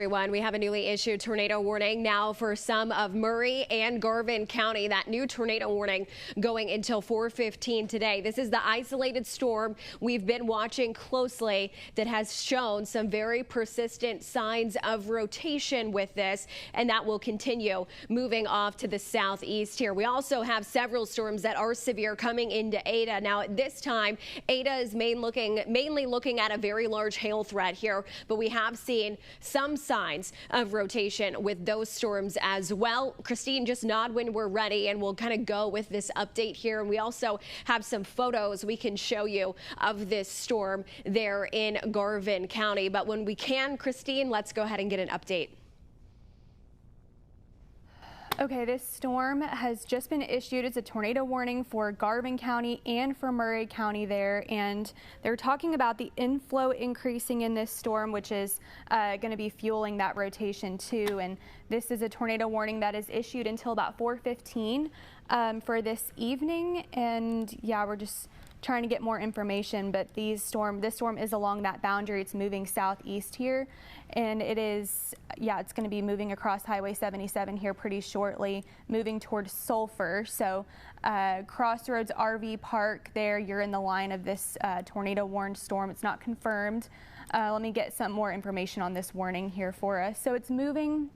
Everyone, we have a newly issued tornado warning now for some of Murray and Garvin County. That new tornado warning going until 4:15 today. This is the isolated storm we've been watching closely that has shown some very persistent signs of rotation with this, and that will continue moving off to the southeast here. We also have several storms that are severe coming into Ada. Now at this time, Ada is mainly looking at a very large hail threat here, but we have seen some signs of rotation with those storms as well. Christine, just nod when we're ready and we'll kind of go with this update here. And we also have some photos we can show you of this storm there in Garvin County. But when we can, Christine, let's go ahead and get an update. Okay, this storm has just been issued as a tornado warning for Garvin County and for Murray County there, and they're talking about the inflow increasing in this storm, which is going to be fueling that rotation too. And this is a tornado warning that is issued until about 4:15 for this evening. And yeah, we're just trying to get more information, but this storm is along that boundary. It's moving southeast here, and it's going to be moving across Highway 77 here pretty shortly, moving towards Sulphur. So Crossroads RV Park there, you're in the line of this tornado warned storm. It's not confirmed. Let me get some more information on this warning here for us. So it's moving.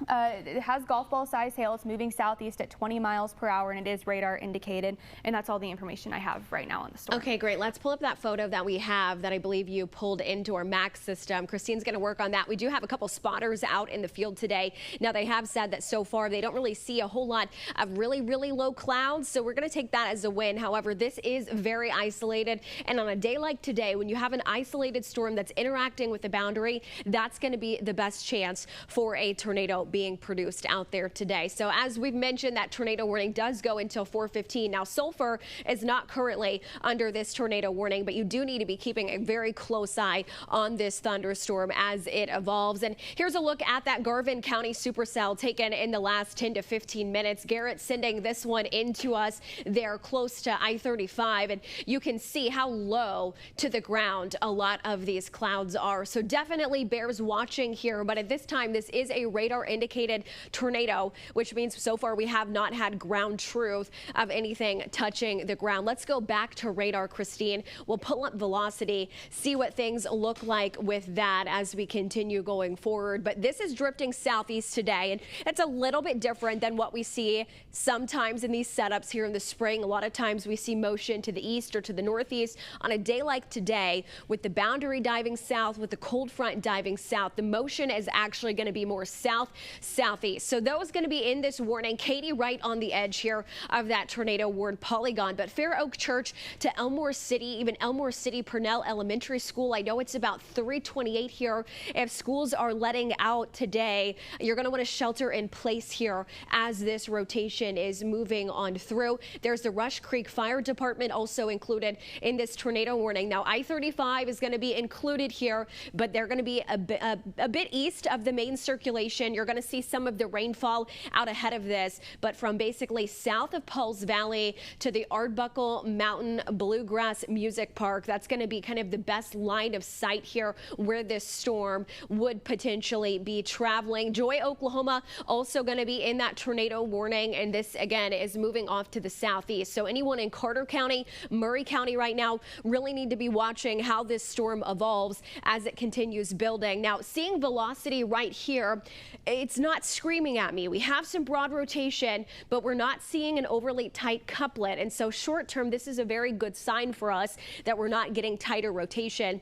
It has golf ball size hail. It's moving southeast at 20 miles per hour, and it is radar indicated. And that's all the information I have right now on the storm. Okay, great. Let's pull up that photo that we have that I believe you pulled into our MAX system. Christine's going to work on that. We do have a couple spotters out in the field today. Now, they have said that so far they don't really see a whole lot of really low clouds, so we're going to take that as a win. However, this is very isolated, and on a day like today, when you have an isolated storm that's interacting with the boundary, that's going to be the best chance for a tornado being produced out there today. So as we've mentioned, that tornado warning does go until 4:15. Now, Sulphur is not currently under this tornado warning, but you do need to be keeping a very close eye on this thunderstorm as it evolves. And here's a look at that Garvin County supercell taken in the last 10 to 15 minutes. Garrett sending this one into us there close to I-35, and you can see how low to the ground a lot of these clouds are. So definitely bears watching here, but at this time, this is a radar indicated tornado, which means so far we have not had ground truth of anything touching the ground. Let's go back to radar, Christine. We'll pull up velocity, see what things look like with that as we continue going forward. But this is drifting southeast today, and it's a little bit different than what we see sometimes in these setups here in the spring. A lot of times we see motion to the east or to the northeast. On a day like today, with the boundary diving south, with the cold front diving south, the motion is actually going to be more southeast. So those going to be in this warning. Katie, right on the edge here of that tornado warned polygon. But Fair Oak Church to Elmore City, even Elmore City Purnell Elementary School. I know it's about 3:28 here. If schools are letting out today, you're going to want to shelter in place here as this rotation is moving on through. There's the Rush Creek Fire Department also included in this tornado warning. Now, I-35 is going to be included here, but they're going to be a bit east of the main circulation. You're going to see some of the rainfall out ahead of this, but from basically south of Pauls Valley to the Ardbuckle Mountain Bluegrass Music Park, that's going to be kind of the best line of sight here where this storm would potentially be traveling. Joy, Oklahoma, also going to be in that tornado warning, and this again is moving off to the southeast. So anyone in Carter County, Murray County right now really need to be watching how this storm evolves as it continues building. Now, seeing velocity right here, it's not screaming at me. We have some broad rotation, but we're not seeing an overly tight couplet. And so short term, this is a very good sign for us that we're not getting tighter rotation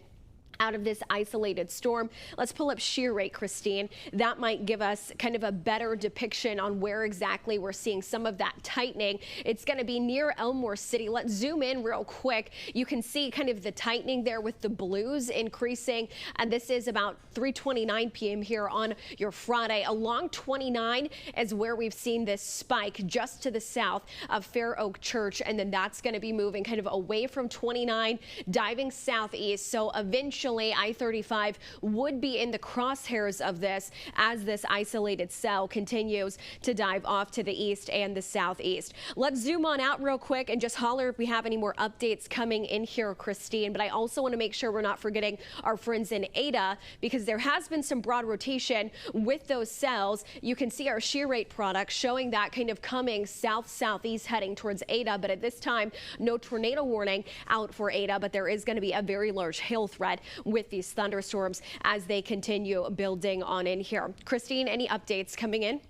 out of this isolated storm. Let's pull up shear rate, Christine. That might give us kind of a better depiction on where exactly we're seeing some of that tightening. It's going to be near Elmore City. Let's zoom in real quick. You can see kind of the tightening there with the blues increasing, and this is about 3:29 p.m. here on your Friday. Along 29 is where we've seen this spike just to the south of Fair Oak Church, and then that's going to be moving kind of away from 29, diving southeast. So eventually unfortunately, I-35 would be in the crosshairs of this as this isolated cell continues to dive off to the east and the southeast. Let's zoom on out real quick and just holler if we have any more updates coming in here, Christine. But I also want to make sure we're not forgetting our friends in Ada, because there has been some broad rotation with those cells. You can see our shear rate product showing that kind of coming south-southeast heading towards Ada. But at this time, no tornado warning out for Ada, but there is going to be a very large hail threat with these thunderstorms as they continue building on in here. Christine, any updates coming in?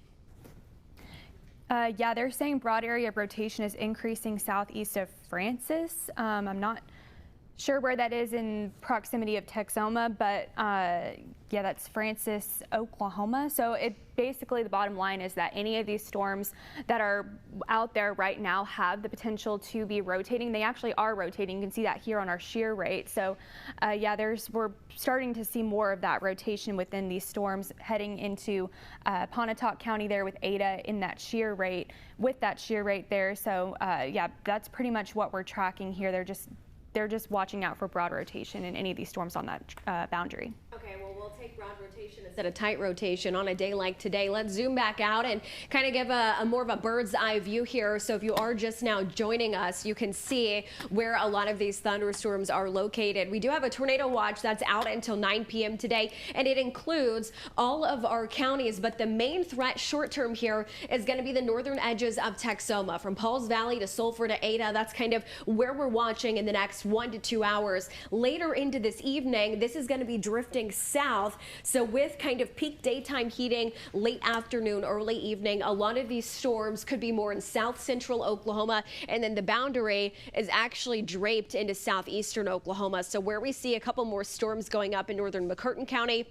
Yeah, they're saying broad area of rotation is increasing southeast of Francis. I'm not sure where that is in proximity of Texoma, but yeah, that's Francis, Oklahoma. So it basically, the bottom line is that any of these storms that are out there right now have the potential to be rotating. They actually are rotating. You can see that here on our shear rate. So yeah, we're starting to see more of that rotation within these storms heading into Pontotoc County there with Ada in that shear rate, with that shear rate there. So yeah, that's pretty much what we're tracking here. They're just watching out for broad rotation in any of these storms on that boundary. Okay, well, we'll take broad rotation instead of tight rotation on a day like today. Let's zoom back out and kind of give a more of a bird's eye view here. So if you are just now joining us, you can see where a lot of these thunderstorms are located. We do have a tornado watch that's out until 9 p.m. today, and it includes all of our counties. But the main threat short term here is going to be the northern edges of Texoma, from Pauls Valley to Sulphur to Ada. That's kind of where we're watching in the next 1 to 2 hours. Later into this evening, this is going to be drifting south. So with kind of peak daytime heating, late afternoon, early evening, a lot of these storms could be more in south central Oklahoma, and then the boundary is actually draped into southeastern Oklahoma. So where we see a couple more storms going up in northern McCurtain County,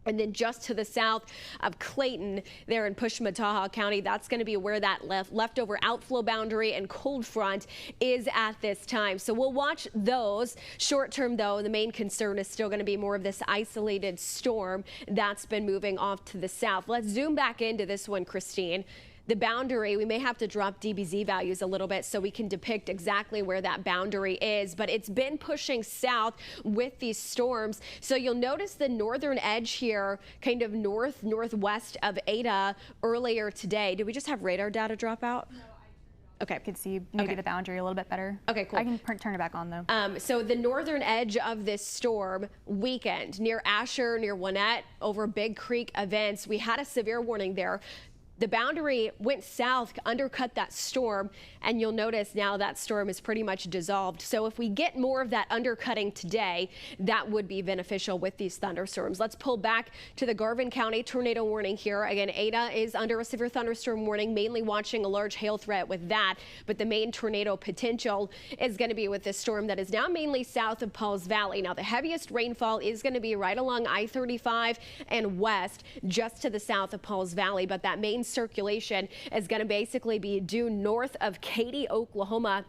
and then just to the south of Clayton there in Pushmataha County, that's going to be where that leftover outflow boundary and cold front is at this time. So we'll watch those. Short term, though, the main concern is still going to be more of this isolated storm that's been moving off to the south. Let's zoom back into this one, Christine. The boundary, we may have to drop DBZ values a little bit so we can depict exactly where that boundary is, but it's been pushing south with these storms. So you'll notice the northern edge here, kind of northwest of Ada earlier today. Did we just have radar data drop out? No. Okay. You could see maybe the boundary a little bit better. Okay, cool. I can turn it back on though. So the northern edge of this storm weakened near Asher, near Winnett, over Big Creek events. We had a severe warning there. The boundary went south, undercut that storm, and you'll notice now that storm is pretty much dissolved. So if we get more of that undercutting today, that would be beneficial with these thunderstorms. Let's pull back to the Garvin County tornado warning here. Again, Ada is under a severe thunderstorm warning, mainly watching a large hail threat with that. But the main tornado potential is going to be with this storm that is now mainly south of Pauls Valley. Now, the heaviest rainfall is going to be right along I-35 and west, just to the south of Pauls Valley. But that main circulation is going to basically be due north of Katy, Oklahoma.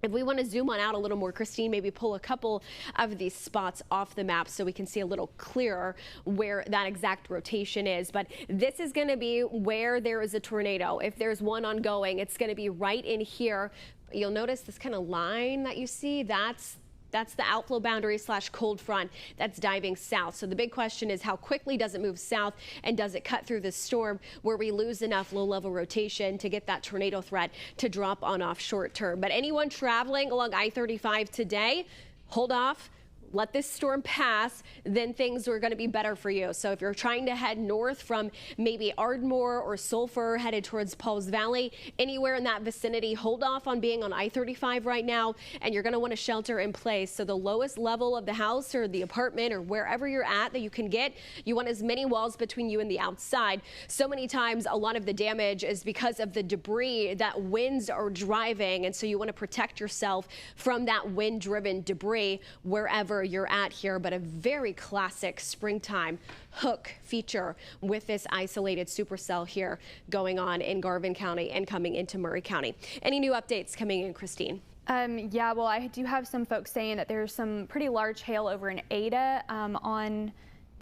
If we want to zoom on out a little more, Christine, maybe pull a couple of these spots off the map so we can see a little clearer where that exact rotation is. But this is going to be where there is a tornado. If there's one ongoing, it's going to be right in here. You'll notice this kind of line that you see, that's the outflow boundary / cold front that's diving south. So the big question is, how quickly does it move south, and does it cut through the storm where we lose enough low-level rotation to get that tornado threat to drop on off short term? But anyone traveling along I-35 today, hold off. Let this storm pass, then things are going to be better for you. So if you're trying to head north from maybe Ardmore or Sulphur, headed towards Pauls Valley, anywhere in that vicinity, hold off on being on I-35 right now, and you're going to want to shelter in place. So the lowest level of the house or the apartment or wherever you're at that you can get, you want as many walls between you and the outside. So many times a lot of the damage is because of the debris that winds are driving, and so you want to protect yourself from that wind-driven debris wherever you're at here. But a very classic springtime hook feature with this isolated supercell here going on in Garvin County and coming into Murray County. Any new updates coming in, Christine? Yeah, well, I do have some folks saying that there's some pretty large hail over in Ada on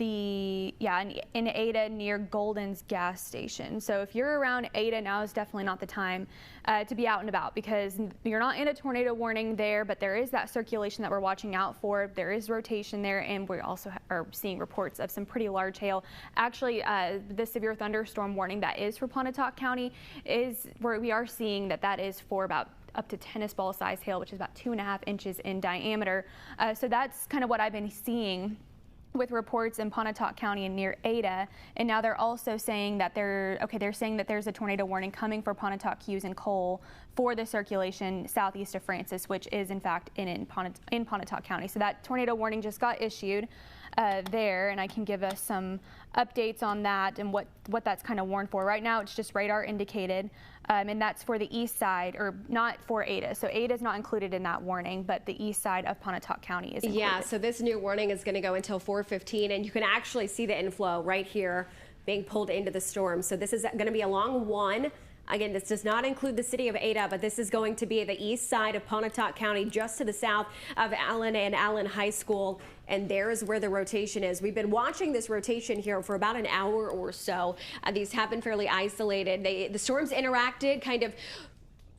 in Ada near Golden's gas station. So if you're around Ada, now is definitely not the time to be out and about, because you're not in a tornado warning there, but there is that circulation that we're watching out for. There is rotation there, and we also are seeing reports of some pretty large hail. Actually, the severe thunderstorm warning that is for Pontotoc County is where we are seeing that is for about up to tennis ball size hail, which is about 2.5 inches in diameter. So that's kind of what I've been seeing with reports in Pontotoc County and near Ada. And now they're also saying that they're saying that there's a tornado warning coming for Pontotoc, Hughes, and Cole for the circulation southeast of Francis, which is in fact in Pontotoc County. So that tornado warning just got issued there, and I can give us some updates on that and what that's kind of warned for. Right now it's just radar indicated, and that's for the east side, or not for Ada. So Ada is not included in that warning, but the east side of Pontotoc County is included. Yeah, so this new warning is going to go until 4:15, and you can actually see the inflow right here being pulled into the storm. So this is going to be along one. Again, this does not include the city of Ada, but this is going to be the east side of Pontotoc County, just to the south of Allen and Allen High School. And there's where the rotation is. We've been watching this rotation here for about an hour or so. These have been fairly isolated. The storms interacted, kind of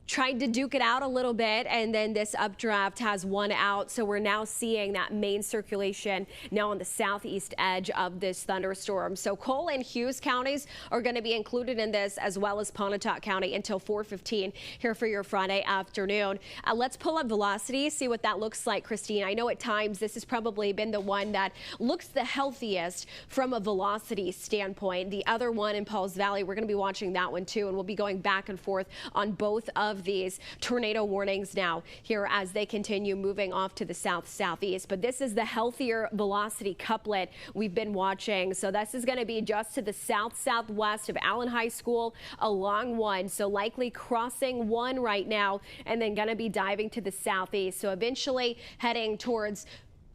tried to duke it out a little bit, and then this updraft has won out. So we're now seeing that main circulation now on the southeast edge of this thunderstorm. So Cole and Hughes counties are going to be included in this, as well as Pontotoc County, until 4:15 here for your Friday afternoon. Let's pull up velocity, see what that looks like, Christine. I know at times this has probably been the one that looks the healthiest from a velocity standpoint. The other one in Pauls Valley, we're going to be watching that one too, and we'll be going back and forth on both of these tornado warnings now here as they continue moving off to the southeast. But this is the healthier velocity couplet we've been watching. So this is going to be just to the southwest of Allen High School along one. So likely crossing one right now, and then going to be diving to the southeast. So eventually heading towards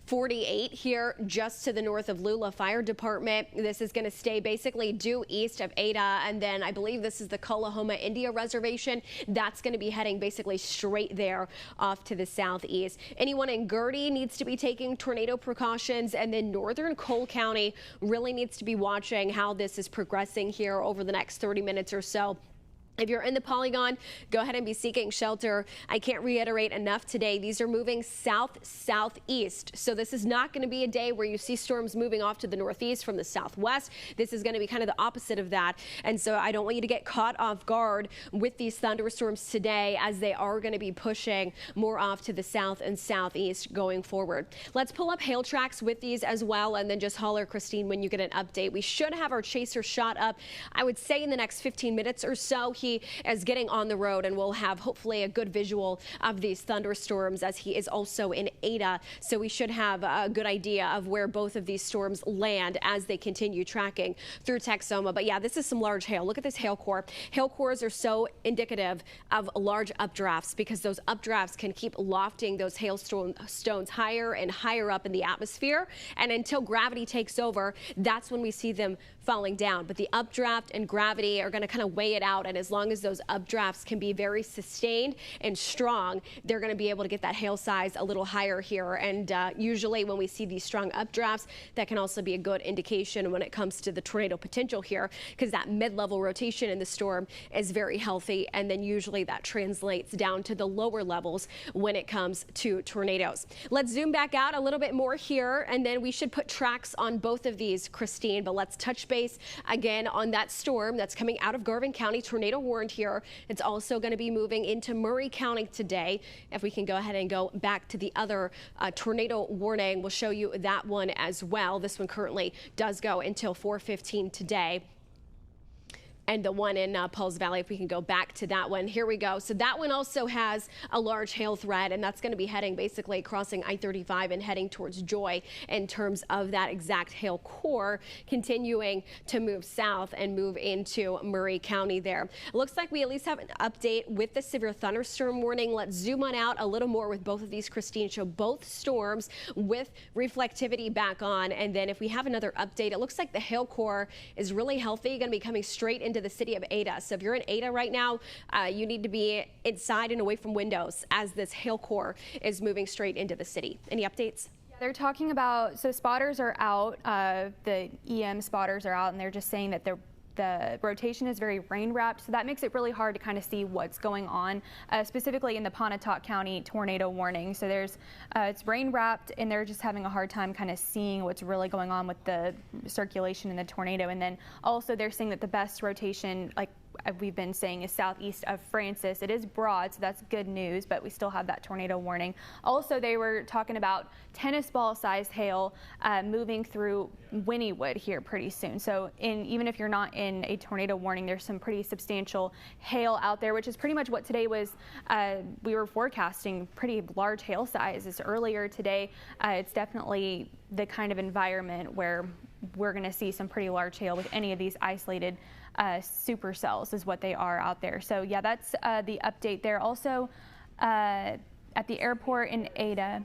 48 here just to the north of Lula Fire Department. This is going to stay basically due east of Ada, and then I believe this is the Cullahoma India Reservation. That's going to be heading basically straight there off to the southeast. Anyone in Gertie needs to be taking tornado precautions, and then northern Cole County really needs to be watching how this is progressing here over the next 30 minutes or so. If you're in the polygon, go ahead and be seeking shelter. I can't reiterate enough today. These are moving southeast. So this is not going to be a day where you see storms moving off to the northeast from the southwest. This is going to be kind of the opposite of that. And so I don't want you to get caught off guard with these thunderstorms today, as they are going to be pushing more off to the south and southeast going forward. Let's pull up hail tracks with these as well, and then just holler, Christine, when you get an update. We should have our chaser shot up, I would say, in the next 15 minutes or so. He is getting on the road, and we'll have hopefully a good visual of these thunderstorms, as he is also in Ada. So we should have a good idea of where both of these storms land as they continue tracking through Texoma. But yeah, this is some large hail. Look at this hail core. Hail cores are so indicative of large updrafts, because those updrafts can keep lofting those hailstones higher and higher up in the atmosphere. And until gravity takes over, that's when we see them falling down. But the updraft and gravity are going to kind of weigh it out, and as long as those updrafts can be very sustained and strong, they're going to be able to get that hail size a little higher here. And usually when we see these strong updrafts, that can also be a good indication when it comes to the tornado potential here, because that mid-level rotation in the storm is very healthy, and then usually that translates down to the lower levels when it comes to tornadoes. Let's zoom back out a little bit more here, and then we should put tracks on both of these, Christine. But let's touch base again on that storm that's coming out of Garvin County. Tornado warned here. It's also going to be moving into Murray County today. If we can go ahead and go back to the other tornado warning, we'll show you that one as well. This one currently does go until 4:15 today. And the one in Pauls Valley, if we can go back to that one. Here we go. So that one also has a large hail threat, and that's going to be heading basically crossing I-35 and heading towards Joy in terms of that exact hail core, continuing to move south and move into Murray County there. It looks like we at least have an update with the severe thunderstorm warning. Let's zoom on out a little more with both of these, Christine. Show both storms with reflectivity back on. And then if we have another update, it looks like the hail core is really healthy, going to be coming straight into the city of Ada. So if you're in Ada right now, you need to be inside and away from windows, as this hail core is moving straight into the city. Any updates? Yeah, They're talking about, so spotters are out, the EM spotters are out, and they're just saying that the rotation is very rain wrapped, so that makes it really hard to kind of see what's going on, specifically in the Pontotoc County tornado warning. So it's rain wrapped, and they're just having a hard time kind of seeing what's really going on with the circulation in the tornado. And then also they're saying that the best rotation, like we've been saying, is southeast of Francis. It is broad, so that's good news, but we still have that tornado warning. Also, they were talking about tennis ball sized hail moving through Wynnewood here pretty soon. So even if you're not in a tornado warning, there's some pretty substantial hail out there, which is pretty much what today was. We were forecasting pretty large hail sizes earlier today. It's definitely the kind of environment where we're going to see some pretty large hail with any of these isolated supercells is what they are out there. So yeah, that's the update there. Also at the airport in Ada.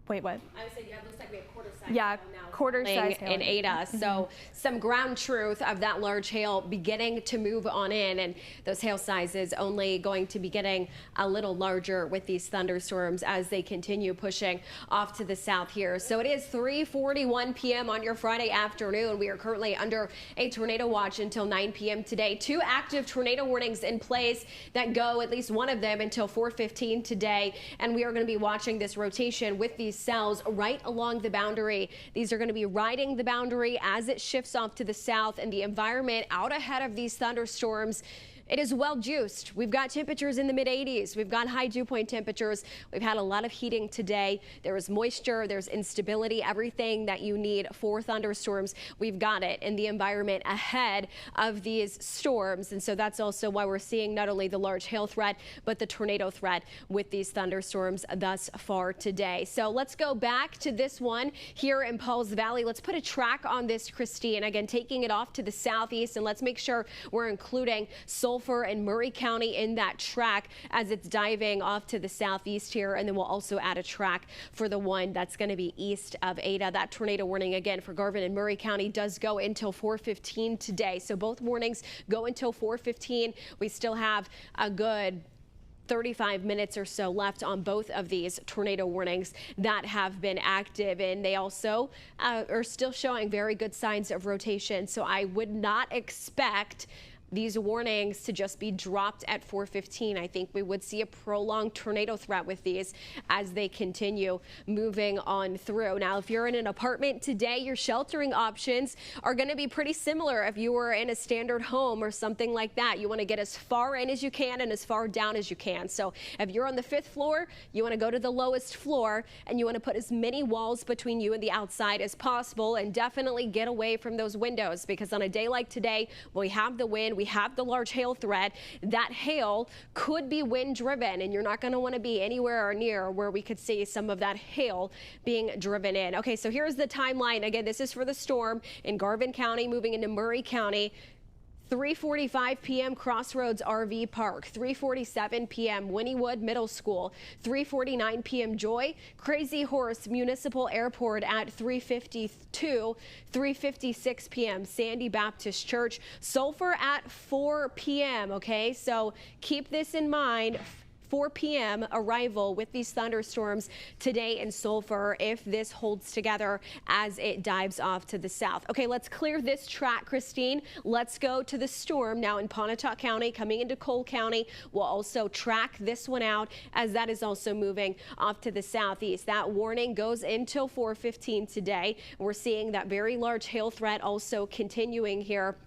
Wait, what? I was saying, yeah, it looks like we have quarter size. Yeah, quarter size in Ada. So some ground truth of that large hail beginning to move on in, and those hail sizes only going to be getting a little larger with these thunderstorms as they continue pushing off to the south here. So it is 3:41 p.m. on your Friday afternoon. We are currently under a tornado watch until 9 p.m. today. 2 active tornado warnings in place that go, at least one of them, until 4:15 today. And we are going to be watching this rotation with these cells right along the boundary. These are going to be riding the boundary as it shifts off to the south, and the environment out ahead of these thunderstorms, it is well juiced. We've got temperatures in the mid 80s. We've got high dew point temperatures. We've had a lot of heating today. There is moisture, there's instability, everything that you need for thunderstorms. We've got it in the environment ahead of these storms. And so that's also why we're seeing not only the large hail threat, but the tornado threat with these thunderstorms thus far today. So let's go back to this one here in Pauls Valley. Let's put a track on this, Christine. Again, taking it off to the southeast, and let's make sure we're including Sulphur and Murray County in that track as it's diving off to the southeast here. And then we'll also add a track for the one that's going to be east of Ada. That tornado warning again for Garvin and Murray County does go until 4:15 today. So both warnings go until 4:15. We still have a good 35 minutes or so left on both of these tornado warnings that have been active, and they also are still showing very good signs of rotation. So I would not expect these warnings to just be dropped at 4:15. I think we would see a prolonged tornado threat with these as they continue moving on through. Now, if you're in an apartment today, your sheltering options are going to be pretty similar. If you were in a standard home or something like that, you want to get as far in as you can and as far down as you can. So if you're on the 5th floor, you want to go to the lowest floor, and you want to put as many walls between you and the outside as possible, and definitely get away from those windows, because on a day like today, we have the wind, we have the large hail threat. That hail could be wind driven, and you're not going to want to be anywhere near where we could see some of that hail being driven in. Okay, so here's the timeline. Again, this is for the storm in Garvin County moving into Murray County. 3:45 p.m. Crossroads RV Park, 3:47 p.m. Wynnewood Middle School, 3:49 p.m. Joy Crazy Horse Municipal Airport at 3:52, 3:56 p.m. Sandy Baptist Church, Sulphur at 4 p.m. Okay, so keep this in mind. 4 p.m. arrival with these thunderstorms today in Sulphur if this holds together as it dives off to the south. Okay, let's clear this track, Christine. Let's go to the storm now in Pontotoc County coming into Cole County. We'll also track this one out as that is also moving off to the southeast. That warning goes until 4:15 today. We're seeing that very large hail threat also continuing here.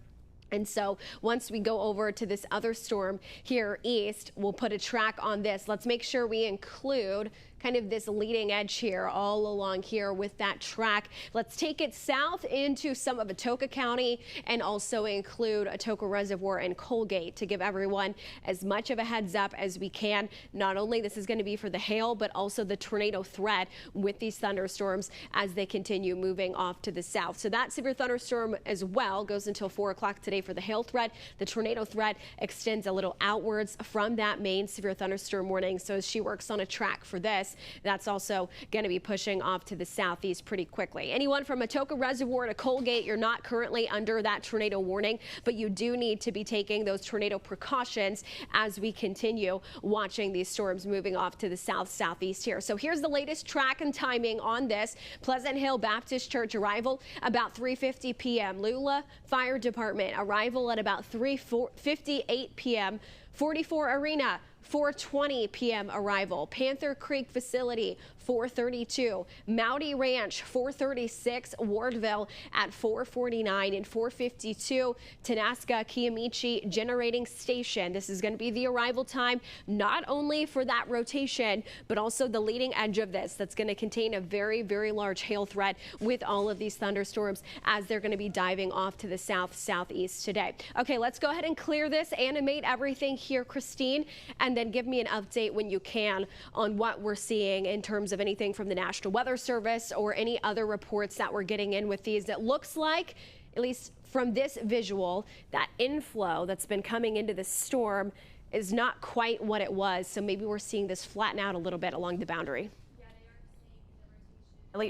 And so once we go over to this other storm here east, we'll put a track on this. Let's make sure we include kind of this leading edge here all along here with that track. Let's take it south into some of Atoka County and also include Atoka Reservoir and Colgate to give everyone as much of a heads up as we can. Not only this is going to be for the hail, but also the tornado threat with these thunderstorms as they continue moving off to the south. So that severe thunderstorm as well goes until 4 o'clock today for the hail threat. The tornado threat extends a little outwards from that main severe thunderstorm warning. So as she works on a track for this, this. That's also going to be pushing off to the southeast pretty quickly. Anyone from Atoka Reservoir to Colgate, you're not currently under that tornado warning, but you do need to be taking those tornado precautions as we continue watching these storms moving off to the southeast here. So here's the latest track and timing on this. Pleasant Hill Baptist Church arrival about 3:50 p.m. Lula Fire Department arrival at about 3:58 p.m. 44 Arena 4:20 p.m. arrival. Panther Creek Facility 4:32. Mowdy Ranch 4:36. Wardville at 4:49 and 4:52. Tenaska Kiamichi Generating Station. This is going to be the arrival time not only for that rotation but also the leading edge of this that's going to contain a very, very large hail threat with all of these thunderstorms as they're going to be diving off to the southeast today. Okay, let's go ahead and clear this, animate everything here, Christine, and then give me an update when you can on what we're seeing in terms of anything from the National Weather Service or any other reports that we're getting in with these. It looks like, at least from this visual, that inflow that's been coming into the storm is not quite what it was. So maybe we're seeing this flatten out a little bit along the boundary.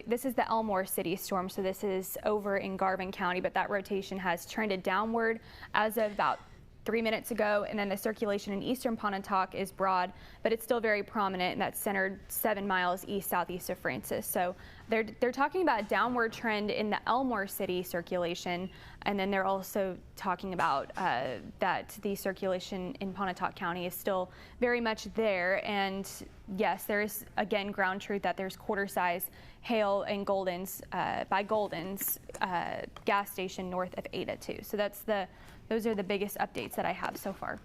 This is the Elmore City storm, so this is over in Garvin County, but that rotation has trended downward as of about 3 minutes ago, and then the circulation in eastern Pontotoc is broad, but it's still very prominent, and that's centered 7 miles east-southeast of Francis. So they're talking about a downward trend in the Elmore City circulation, and then they're also talking about that the circulation in Pontotoc County is still very much there. And yes, there is again ground truth that there's quarter-size hail in Golden's by Golden's gas station north of Ada too. So those are the biggest updates that I have so far.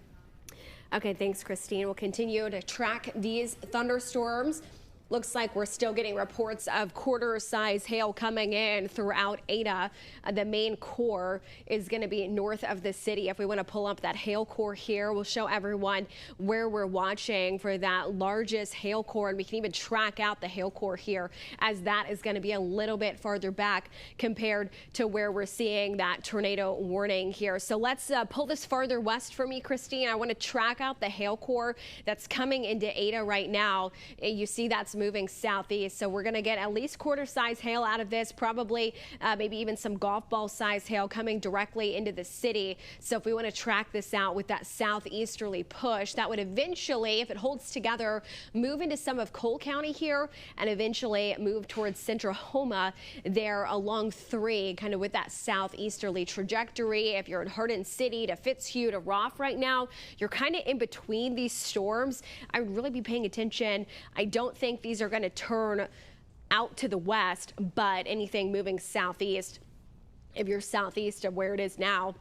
Okay, thanks, Christine. We'll continue to track these thunderstorms. Looks like we're still getting reports of quarter-size hail coming in throughout Ada. The main core is going to be north of the city. If we want to pull up that hail core here, we'll show everyone where we're watching for that largest hail core, and we can even track out the hail core here, as that is going to be a little bit farther back compared to where we're seeing that tornado warning here. So let's pull this farther west for me, Christine. I want to track out the hail core that's coming into Ada right now. You see that's moving southeast, so we're going to get at least quarter-size hail out of this, probably maybe even some golf ball size hail coming directly into the city. So if we want to track this out with that southeasterly push, that would eventually, if it holds together, move into some of Cole County here and eventually move towards Centrahoma there along 3, kind of with that southeasterly trajectory. If you're in Hardin City to Fitzhugh to Roth right now, you're kind of in between these storms. I would really be paying attention. I don't think these are going to turn out to the west, but anything moving southeast, if you're southeast of where it is now,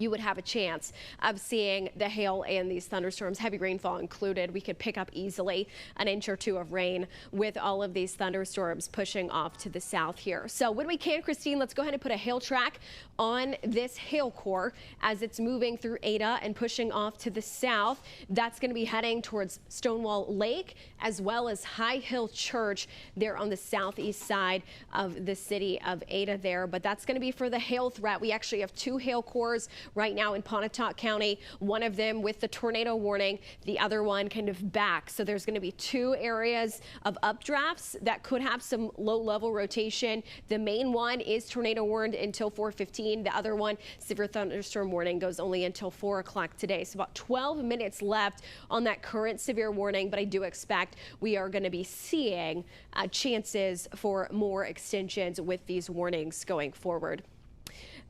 you would have a chance of seeing the hail and these thunderstorms, heavy rainfall included. We could pick up easily an inch or 2 of rain with all of these thunderstorms pushing off to the south here. So when we can, Christine, let's go ahead and put a hail track on this hail core as it's moving through Ada and pushing off to the south. That's going to be heading towards Stonewall Lake as well as High Hill Church there on the southeast side of the city of Ada there. But that's going to be for the hail threat. We actually have 2 hail cores right now in Pontotoc County, one of them with the tornado warning, the other one kind of back. So there's going to be 2 areas of updrafts that could have some low-level rotation. The main one is tornado warned until 4:15. The other one, severe thunderstorm warning, goes only until 4 o'clock today. So about 12 minutes left on that current severe warning, but I do expect we are going to be seeing chances for more extensions with these warnings going forward.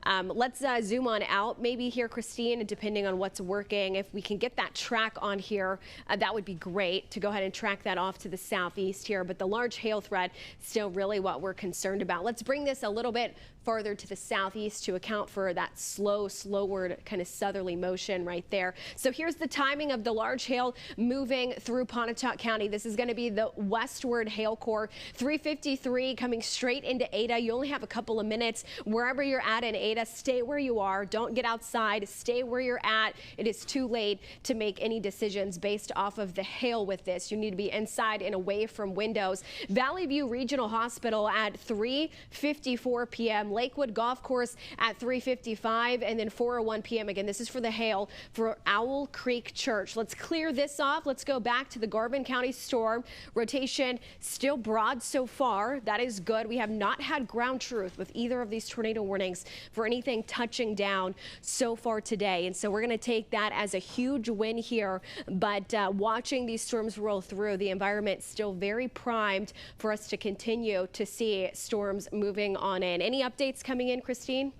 Let's zoom on out maybe here, Christine, depending on what's working. If we can get that track on here, that would be great to go ahead and track that off to the southeast here. But the large hail threat still really what we're concerned about. Let's bring this a little bit farther to the southeast to account for that slowward kind of southerly motion right there. So here's the timing of the large hail moving through Pontotoc County. This is going to be the westward hail core, 3:53 coming straight into Ada. You only have a couple of minutes wherever you're at in Ada. Stay where you are. Don't get outside. Stay where you're at. It is too late to make any decisions based off of the hail with this. You need to be inside and away from windows. Valley View Regional Hospital at 3:54 p.m. Lakewood Golf Course at 3:55 and then 4:01 p.m. Again, this is for the hail for Owl Creek Church. Let's clear this off. Let's go back to the Garvin County storm. Rotation still broad so far. That is good. We have not had ground truth with either of these tornado warnings for anything touching down so far today. And so we're going to take that as a huge win here. But watching these storms roll through, the environment still very primed for us to continue to see storms moving on in. Any updates coming in, Christine?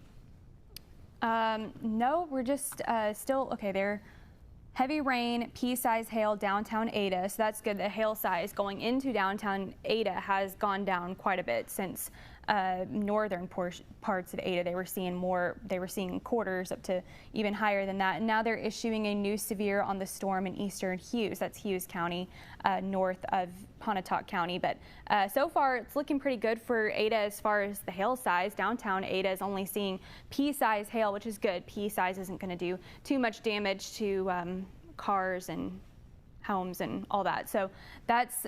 No, we're just still okay there. Heavy rain, pea-size hail downtown Ada, so that's good. The hail size going into downtown Ada has gone down quite a bit since northern parts of Ada. They were seeing quarters up to even higher than that. And now they're issuing a new severe on the storm in eastern Hughes. That's Hughes County, north of Pontotoc County. But so far, it's looking pretty good for Ada as far as the hail size. Downtown Ada is only seeing pea-size hail, which is good. Pea-size isn't going to do too much damage to cars and homes and all that. So that's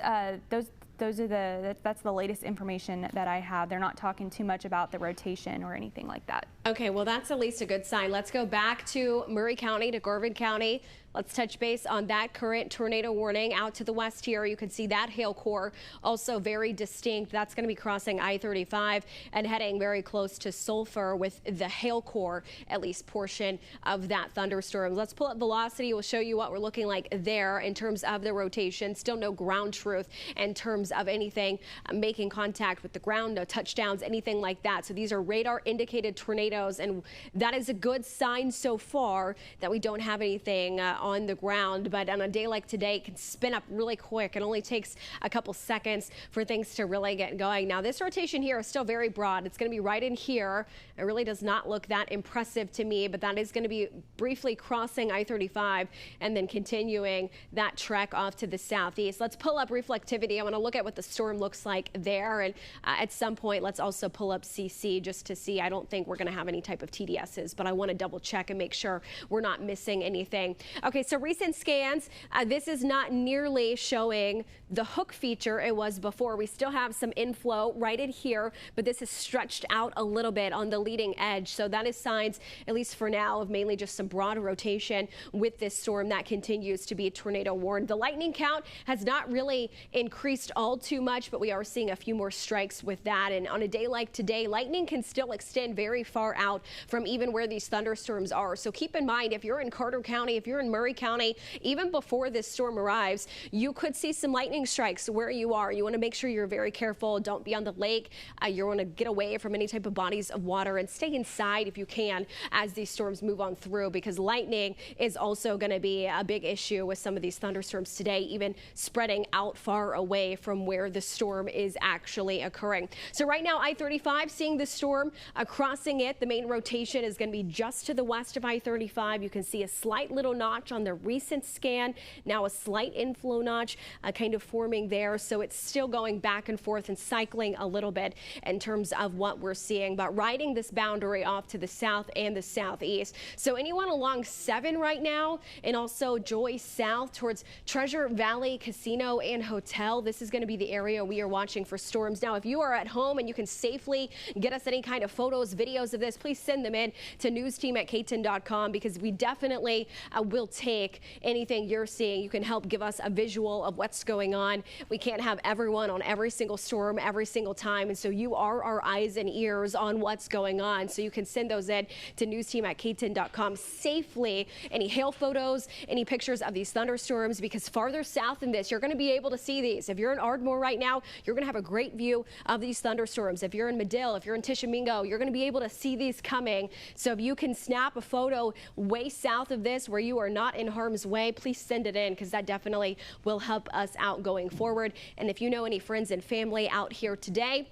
that's the latest information that I have. They're not talking too much about the rotation or anything like that. Okay, well, that's at least a good sign. Let's go back to Murray County, to Garvin County. Let's touch base on that current tornado warning out to the west here. You can see that hail core also very distinct. That's going to be crossing I-35 and heading very close to Sulphur with the hail core, at least portion of that thunderstorm. Let's pull up velocity. We'll show you what we're looking like there in terms of the rotation. Still no ground truth in terms of anything making contact with the ground, no touchdowns, anything like that. So these are radar indicated tornadoes, and that is a good sign so far that we don't have anything on the ground. But on a day like today, it can spin up really quick. It only takes a couple seconds for things to really get going. Now, this rotation here is still very broad. It's going to be right in here. It really does not look that impressive to me, but that is going to be briefly crossing I-35 and then continuing that trek off to the southeast. Let's pull up reflectivity. I want to look at what the storm looks like there. And at some point, let's also pull up CC just to see. I don't think we're going to have any type of TDSs, but I want to double check and make sure we're not missing anything. Okay, so recent scans, this is not nearly showing the hook feature it was before. We still have some inflow right in here, but this is stretched out a little bit on the leading edge. So that is signs, at least for now, of mainly just some broad rotation with this storm that continues to be tornado warned. The lightning count has not really increased all too much, but we are seeing a few more strikes with that. And on a day like today, lightning can still extend very far out from even where these thunderstorms are. So keep in mind, if you're in Carter County, if you're in Murray County, even before this storm arrives, you could see some lightning strikes where you are. You want to make sure you're very careful. Don't be on the lake. You want to get away from any type of bodies of water and stay inside if you can as these storms move on through, because lightning is also going to be a big issue with some of these thunderstorms today, even spreading out far away from where the storm is actually occurring. So right now, I-35, seeing the storm crossing it. The main rotation is going to be just to the west of I-35. You can see a slight little notch on the recent scan. Now a slight inflow notch kind of forming there. So it's still going back and forth and cycling a little bit in terms of what we're seeing, but riding this boundary off to the south and the southeast. So anyone along 7 right now, and also Joy South towards Treasure Valley Casino and Hotel, this is going to be the area we are watching for storms. Now, if you are at home and you can safely get us any kind of photos, videos of this, please send them in to newsteam@KTEN.com, because we definitely will take anything you're seeing. You can help give us a visual of what's going on. We can't have everyone on every single storm every single time, and so you are our eyes and ears on what's going on. So you can send those in to newsteam@KTEN.com safely. Any hail photos, any pictures of these thunderstorms, because farther south than this, you're going to be able to see these. If you're in Ardmore right now, you're going to have a great view of these thunderstorms. If you're in Medill, if you're in Tishomingo, you're going to be able to see these coming. So if you can snap a photo way south of this where you are not in harm's way, please send it in, because that definitely will help us out going forward. And if you know any friends and family out here today,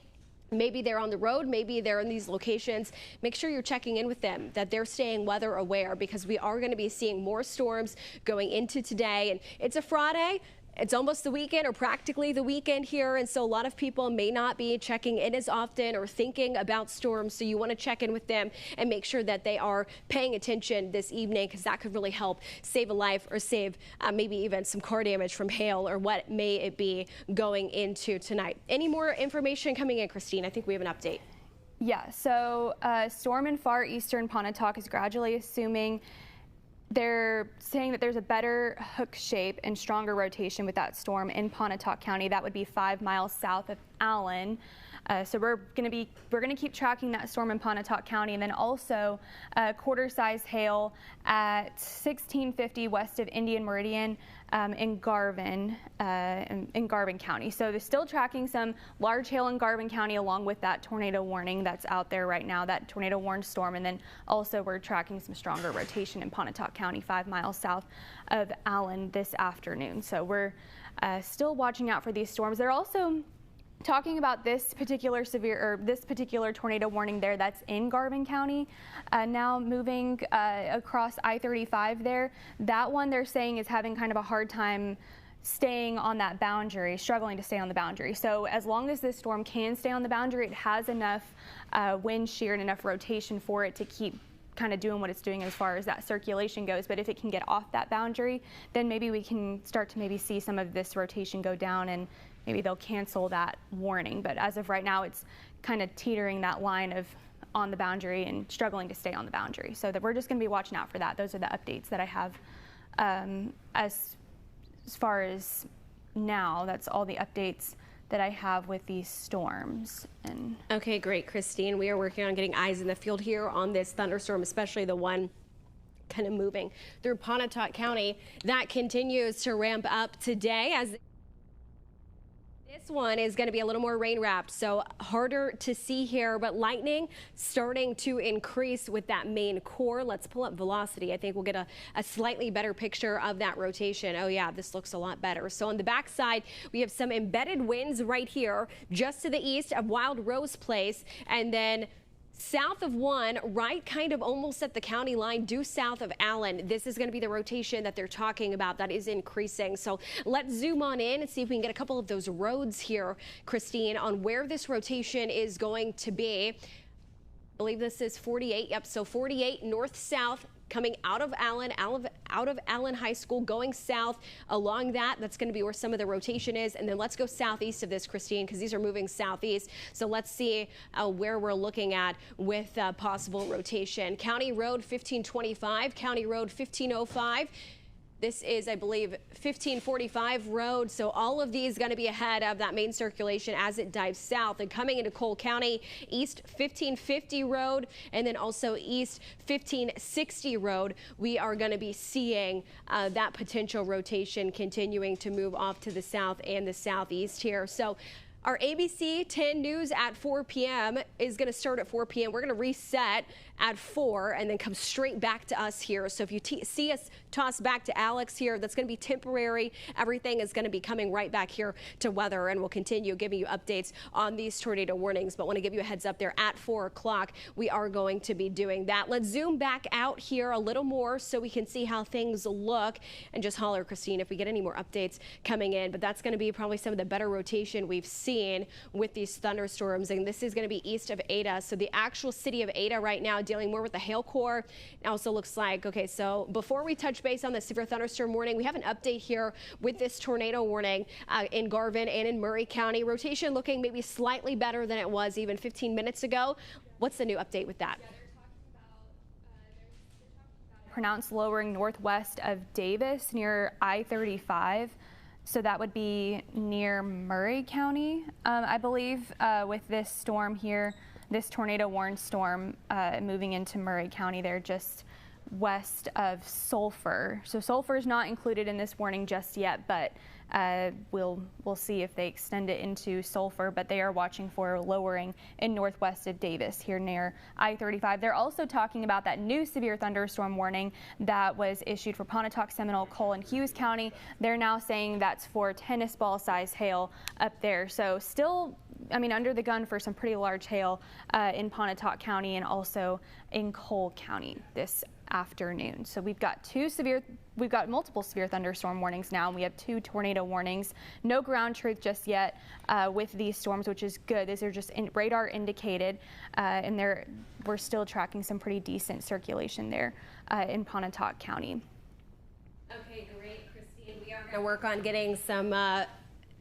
maybe they're on the road, maybe they're in these locations, make sure you're checking in with them, that they're staying weather aware, because we are going to be seeing more storms going into today. And it's a Friday. It's almost the weekend, or practically the weekend here, and so a lot of people may not be checking in as often or thinking about storms. So you want to check in with them and make sure that they are paying attention this evening, because that could really help save a life or save maybe even some car damage from hail or what may it be going into tonight. Any more information coming in, Christine? I think we have an update. Yeah, so storm in far eastern Pontotoc is gradually assuming. They're saying that there's a better hook shape and stronger rotation with that storm in Pontotoc County. That would be 5 miles south of Allen. So we're going to keep tracking that storm in Pontotoc County, and then also quarter-size hail at 1650 west of Indian Meridian in Garvin County. So they're still tracking some large hail in Garvin County along with that tornado warning that's out there right now, that tornado warned storm, and then also we're tracking some stronger rotation in Pontotoc County 5 miles south of Allen this afternoon. So we're still watching out for these storms. They're also talking about this particular tornado warning there that's in Garvin County, now moving across I-35 there. That one they're saying is having kind of a hard time staying on that boundary, struggling to stay on the boundary. So as long as this storm can stay on the boundary, it has enough wind shear and enough rotation for it to keep kind of doing what it's doing as far as that circulation goes. But if it can get off that boundary, then maybe we can start to maybe see some of this rotation go down, and maybe they'll cancel that warning. But as of right now, it's kind of teetering that line of on the boundary and struggling to stay on the boundary. So that we're just going to be watching out for that. Those are the updates that I have as far as now. That's all the updates that I have with these storms. And okay, great, Christine. We are working on getting eyes in the field here on this thunderstorm, especially the one kind of moving through Pontotoc County. That continues to ramp up today as this one is going to be a little more rain wrapped, so harder to see here, but lightning starting to increase with that main core. Let's pull up velocity. I think we'll get a slightly better picture of that rotation. Oh yeah, this looks a lot better. So on the backside, we have some embedded winds right here, just to the east of Wild Rose Place, and then south of 1, right kind of almost at the county line, due south of Allen. This is going to be the rotation that they're talking about that is increasing. So let's zoom on in and see if we can get a couple of those roads here, Christine, on where this rotation is going to be. I believe this is 48. Yep, so 48 north-south coming out of Allen High School, going south along that. That's going to be where some of the rotation is. And then let's go southeast of this, Christine, because these are moving southeast. So let's see where we're looking at with possible rotation. County Road 1525, County Road 1505. This is, I believe, 1545 road. So all of these going to be ahead of that main circulation as it dives south. And coming into Cole County, east 1550 road, and then also east 1560 road, we are going to be seeing that potential rotation continuing to move off to the south and the southeast here. So our ABC 10 news at 4 p.m. is going to start at 4 p.m. We're going to reset at 4 and then come straight back to us here. So if you see us toss back to Alex here, that's going to be temporary. Everything is going to be coming right back here to weather, and we'll continue giving you updates on these tornado warnings. But want to give you a heads up there at 4 o'clock. We are going to be doing that. Let's zoom back out here a little more so we can see how things look, and just holler, Christine, if we get any more updates coming in. But that's going to be probably some of the better rotation we've seen with these thunderstorms, and this is going to be east of Ada. So the actual city of Ada right now dealing more with the hail core. It also looks like, okay, so before we touch base on the severe thunderstorm warning, we have an update here with this tornado warning in Garvin and in Murray County. Rotation looking maybe slightly better than it was even 15 minutes ago. What's the new update with that? Pronounced lowering northwest of Davis near I-35. So that would be near Murray County, I believe, with this storm here, this tornado warned storm moving into Murray County there just west of Sulphur. So Sulphur is not included in this warning just yet, but we'll see if they extend it into Sulphur, but they are watching for lowering in northwest of Davis here near I-35. They're also talking about that new severe thunderstorm warning that was issued for Pontotoc, Seminole, Cole, and Hughes County. They're now saying that's for tennis ball size hail up there. So still, I mean, under the gun for some pretty large hail in Pontotoc County and also in Cole County this afternoon. So we've got multiple severe thunderstorm warnings now, and we have 2 tornado warnings. No ground truth just yet with these storms, which is good. These are just radar indicated, and we're still tracking some pretty decent circulation there in Pontotoc County. Okay, great, Christine. We are going to work on getting some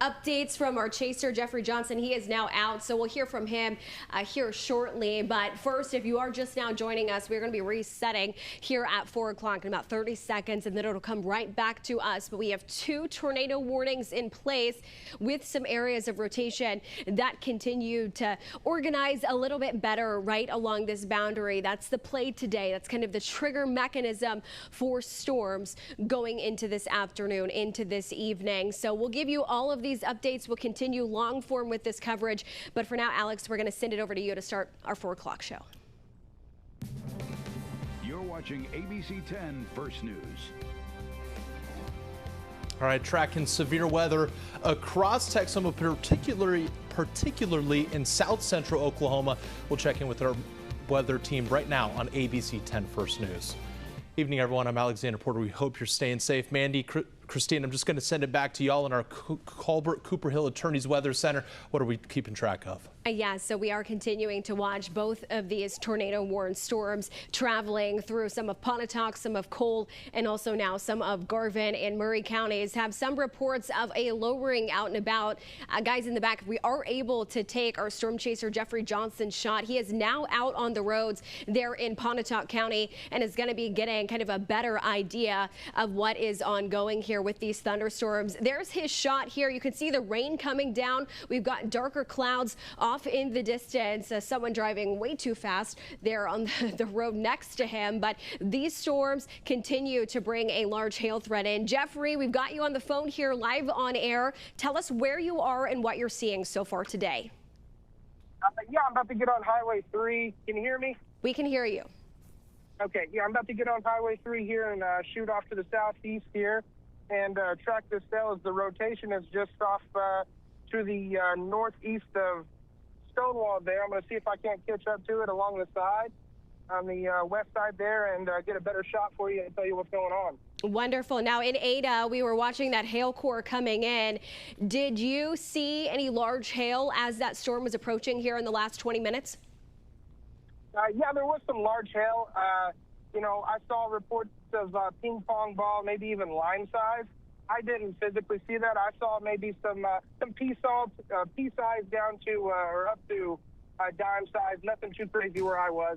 updates from our chaser, Jeffrey Johnson. He is now out, so we'll hear from him here shortly. But first, if you are just now joining us, we're going to be resetting here at 4 o'clock in about 30 seconds, and then it'll come right back to us. But we have 2 tornado warnings in place with some areas of rotation that continue to organize a little bit better right along this boundary. That's the play today. That's kind of the trigger mechanism for storms going into this afternoon, into this evening. So we'll give you all of these updates. We'll continue long form with this coverage. But for now, Alex, we're going to send it over to you to start our 4 o'clock show. You're watching ABC 10 First News. All right, tracking severe weather across Texas, particularly in south central Oklahoma. We'll check in with our weather team right now on ABC 10 First News. Evening, everyone. I'm Alexander Porter. We hope you're staying safe. Mandy, Christine, I'm just going to send it back to y'all in our Colbert Cooper Hill Attorneys Weather Center. What are we keeping track of? Yeah, so we are continuing to watch both of these tornado-warned storms traveling through some of Pontotoc, some of Cole, and also now some of Garvin and Murray counties. Have some reports of a lowering out and about. Guys in the back, we are able to take our storm chaser Jeffrey Johnson shot. He is now out on the roads there in Pontotoc County and is going to be getting kind of a better idea of what is ongoing here with these thunderstorms. There's his shot here. You can see the rain coming down. We've got darker clouds off in the distance. Someone driving way too fast there on the road next to him. But these storms continue to bring a large hail threat in. Jeffrey, we've got you on the phone here live on air. Tell us where you are and what you're seeing so far today. Yeah, I'm about to get on Highway 3. Can you hear me? We can hear you. Okay, yeah, I'm about to get on Highway 3 here and shoot off to the southeast here and track this cell as the rotation is just off to the northeast of Stonewall there. I'm going to see if I can't catch up to it along the side on the west side there and get a better shot for you and tell you what's going on. Wonderful. Now in Ada, we were watching that hail core coming in. Did you see any large hail as that storm was approaching here in the last 20 minutes? Yeah, there was some large hail. You know, I saw reports of ping pong ball, maybe even lime size. I didn't physically see that. I saw maybe some pea size down to or up to dime size. Nothing too crazy where I was.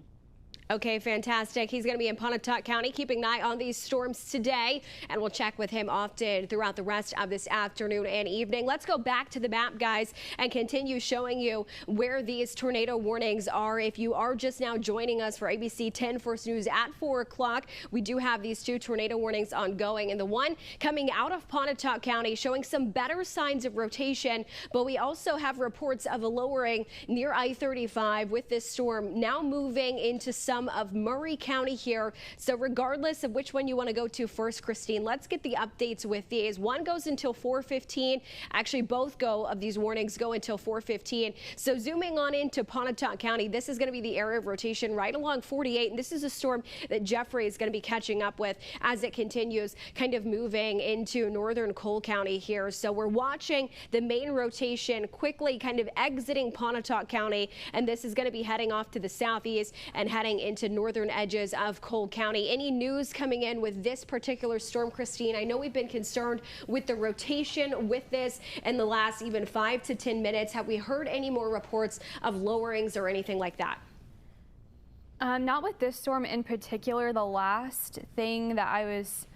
Okay, fantastic. He's going to be in Pontotoc County, keeping an eye on these storms today, and we'll check with him often throughout the rest of this afternoon and evening. Let's go back to the map, guys, and continue showing you where these tornado warnings are. If you are just now joining us for ABC 10 First News at 4 o'clock, we do have these 2 tornado warnings ongoing, and the one coming out of Pontotoc County showing some better signs of rotation, but we also have reports of a lowering near I-35 with this storm now moving into some of Murray County here. So regardless of which one you want to go to first, Christine, let's get the updates with these. One goes until 4:15. Actually, both of these warnings go until 4:15. So zooming on into Pontotoc County, this is going to be the area of rotation right along 48. And this is a storm that Jeffrey is going to be catching up with as it continues kind of moving into northern Cole County here. So we're watching the main rotation quickly kind of exiting Pontotoc County. And this is going to be heading off to the southeast and heading into northern edges of Cole County. Any news coming in with this particular storm, Christine? I know we've been concerned with the rotation with this in the last even 5 to 10 minutes. Have we heard any more reports of lowerings or anything like that? Not with this storm in particular. The last thing that I was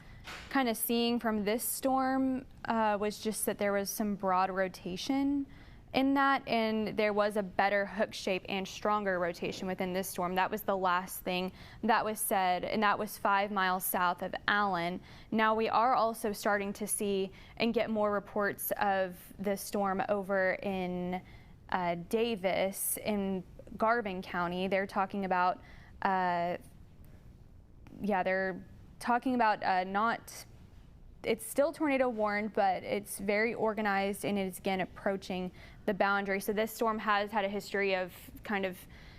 kind of seeing from this storm was just that there was some broad rotation in that, and there was a better hook shape and stronger rotation within this storm. That was the last thing that was said, and that was 5 miles south of Allen. Now we are also starting to see and get more reports of the storm over in Davis in Garvin County. They're talking about, they're talking about it's still tornado warned, but it's very organized and it is again approaching the boundary. So this storm has had a history of kind of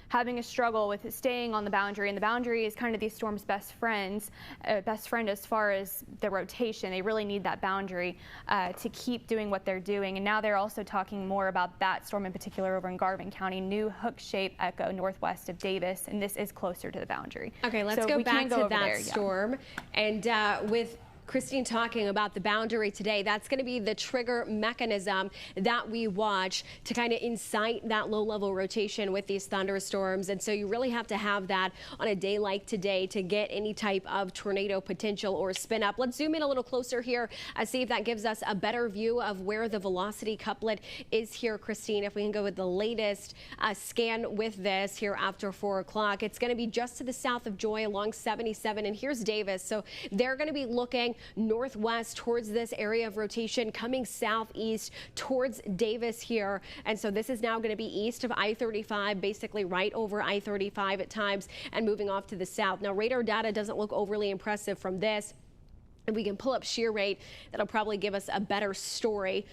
having a struggle with staying on the boundary, and the boundary is kind of these storms' best friend as far as the rotation. They really need that boundary to keep doing what they're doing. And now they're also talking more about that storm in particular over in Garvin County, new hook shape echo northwest of Davis, and this is closer to the boundary. Okay, let's go back to that storm. And with Christine talking about the boundary today. That's going to be the trigger mechanism that we watch to kind of incite that low-level rotation with these thunderstorms. And so you really have to have that on a day like today to get any type of tornado potential or spin up. Let's zoom in a little closer here, see if that gives us a better view of where the velocity couplet is here, Christine. If we can go with the latest scan with this here after 4 o'clock, it's going to be just to the south of Joy along 77. And here's Davis. So they're going to be looking northwest towards this area of rotation, coming southeast towards Davis here. And so this is now going to be east of I-35, basically right over I-35 at times, and moving off to the south. Now, radar data doesn't look overly impressive from this. And we can pull up shear rate. That'll probably give us a better story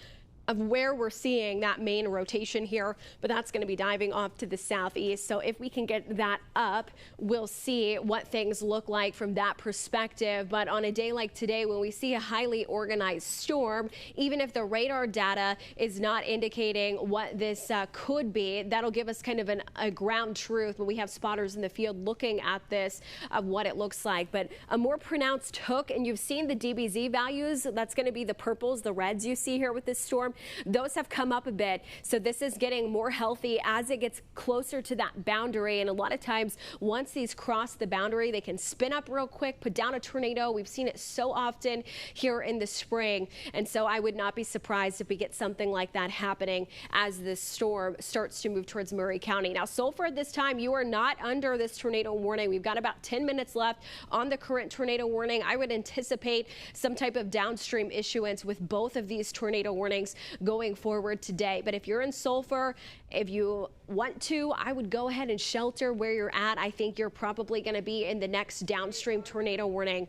of where we're seeing that main rotation here, but that's going to be diving off to the southeast. So if we can get that up, we'll see what things look like from that perspective. But on a day like today, when we see a highly organized storm, even if the radar data is not indicating what this could be, that'll give us kind of a ground truth when we have spotters in the field looking at this of what it looks like. But a more pronounced hook, and you've seen the DBZ values, that's going to be the purples, the reds you see here with this storm. Those have come up a bit, so this is getting more healthy as it gets closer to that boundary. And a lot of times, once these cross the boundary, they can spin up real quick, put down a tornado. We've seen it so often here in the spring, and so I would not be surprised if we get something like that happening as this storm starts to move towards Murray County. Now, so far at this time, you are not under this tornado warning. We've got about 10 minutes left on the current tornado warning. I would anticipate some type of downstream issuance with both of these tornado warnings going forward today. But if you're in Sulphur, if you want to, I would go ahead and shelter where you're at. I think you're probably going to be in the next downstream tornado warning.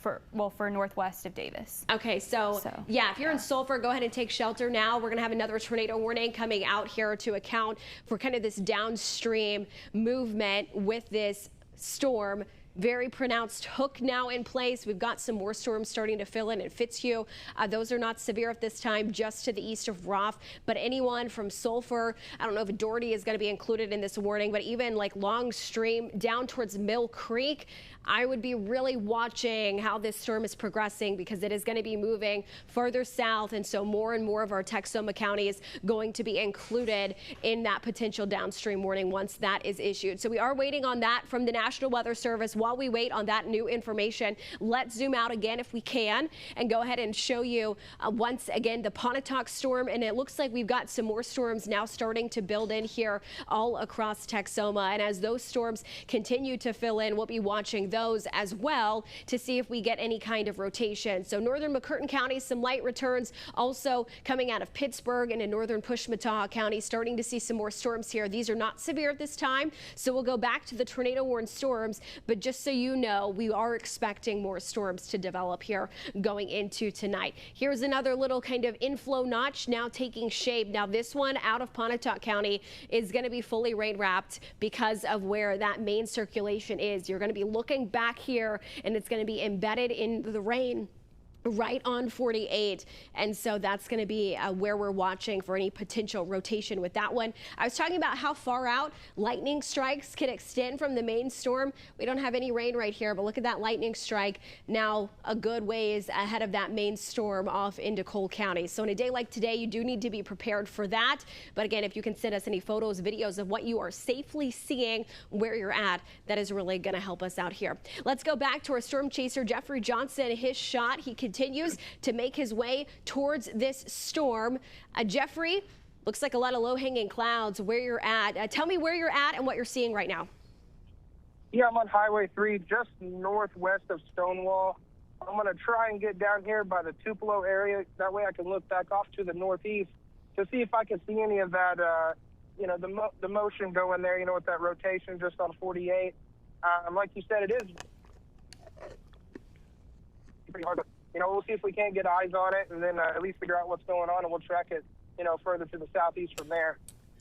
For northwest of Davis. Okay, so yeah, if you're in Sulphur, go ahead and take shelter now. We're going to have another tornado warning coming out here to account for kind of this downstream movement with this storm. Very pronounced hook now in place. We've got some more storms starting to fill in Fitzhugh. Those are not severe at this time, just to the east of Roth. But anyone from Sulphur, I don't know if Doherty is going to be included in this warning, but even like Long Stream down towards Mill Creek, I would be really watching how this storm is progressing because it is going to be moving further south. And so more and more of our Texoma County is going to be included in that potential downstream warning once that is issued. So we are waiting on that from the National Weather Service. While we wait on that new information, let's zoom out again if we can and go ahead and show you once again the Pontotoc storm. And it looks like we've got some more storms now starting to build in here all across Texoma. And as those storms continue to fill in, we'll be watching those as well to see if we get any kind of rotation. So northern McCurtain County, some light returns also coming out of Pittsburgh and in northern Pushmataha County, starting to see some more storms here. These are not severe at this time, so we'll go back to the tornado warned storms, but just so you know, we are expecting more storms to develop here going into tonight. Here's another little kind of inflow notch now taking shape. Now this one out of Pontotoc County is going to be fully rain wrapped because of where that main circulation is. You're going to be looking back here and it's going to be embedded in the rain right on 48, and so that's going to be where we're watching for any potential rotation with that one. I was talking about how far out lightning strikes can extend from the main storm. We don't have any rain right here, but look at that lightning strike now a good ways ahead of that main storm off into Cole County. So on a day like today, you do need to be prepared for that. But again, if you can send us any photos, videos of what you are safely seeing where you're at, that is really going to help us out here. Let's go back to our storm chaser, Jeffrey Johnson. His shot, he continues to make his way towards this storm. Jeffrey, looks like a lot of low-hanging clouds where you're at. Tell me where you're at and what you're seeing right now. Yeah, I'm on Highway 3, just northwest of Stonewall. I'm going to try and get down here by the Tupelo area. That way I can look back off to the northeast to see if I can see any of that, the motion going there, with that rotation just on 48. Like you said, it is pretty hard to, we'll see if we can't get eyes on it and then at least figure out what's going on, and we'll track it, further to the southeast from there.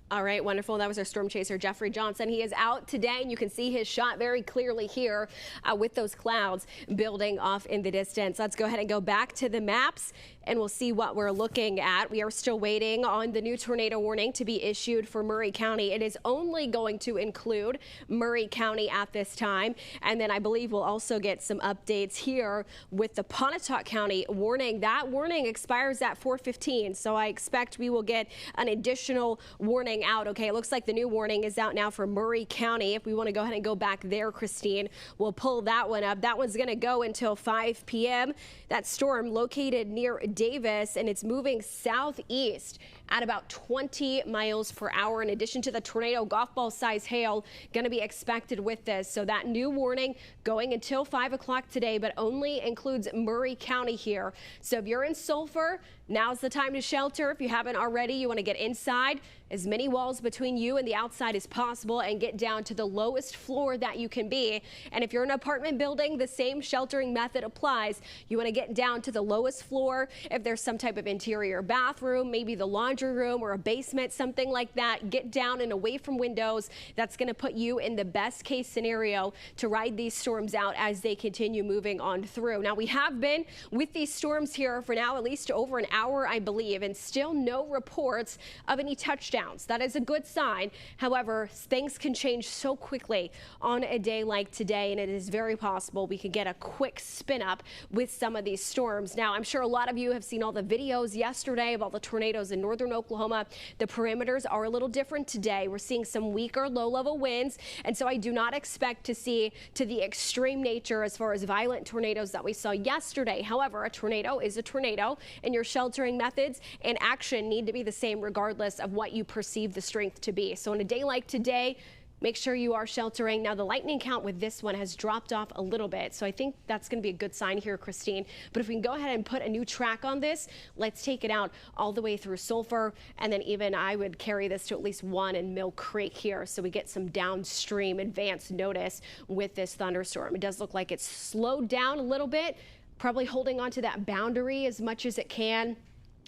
All right, wonderful. That was our storm chaser, Jeffrey Johnson. He is out today, and you can see his shot very clearly here with those clouds building off in the distance. Let's go ahead and go back to the maps and we'll see what we're looking at. We are still waiting on the new tornado warning to be issued for Murray County. It is only going to include Murray County at this time. And then I believe we'll also get some updates here with the Pontotoc County warning. That warning expires at 4:15. So I expect we will get an additional warning out. Okay, it looks like the new warning is out now for Murray County. If we want to go ahead and go back there, Christine, we'll pull that one up. That one's going to go until 5 p.m. That storm located near Davis, and it's moving southeast at about 20 miles per hour. In addition to the tornado, golf ball size hail going to be expected with this. So that new warning going until 5 o'clock today, but only includes Murray County here. So if you're in Sulphur, now's the time to shelter. If you haven't already, you want to get inside, as many walls between you and the outside as possible, and get down to the lowest floor that you can be. And if you're in an apartment building, the same sheltering method applies. You want to get down to the lowest floor. If there's some type of interior bathroom, maybe the laundry room or a basement, something like that, get down and away from windows. That's going to put you in the best case scenario to ride these storms out as they continue moving on through. Now, we have been with these storms here for now at least over an hour, I believe, and still no reports of any touchdowns. That is a good sign. However, things can change so quickly on a day like today, and it is very possible we could get a quick spin up with some of these storms. Now, I'm sure a lot of you have seen all the videos yesterday of all the tornadoes in northern Oklahoma. The parameters are a little different today. We're seeing some weaker low-level winds, and so I do not expect to see to the extreme nature as far as violent tornadoes that we saw yesterday. However, a tornado is a tornado, and your sheltering methods and action need to be the same regardless of what you perceive the strength to be. So on a day like today, make sure you are sheltering. Now, the lightning count with this one has dropped off a little bit, so I think that's going to be a good sign here, Christine. But if we can go ahead and put a new track on this, let's take it out all the way through Sulphur, and then even I would carry this to at least 1 in Mill Creek here, so we get some downstream advance notice with this thunderstorm. It does look like it's slowed down a little bit, probably holding on to that boundary as much as it can.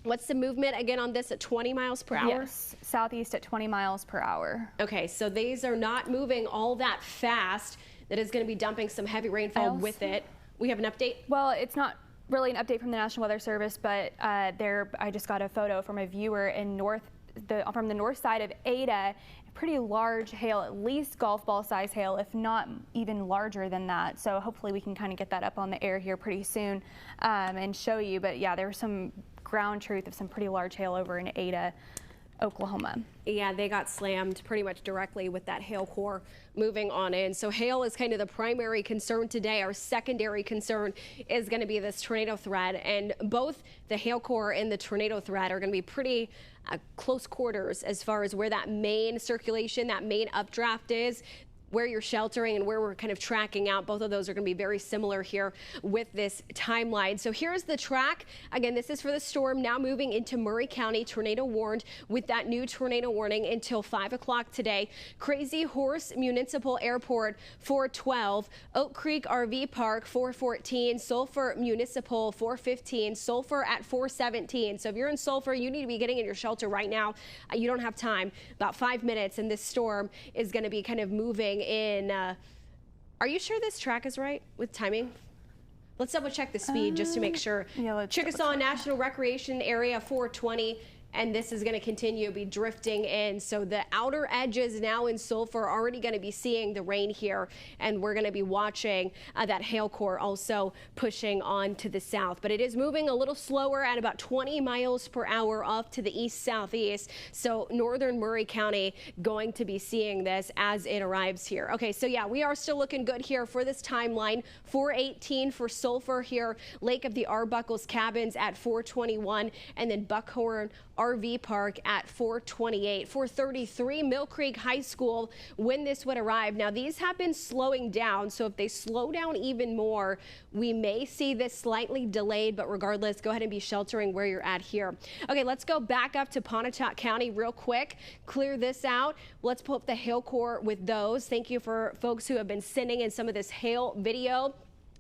What's the movement again on this at 20 miles per hour? Yes, southeast at 20 miles per hour. Okay, so these are not moving all that fast. That is going to be dumping some heavy rainfall with it. We have an update? Well, it's not really an update from the National Weather Service, but I just got a photo from a viewer in from the north side of Ada. Pretty large hail, at least golf ball size hail, if not even larger than that. So hopefully we can kind of get that up on the air here pretty soon and show you. But yeah, there's some ground truth of some pretty large hail over in Ada, Oklahoma. Yeah, they got slammed pretty much directly with that hail core moving on in. So hail is kind of the primary concern today. Our secondary concern is going to be this tornado threat, and both the hail core and the tornado threat are going to be pretty close quarters as far as where that main circulation, that main updraft is. Where you're sheltering and where we're kind of tracking out. Both of those are going to be very similar here with this timeline. So here's the track. Again, this is for the storm now moving into Murray County. Tornado warned with that new tornado warning until 5 o'clock today. Crazy Horse Municipal Airport 412, Oak Creek RV Park 414, Sulphur Municipal 415, Sulphur at 417. So if you're in Sulphur, you need to be getting in your shelter right now. You don't have time. About 5 minutes, and this storm is going to be kind of moving in. Are you sure this track is right with timing? Let's double check the speed just to make sure. Yeah, Chickasaw National Recreation Area 420. And this is going to continue to be drifting in. So the outer edges now in Sulphur are already going to be seeing the rain here. And we're going to be watching that hail core also pushing on to the south. But it is moving a little slower at about 20 miles per hour off to the east-southeast. So northern Murray County going to be seeing this as it arrives here. Okay, so yeah, we are still looking good here for this timeline. 418 for Sulphur here. Lake of the Arbuckles Cabins at 421. And then Buckhorn RV Park at 428. 433 Mill Creek High School when this would arrive. Now these have been slowing down, so if they slow down even more, we may see this slightly delayed, but regardless, go ahead and be sheltering where you're at here. Okay, let's go back up to Pontotoc County real quick, clear this out. Let's pull up the hail core with those. Thank you for folks who have been sending in some of this hail video,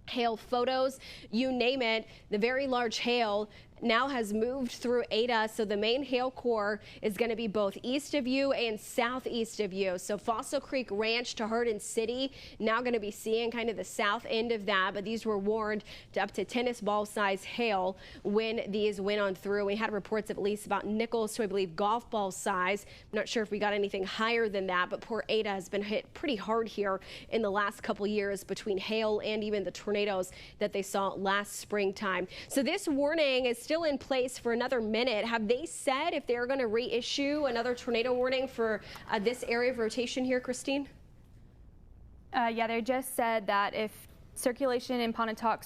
hail photos, you name it. The very large hail now has moved through Ada, so the main hail core is going to be both east of you and southeast of you. So Fossil Creek Ranch to Hardin City, now going to be seeing kind of the south end of that, but these were warned to up to tennis ball size hail when these went on through. We had reports of at least about nickels to, I believe, golf ball size. I'm not sure if we got anything higher than that, but poor Ada has been hit pretty hard here in the last couple years between hail and even the tornadoes that they saw last springtime. So this warning is still in place for another minute. Have they said if they're going to reissue another tornado warning for this area of rotation here, Christine? Yeah, they just said that if circulation in Pontotoc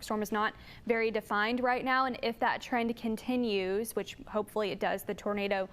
storm is not very defined right now, and if that trend continues, which hopefully it does, the tornado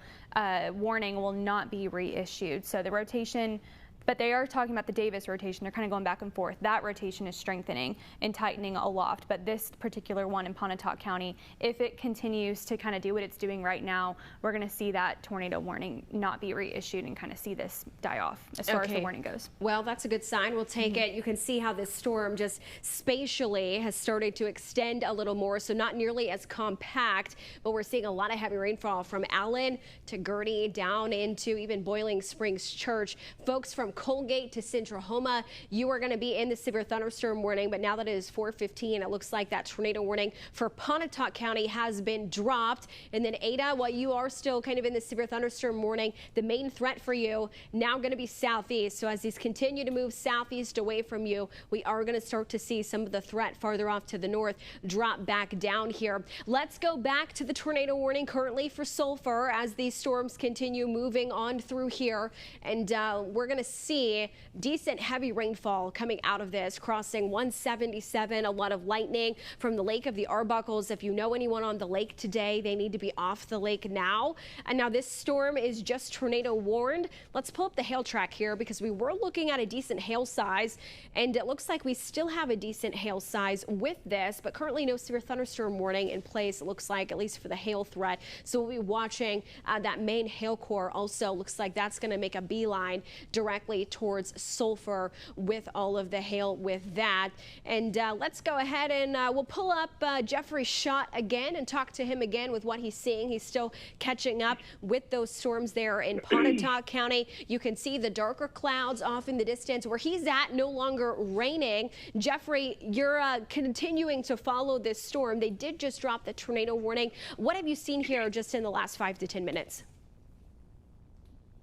warning will not be reissued. So the rotation, but they are talking about the Davis rotation. They're kind of going back and forth. That rotation is strengthening and tightening aloft, but this particular one in Pontotoc County, if it continues to kind of do what it's doing right now, we're going to see that tornado warning not be reissued and kind of see this die off as far as the warning goes. Well, that's a good sign. We'll take it. You can see how this storm just spatially has started to extend a little more, so not nearly as compact, but we're seeing a lot of heavy rainfall from Allen to Gurney down into even Boiling Springs Church. Folks from Colgate to Central Homa, you are going to be in the severe thunderstorm warning, but now that it is 4:15, it looks like that tornado warning for Pontotoc County has been dropped. And then Ada, while you are still kind of in the severe thunderstorm warning, the main threat for you now going to be southeast. So as these continue to move southeast away from you, we are going to start to see some of the threat farther off to the north drop back down here. Let's go back to the tornado warning currently for Sulphur as these storms continue moving on through here, and we're going to see decent heavy rainfall coming out of this, crossing 177. A lot of lightning from the Lake of the Arbuckles. If you know anyone on the lake today, they need to be off the lake now. And now this storm is just tornado warned. Let's pull up the hail track here because we were looking at a decent hail size, and it looks like we still have a decent hail size with this, but currently no severe thunderstorm warning in place, it looks like, at least for the hail threat. So we'll be watching that main hail core. Also looks like that's going to make a beeline directly towards Sulphur with all of the hail with that. And let's go ahead and we'll pull up Jeffrey Schott again and talk to him again with what he's seeing. He's still catching up with those storms there in Pontotoc County. You can see the darker clouds off in the distance. Where he's at, no longer raining. Jeffrey, you're continuing to follow this storm. They did just drop the tornado warning. What have you seen here just in the last 5 to 10 minutes?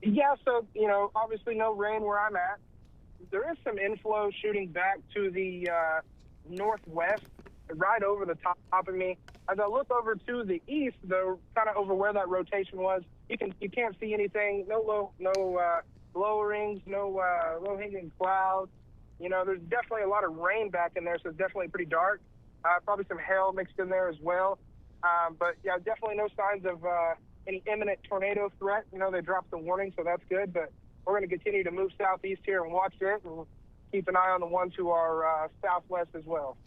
Yeah, so, obviously no rain where I'm at. There is some inflow shooting back to the northwest, right over the top of me. As I look over to the east, though, kind of over where that rotation was, you can't see anything. No lowering, no low-hanging clouds. There's definitely a lot of rain back in there, so it's definitely pretty dark. Probably some hail mixed in there as well. But yeah, definitely no signs of any imminent tornado threat. They dropped the warning, so that's good. But we're going to continue to move southeast here and watch it, and keep an eye on the ones who are southwest as well.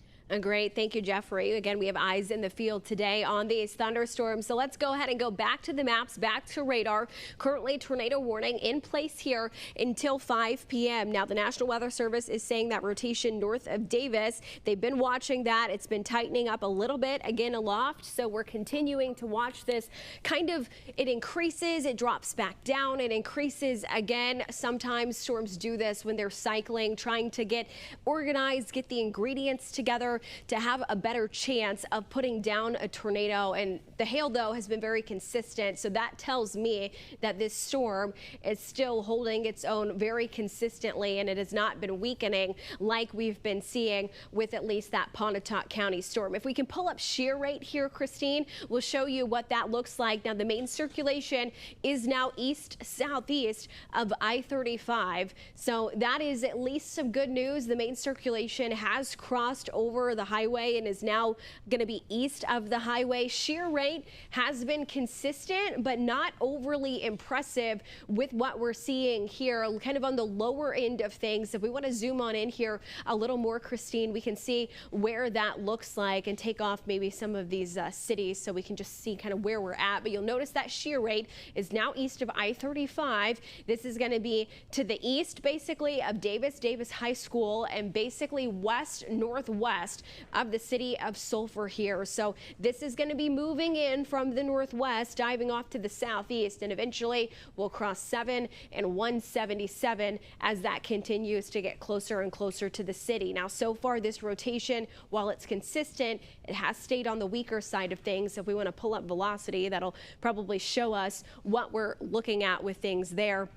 Great. Thank you, Jeffrey. Again, we have eyes in the field today on these thunderstorms. So let's go ahead and go back to the maps, back to radar. Currently, tornado warning in place here until 5 p.m. Now, the National Weather Service is saying that rotation north of Davis, they've been watching that. It's been tightening up a little bit, again, aloft. So we're continuing to watch this. It increases, it drops back down, it increases again. Sometimes storms do this when they're cycling, trying to get organized, get the ingredients together to have a better chance of putting down a tornado. And the hail, though, has been very consistent. So that tells me that this storm is still holding its own very consistently, and it has not been weakening like we've been seeing with at least that Pontotoc County storm. If we can pull up shear rate here, Christine, we'll show you what that looks like. Now, the main circulation is now east-southeast of I-35. So that is at least some good news. The main circulation has crossed over the highway and is now going to be east of the highway. Shear rate has been consistent, but not overly impressive with what we're seeing here, kind of on the lower end of things. If we want to zoom on in here a little more, Christine, we can see where that looks like and take off maybe some of these cities so we can just see kind of where we're at. But you'll notice that shear rate is now east of I-35. This is going to be to the east, basically, of Davis High School, and basically west-northwest northwest of the city of Sulphur here. So this is going to be moving in from the northwest, diving off to the southeast, and eventually we'll cross 7 and 177 as that continues to get closer and closer to the city. Now, so far this rotation, while it's consistent, it has stayed on the weaker side of things. If we want to pull up velocity, that'll probably show us what we're looking at with things there.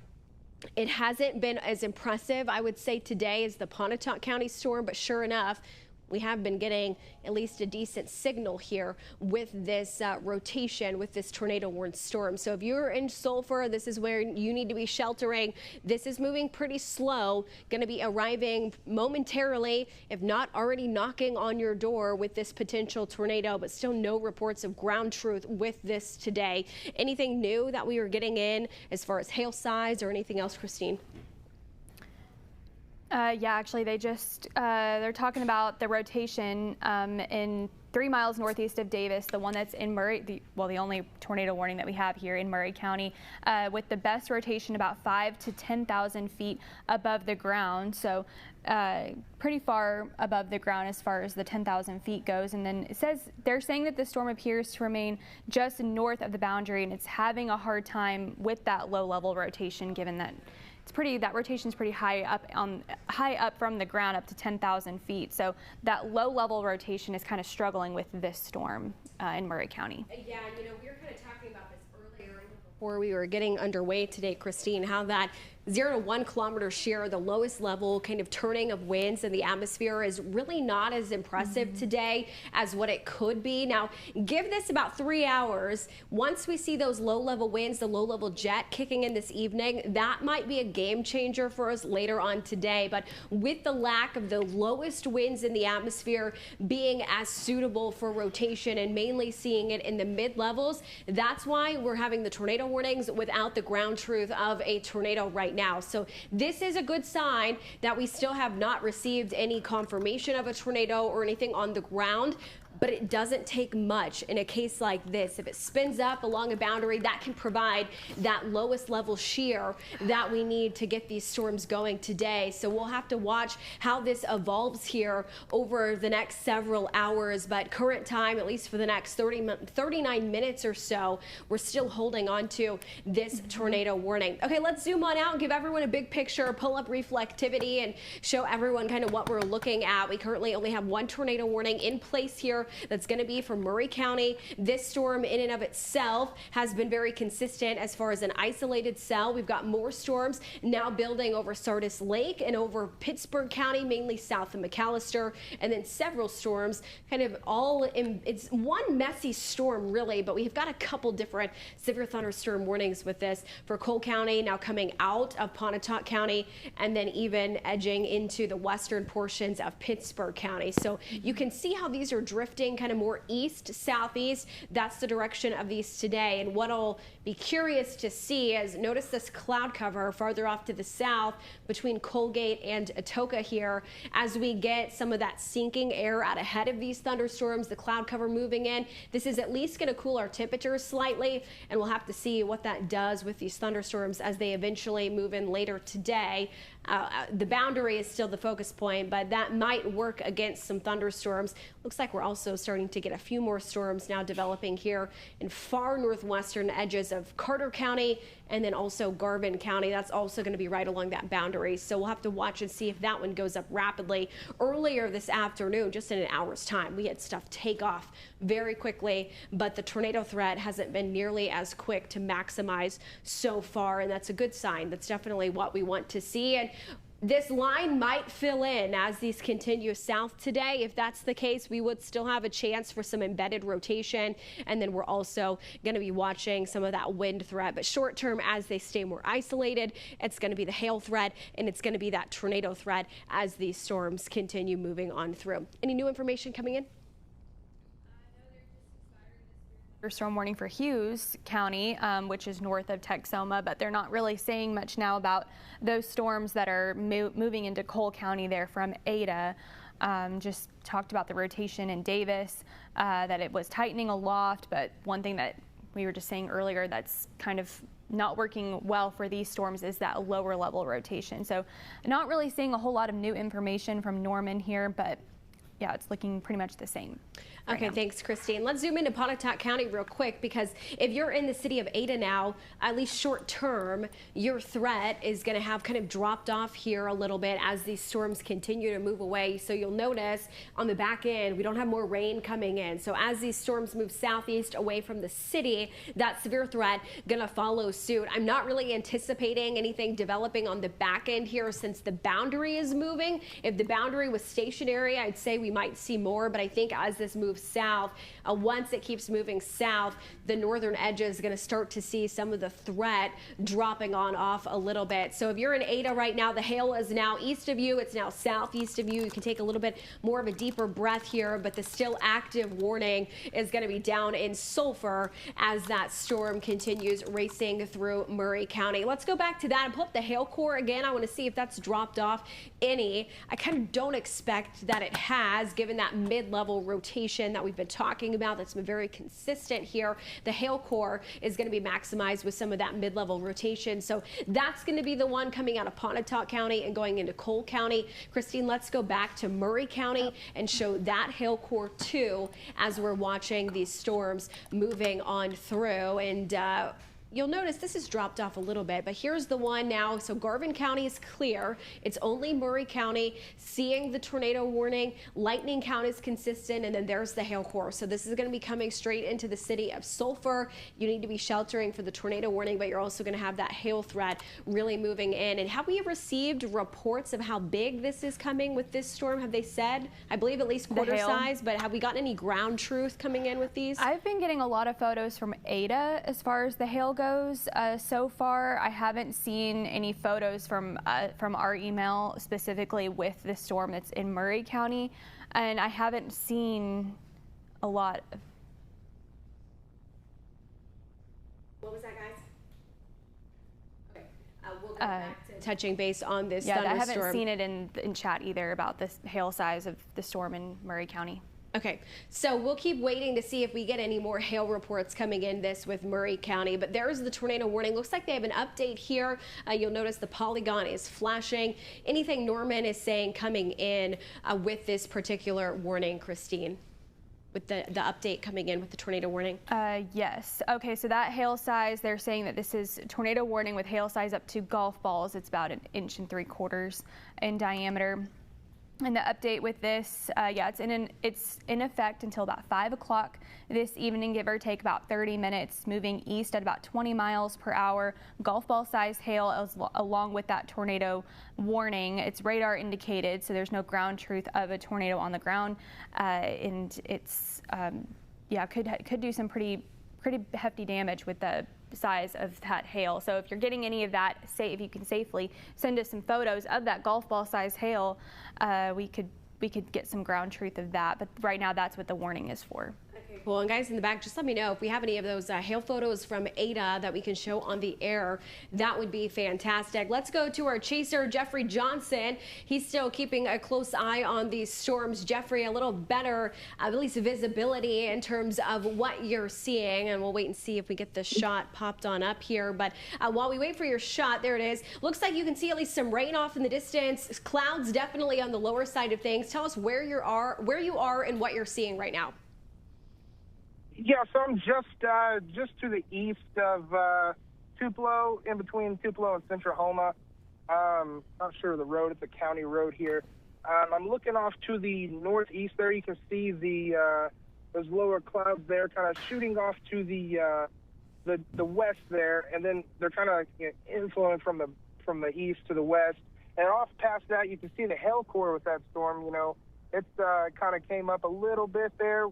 It hasn't been as impressive, I would say, today as the Pontotoc County storm, but sure enough, we have been getting at least a decent signal here with this rotation, with this tornado-warned storm. So if you're in Sulphur, this is where you need to be sheltering. This is moving pretty slow, going to be arriving momentarily, if not already knocking on your door with this potential tornado, but still no reports of ground truth with this today. Anything new that we are getting in as far as hail size or anything else, Christine? Yeah, actually, they're talking about the rotation in 3 miles northeast of Davis, the one that's in Murray, the only tornado warning that we have here in Murray County, with the best rotation about 5,000 to 10,000 feet above the ground. So pretty far above the ground as far as the 10,000 feet goes. And then it says they're saying that the storm appears to remain just north of the boundary, and it's having a hard time with that low level rotation, given that that rotation's pretty high up from the ground, up to 10,000 feet. So that low level rotation is kind of struggling with this storm in Murray County. Yeah, you know, we were kind of talking about this earlier before we were getting underway today, Christine, how that 0 to 1 kilometer shear, the lowest level kind of turning of winds in the atmosphere, is really not as impressive today as what it could be. Now, give this about 3 hours. Once we see those low level winds, the low level jet kicking in this evening, that might be a game changer for us later on today. But with the lack of the lowest winds in the atmosphere being as suitable for rotation and mainly seeing it in the mid levels, that's why we're having the tornado warnings without the ground truth of a tornado right now. So this is a good sign that we still have not received any confirmation of a tornado or anything on the ground. But it doesn't take much in a case like this. If it spins up along a boundary, that can provide that lowest level shear that we need to get these storms going today. So we'll have to watch how this evolves here over the next several hours. But current time, at least for the next 39 minutes or so, we're still holding on to this tornado warning. Okay, let's zoom on out and give everyone a big picture, pull up reflectivity, and show everyone kind of what we're looking at. We currently only have 1 tornado warning in place here. That's going to be for Murray County. This storm in and of itself has been very consistent as far as an isolated cell. We've got more storms now building over Sardis Lake and over Pittsburgh County, mainly south of McAllister, and then several storms kind of all in. It's one messy storm really, but we've got a couple different severe thunderstorm warnings with this for Cole County, now coming out of Pontotoc County, and then even edging into the western portions of Pittsburgh County. So you can see how these are drifting kind of more east, southeast. That's the direction of these today. And what I'll be curious to see is, notice this cloud cover farther off to the south between Colgate and Atoka here. As we get some of that sinking air out ahead of these thunderstorms, the cloud cover moving in, this is at least going to cool our temperatures slightly, and we'll have to see what that does with these thunderstorms as they eventually move in later today. The boundary is still the focus point, but that might work against some thunderstorms. Looks like we're also starting to get a few more storms now developing here in far northwestern edges of Carter County and then also Garvin County. That's also going to be right along that boundary. So we'll have to watch and see if that one goes up rapidly. Earlier this afternoon, just in an hour's time, we had stuff take off very quickly, but the tornado threat hasn't been nearly as quick to maximize so far, and that's a good sign. That's definitely what we want to see. And this line might fill in as these continue south today. If that's the case, we would still have a chance for some embedded rotation. And then we're also going to be watching some of that wind threat. But short term, as they stay more isolated, it's going to be the hail threat and it's going to be that tornado threat as these storms continue moving on through. Any new information coming in? Storm warning for Hughes County, which is north of Texoma, but they're not really saying much now about those storms that are moving into Cole County there from Ada. Just talked about the rotation in Davis, that it was tightening aloft, but one thing that we were just saying earlier that's kind of not working well for these storms is that lower level rotation. So not really seeing a whole lot of new information from Norman here, but yeah, it's looking pretty much the same. Okay, thanks, Christine. Let's zoom into Pontotoc County real quick, because if you're in the city of Ada now, at least short term, your threat is going to have kind of dropped off here a little bit as these storms continue to move away. So you'll notice on the back end, we don't have more rain coming in. So as these storms move southeast away from the city, that severe threat going to follow suit. I'm not really anticipating anything developing on the back end here since the boundary is moving. If the boundary was stationary, I'd say we might see more, but I think as this moves south, once it keeps moving south, the northern edges is going to start to see some of the threat dropping on off a little bit. So if you're in Ada right now, the hail is now east of you, it's now southeast of you. You can take a little bit more of a deeper breath here, but the still active warning is going to be down in Sulphur as that storm continues racing through Murray County. Let's go back to that and pull up the hail core again. I want to see if that's dropped off any. I kind of don't expect that it has, given that mid-level rotation that we've been talking about that's been very consistent here. The hail core is going to be maximized with some of that mid-level rotation. So that's going to be the one coming out of Pontotoc County and going into Cole County. Christine, let's go back to Murray County and show that hail core too as we're watching these storms moving on through. And you'll notice this has dropped off a little bit, but here's the one now. So Garvin County is clear. It's only Murray County seeing the tornado warning. Lightning count is consistent, and then there's the hail core. So this is going to be coming straight into the city of Sulphur. You need to be sheltering for the tornado warning, but you're also going to have that hail threat really moving in. And have we received reports of how big this is coming with this storm? Have they said? I believe at least quarter size, but have we gotten any ground truth coming in with these? I've been getting a lot of photos from Ada as far as the hail goes. So far, I haven't seen any photos from our email specifically with the storm that's in Murray County, and I haven't seen a lot of. What was that, guys? Okay, we'll go back to touching base on this thunderstorm. I haven't seen it in chat either about the hail size of the storm in Murray County. Okay, so we'll keep waiting to see if we get any more hail reports coming in this with Murray County, but there's the tornado warning. Looks like they have an update here. You'll notice the polygon is flashing. Anything Norman is saying coming in with this particular warning, Christine? With the update coming in with the tornado warning? Yes. Okay, so that hail size, they're saying that this is a tornado warning with hail size up to golf balls. It's about 1 3/4 inches in diameter. And the update with this, yeah, it's in effect until about 5 o'clock this evening, give or take about 30 minutes, moving east at about 20 miles per hour. Golf ball sized hail along with that tornado warning. It's radar indicated, so there's no ground truth of a tornado on the ground, and it's yeah, could do some pretty hefty damage with the size of that hail. So if you're getting any of that, if you can safely send us some photos of that golf ball size hail, we could get some ground truth of that. But right now, that's what the warning is for. Okay, cool. And guys in the back, just let me know if we have any of those hail photos from Ada that we can show on the air. That would be fantastic. Let's go to our chaser, Jeffrey Johnson. He's still keeping a close eye on these storms. Jeffrey, a little better, at least visibility in terms of what you're seeing. And we'll wait and see if we get the shot popped on up here. But while we wait for your shot, there it is. Looks like you can see at least some rain off in the distance. Clouds definitely on the lower side of things. Tell us where you are and what you're seeing right now. Yeah, so I'm just to the east of Tupelo, in between Tupelo and Central Homa. Not sure of the road. It's a county road here. I'm looking off to the northeast there. You can see those lower clouds there kind of shooting off to the west there, and then they're kind of inflowing from the east to the west. And off past that, you can see the hail core with that storm. You know, it's kind of came up a little bit there.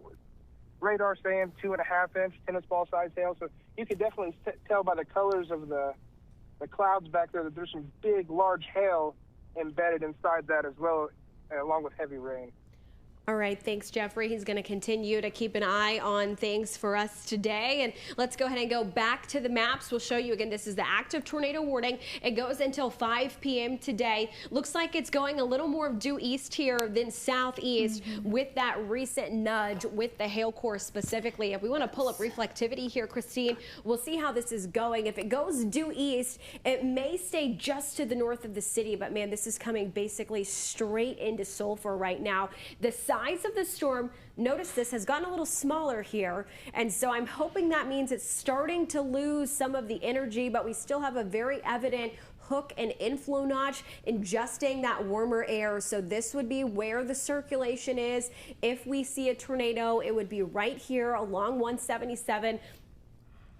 Radar saying 2.5 inch tennis ball size hail. So you could definitely tell by the colors of the clouds back there that there's some big, large hail embedded inside that as well, along with heavy rain. All right, thanks, Jeffrey. He's going to continue to keep an eye on things for us today. And let's go ahead and go back to the maps. We'll show you again. This is the active tornado warning. It goes until 5 p.m. today. Looks like it's going a little more due east here than southeast with that recent nudge with the hail core specifically. If we want to pull up reflectivity here, Christine, we'll see how this is going. If it goes due east, it may stay just to the north of the city. But man, this is coming basically straight into Sulphur right now. The size of the storm, notice this, has gotten a little smaller here. And so I'm hoping that means it's starting to lose some of the energy, but we still have a very evident hook and inflow notch ingesting that warmer air. So this would be where the circulation is. If we see a tornado, it would be right here along 177.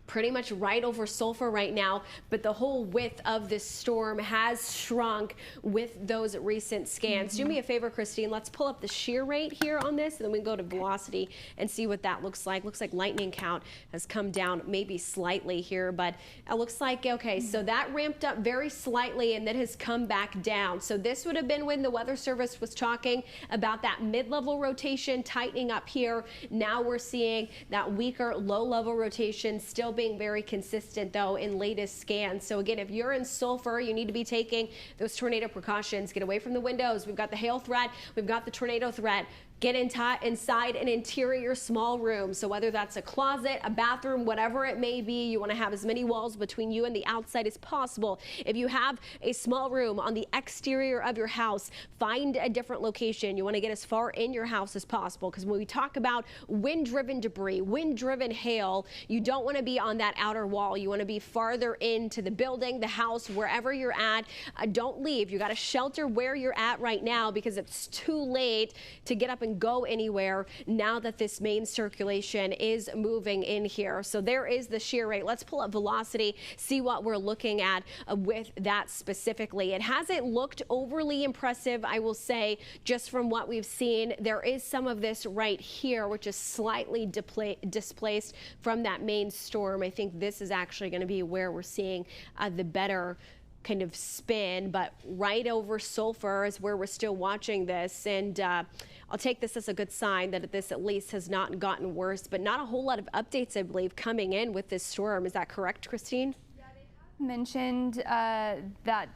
Pretty much right over Sulphur right now, but the whole width of this storm has shrunk with those recent scans. Do me a favor, Christine, let's pull up the shear rate here on this, and then we can go to velocity and see what that looks like. Looks like lightning count has come down maybe slightly here, but it looks like, okay, so that ramped up very slightly and then has come back down. So this would have been when the Weather Service was talking about that mid-level rotation tightening up here. Now we're seeing that weaker low-level rotation still being very consistent though in latest scans. So again, if you're in Sulphur, you need to be taking those tornado precautions. Get away from the windows. We've got the hail threat. We've got the tornado threat. Get inside an interior small room. So whether that's a closet, a bathroom, whatever it may be, you want to have as many walls between you and the outside as possible. If you have a small room on the exterior of your house, find a different location. You want to get as far in your house as possible, because when we talk about wind-driven debris, wind-driven hail, you don't want to be on that outer wall. You want to be farther into the building, the house, wherever you're at. Don't leave. You got to shelter where you're at right now, because it's too late to get up and go anywhere now that this main circulation is moving in here. So there is the shear rate. Let's pull up velocity, see what we're looking at with that specifically. It hasn't looked overly impressive, I will say, just from what we've seen. There is some of this right here, which is slightly displaced from that main storm. I think this is actually going to be where we're seeing the better kind of spin, but right over Sulphur is where we're still watching this. And I'll take this as a good sign that this at least has not gotten worse, but not a whole lot of updates, I believe, coming in with this storm. Is that correct, Christine? Yeah, they have mentioned that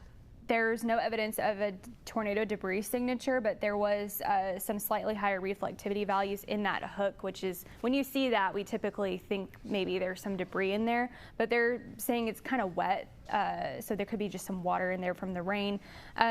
there's no evidence of a tornado debris signature, but there was some slightly higher reflectivity values in that hook, which is, when you see that, we typically think maybe there's some debris in there, but they're saying it's kind of wet. So there could be just some water in there from the rain.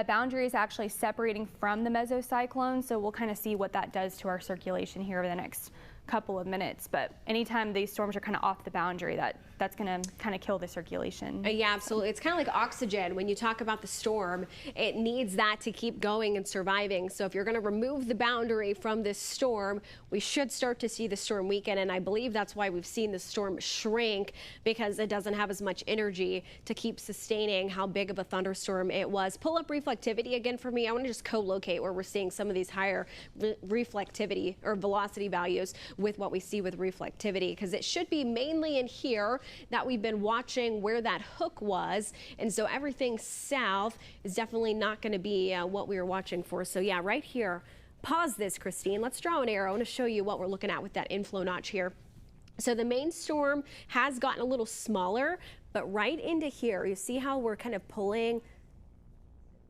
Boundary is actually separating from the mesocyclone, so we'll kind of see what that does to our circulation here over the next couple of minutes. But anytime these storms are kind of off the boundary, that's going to kind of kill the circulation. Yeah, absolutely. It's kind of like oxygen. When you talk about the storm, it needs that to keep going and surviving. So if you're going to remove the boundary from this storm, we should start to see the storm weaken. And I believe that's why we've seen the storm shrink, because it doesn't have as much energy to keep sustaining how big of a thunderstorm it was. Pull up reflectivity again for me. I want to just co-locate where we're seeing some of these higher reflectivity or velocity values with what we see with reflectivity, because it should be mainly in here that we've been watching where that hook was. And so everything south is definitely not going to be what we were watching for. So yeah, right here. Pause this, Christine. Let's draw an arrow. I want to show you what we're looking at with that inflow notch here. So the main storm has gotten a little smaller, but right into here, you see how we're kind of pulling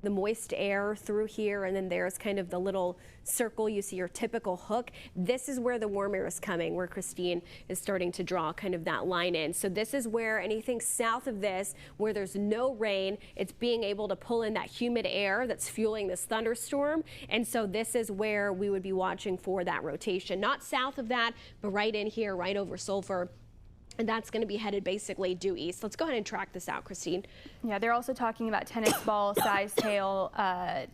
the moist air through here, and then there's kind of the little circle. You see your typical hook. This is where the warm air is coming, where Christine is starting to draw kind of that line in. So this is where anything south of this, where there's no rain, it's being able to pull in that humid air that's fueling this thunderstorm. And so this is where we would be watching for that rotation. Not south of that, but right in here, right over Sulphur. And that's going to be headed basically due east. Let's go ahead and track this out, Christine. Yeah, they're also talking about tennis ball sized hail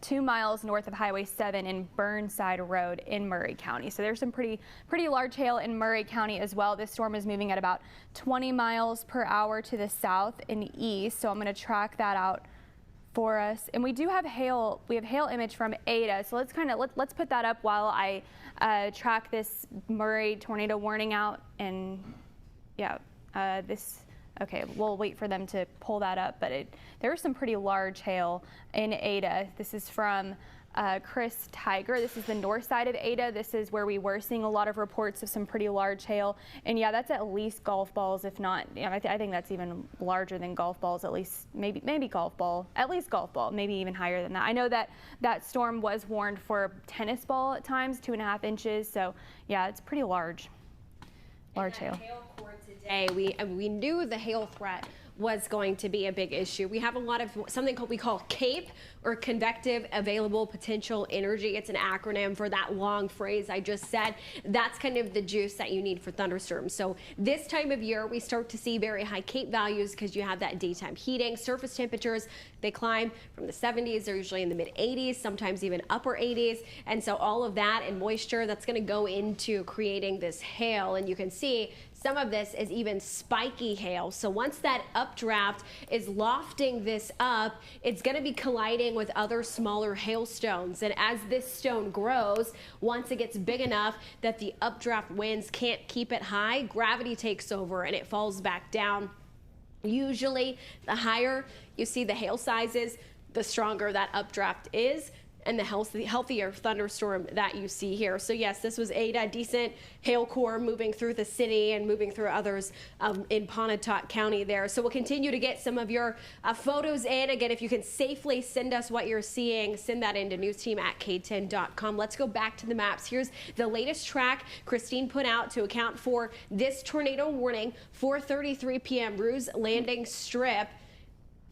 2 miles north of Highway 7 in Burnside Road in Murray County. So there's some pretty large hail in Murray County as well. This storm is moving at about 20 miles per hour to the south and east. So I'm going to track that out for us. And we do have hail. We have hail image from Ada. So let's put that up while I track this Murray tornado warning out. And yeah, okay, we'll wait for them to pull that up, but there was some pretty large hail in Ada. This is from Chris Tiger. This is the north side of Ada. This is where we were seeing a lot of reports of some pretty large hail. And yeah, that's at least golf balls, if not, I think that's even larger than golf balls, at least maybe golf ball, at least golf ball, maybe even higher than that. I know that storm was warned for tennis ball at times, 2.5 inches. So yeah, it's pretty large hail. Today, we knew the hail threat was going to be a big issue. We have a lot of something we call CAPE, or convective available potential energy. It's an acronym for that long phrase I just said. That's kind of the juice that you need for thunderstorms. So this time of year, we start to see very high CAPE values because you have that daytime heating. Surface temperatures, they climb from the 70s. They're usually in the mid 80s, sometimes even upper 80s. And so all of that and moisture, that's going to go into creating this hail. And you can see some of this is even spiky hail. So once that updraft is lofting this up, it's going to be colliding with other smaller hailstones. And as this stone grows, once it gets big enough that the updraft winds can't keep it high, gravity takes over and it falls back down. Usually, the higher you see the hail sizes, the stronger that updraft is, and the healthier thunderstorm that you see here. So yes, this was a decent hail core moving through the city and moving through others in Pontotoc County there. So we'll continue to get some of your photos in. Again, if you can safely send us what you're seeing, send that in to newsteam@KTEN.com. Let's go back to the maps. Here's the latest track Christine put out to account for this tornado warning. 4:33 p.m. Ruse Landing Strip.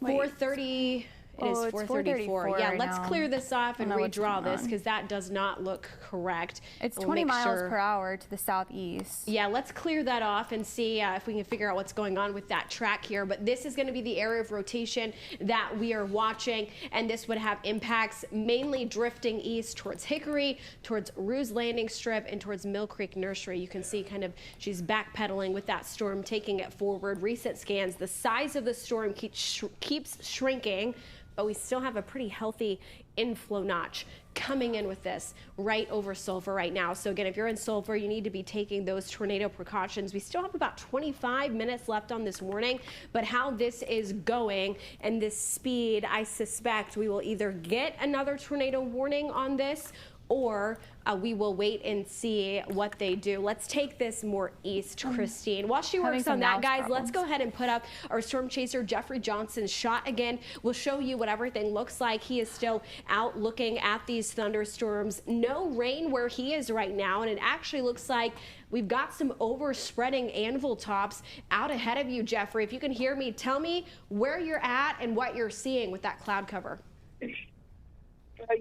4:30. It is 4:34. Yeah, let's clear this off and redraw this because that does not look correct. It's 20 miles per hour to the southeast. Yeah, let's clear that off and see if we can figure out what's going on with that track here. But this is going to be the area of rotation that we are watching, and this would have impacts mainly drifting east towards Hickory, towards Ruse Landing Strip, and towards Mill Creek Nursery. You can see kind of she's backpedaling with that storm, taking it forward. Recent scans, the size of the storm keeps shrinking, but we still have a pretty healthy inflow notch coming in with this right over Sulphur right now. So again, if you're in Sulphur, you need to be taking those tornado precautions. We still have about 25 minutes left on this warning, but how this is going and this speed, I suspect we will either get another tornado warning on this, or we will wait and see what they do. Let's take this more east, Christine. While she works on that, guys, let's go ahead and put up our storm chaser Jeffrey Johnson's shot again. We'll show you what everything looks like. He is still out looking at these thunderstorms. No rain where he is right now, and it actually looks like we've got some overspreading anvil tops out ahead of you, Jeffrey. If you can hear me, tell me where you're at and what you're seeing with that cloud cover.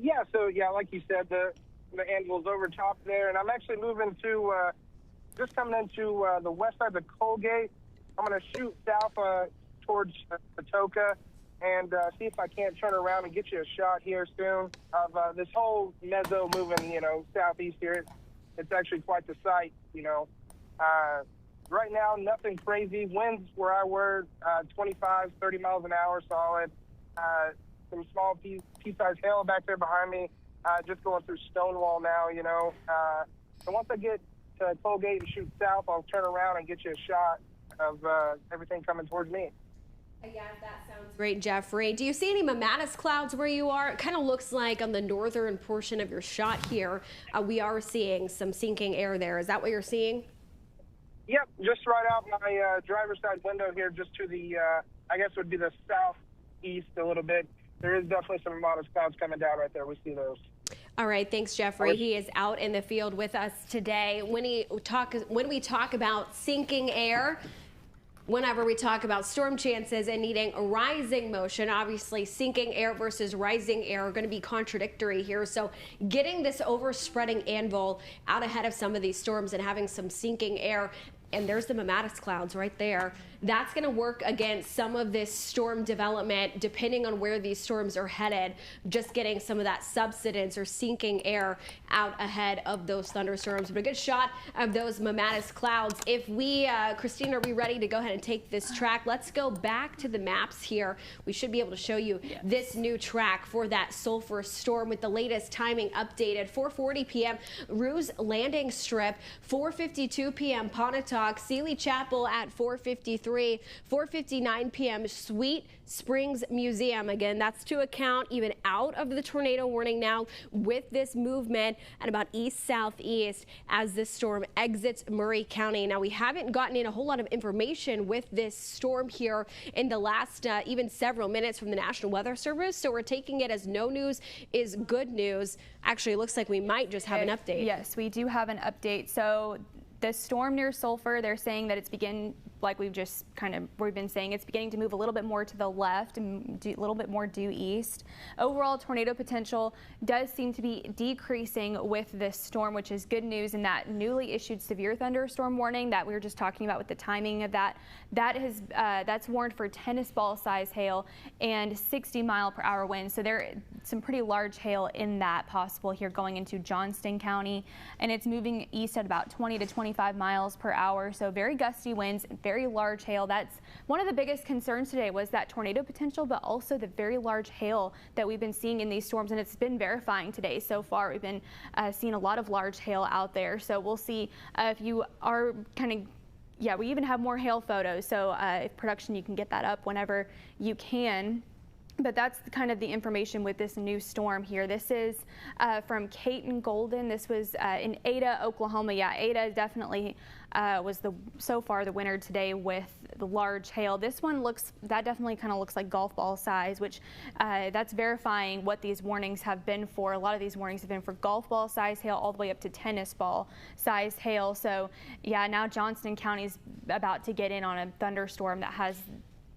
Yeah, like you said, the anvil's over top there, and I'm actually moving to, just coming into the west side of Colgate. I'm going to shoot south towards Patoka and see if I can't turn around and get you a shot here soon of this whole mezzo moving, southeast here. It's actually quite the sight, Right now, nothing crazy. Winds where I were 25, 30 miles an hour solid. Some small pea-sized hail back there behind me, just going through Stonewall now, So once I get to Colgate and shoot south, I'll turn around and get you a shot of everything coming towards me. Yeah, that sounds great, Jeffrey. Do you see any mammatus clouds where you are? It kind of looks like on the northern portion of your shot here, we are seeing some sinking air there. Is that what you're seeing? Yep, just right out my driver's side window here, just to the, I guess would be the southeast a little bit. There is definitely some modest clouds coming down right there. We see those. All right, thanks, Jeffrey. He is out in the field with us today. When we talk about sinking air, whenever we talk about storm chances and needing a rising motion, obviously sinking air versus rising air are going to be contradictory here. So getting this overspreading anvil out ahead of some of these storms and having some sinking air, and there's the mammatus clouds right there. That's going to work against some of this storm development, depending on where these storms are headed, just getting some of that subsidence or sinking air out ahead of those thunderstorms. But a good shot of those mammatus clouds. If we, Christine, are we ready to go ahead and take this track? Let's go back to the maps here. We should be able to show you this new track for that Sulphur storm with the latest timing updated. 4:40 p.m. Ruse Landing Strip, 4:52 p.m. Pontotoc, Sealy Chapel at 4:53. 4:59 p.m. Sweet Springs Museum. Again, that's to account even out of the tornado warning now with this movement at about east-southeast as this storm exits Murray County. Now, we haven't gotten in a whole lot of information with this storm here in the last even several minutes from the National Weather Service, so we're taking it as no news is good news. Actually, it looks like we might just have an update. Yes, we do have an update. So the storm near Sulphur, they're saying that it's like we've been saying, it's beginning to move a little bit more to the left and a little bit more due east. Overall, tornado potential does seem to be decreasing with this storm, which is good news. And that newly issued severe thunderstorm warning that we were just talking about with the timing of that's warned for tennis ball size hail and 60-mile-per-hour winds. So there some pretty large hail in that possible here going into Johnston County, and it's moving east at about 20 to 25 miles per hour. So very gusty winds, very large hail. That's one of the biggest concerns today, was that tornado potential, but also the very large hail that we've been seeing in these storms, and it's been verifying today so far. We've been seeing a lot of large hail out there. So we'll see if you are we even have more hail photos. So if production, you can get that up whenever you can. But that's kind of the information with this new storm here. This is from KTEN Golden. This was in Ada, Oklahoma. Yeah, Ada definitely was so far the winner today with the large hail. This one that definitely kind of looks like golf ball size, which that's verifying what these warnings have been for. A lot of these warnings have been for golf ball size hail all the way up to tennis ball size hail. So yeah, now Johnston County's about to get in on a thunderstorm that has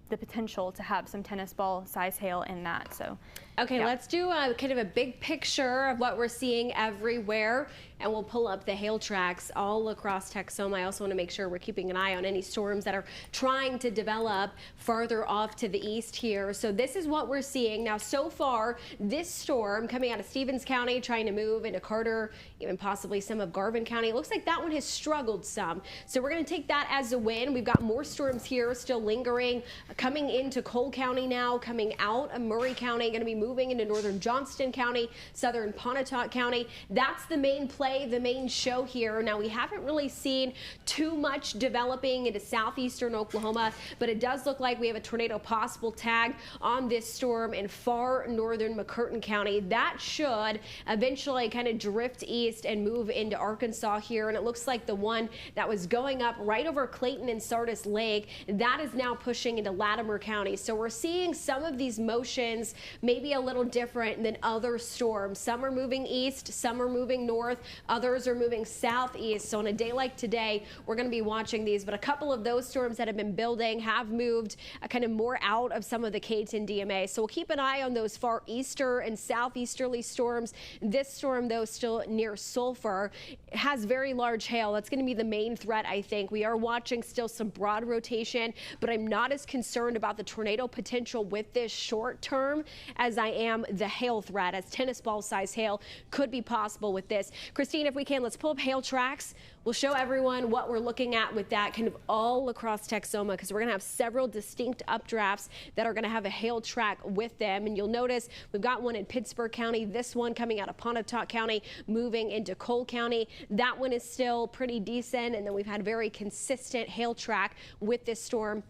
the potential to have some tennis ball size hail in that. So okay, yeah. Let's do kind of a big picture of what we're seeing everywhere, and we'll pull up the hail tracks all across Texoma. I also want to make sure we're keeping an eye on any storms that are trying to develop farther off to the east here. So this is what we're seeing. Now, so far, this storm coming out of Stevens County, trying to move into Carter, even possibly some of Garvin County. It looks like that one has struggled some. So we're going to take that as a win. We've got more storms here still lingering, coming into Cole County now, coming out of Murray County, going to be moving into northern Johnston County, southern Pontotoc County. That's the main play, the main show here. Now, we haven't really seen too much developing into southeastern Oklahoma, but it does look like we have a tornado possible tag on this storm in far northern McCurtain County. That should eventually kind of drift east and move into Arkansas here. And it looks like the one that was going up right over Clayton and Sardis Lake, that is now pushing into Latimer County. So we're seeing some of these motions maybe a little different than other storms. Some are moving east, some are moving north, others are moving southeast. So on a day like today, we're going to be watching these, but a couple of those storms that have been building have moved kind of more out of some of the KTEN DMA. So we'll keep an eye on those far easter and southeasterly storms. This storm, though, still near Sulphur, has very large hail. That's going to be the main threat, I think. We are watching still some broad rotation, but I'm not as concerned about the tornado potential with this short term as I am the hail threat, as tennis ball size hail could be possible with this. Christine, if we can, let's pull up hail tracks. We'll show everyone what we're looking at with that kind of all across Texoma, because we're going to have several distinct updrafts that are going to have a hail track with them. And you'll notice we've got one in Pittsburgh County, this one coming out of Pontotoc County, moving into Cole County. That one is still pretty decent. And then we've had very consistent hail track with this storm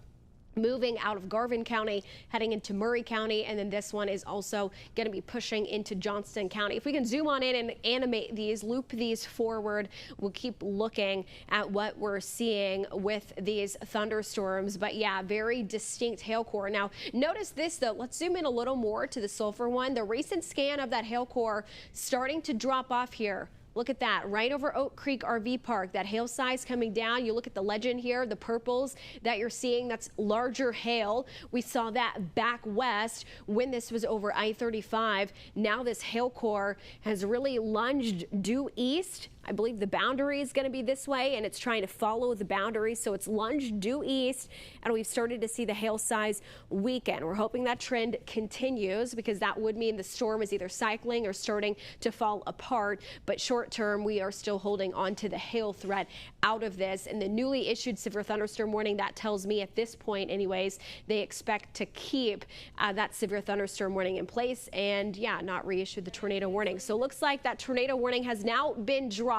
moving out of Garvin County, heading into Murray County, and then this one is also going to be pushing into Johnston County. If we can zoom on in and animate these, loop these forward, we'll keep looking at what we're seeing with these thunderstorms. But yeah, very distinct hail core. Now, notice this though. Let's zoom in a little more to the Sulphur one. The recent scan of that hail core starting to drop off here. Look at that, right over Oak Creek RV Park, that hail size coming down. You look at the legend here, the purples that you're seeing, that's larger hail. We saw that back west when this was over I-35. Now this hail core has really lunged due east. I believe the boundary is going to be this way, and it's trying to follow the boundary, so it's lunged due east, and we've started to see the hail size weaken. We're hoping that trend continues, because that would mean the storm is either cycling or starting to fall apart. But short term, we are still holding on to the hail threat out of this. And the newly issued severe thunderstorm warning, that tells me at this point anyways, they expect to keep that severe thunderstorm warning in place and not reissue the tornado warning. So it looks like that tornado warning has now been dropped.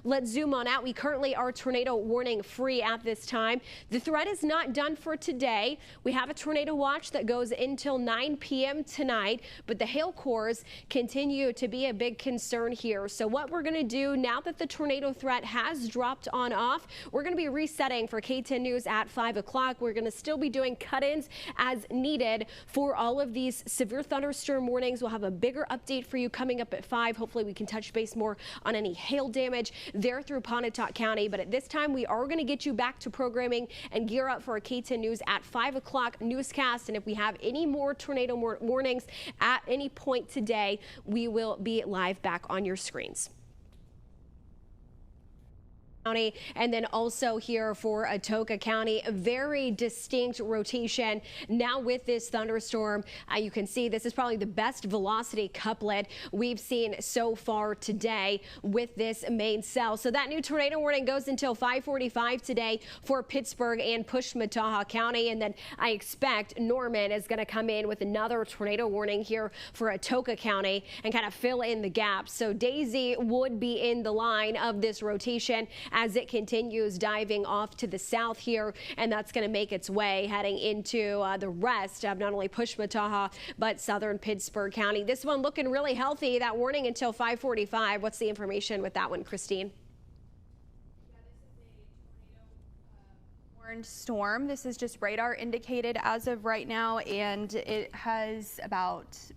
Let's zoom on out. We currently are tornado warning free at this time. The threat is not done for today. We have a tornado watch that goes until 9 p.m. tonight, but the hail cores continue to be a big concern here. So what we're going to do now that the tornado threat has dropped on off, we're going to be resetting for KTEN News at 5 o'clock. We're going to still be doing cut-ins as needed for all of these severe thunderstorm warnings. We'll have a bigger update for you coming up at 5. Hopefully we can touch base more on any hail damage there through Pontotoc County. But at this time, we are going to get you back to programming and gear up for a KTEN News at 5 o'clock newscast. And if we have any more tornado warnings at any point today, we will be live back on your screens. County, and then also here for Atoka County, a very distinct rotation. Now with this thunderstorm, you can see this is probably the best velocity couplet we've seen so far today with this main cell. So that new tornado warning goes until 5:45 today for Pittsburgh and Pushmataha County, and then I expect Norman is going to come in with another tornado warning here for Atoka County and kind of fill in the gaps. So Daisy would be in the line of this rotation as it continues diving off to the south here, and that's going to make its way heading into the rest of not only Pushmataha but southern Pittsburgh County. This one looking really healthy. That warning until 5:45. What's the information with that one, Christine? Storm. This is just radar indicated as of right now, and it has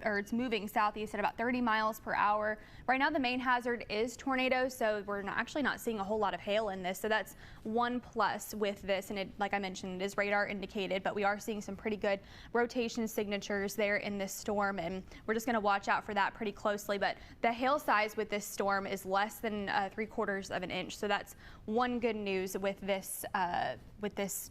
it's moving southeast at about 30 miles per hour. Right now the main hazard is tornadoes, so we're actually not seeing a whole lot of hail in this, so that's one plus with this. And it, like I mentioned, it is radar indicated, but we are seeing some pretty good rotation signatures there in this storm, and we're just going to watch out for that pretty closely. But the hail size with this storm is less than 3/4 of an inch, so that's one good news with this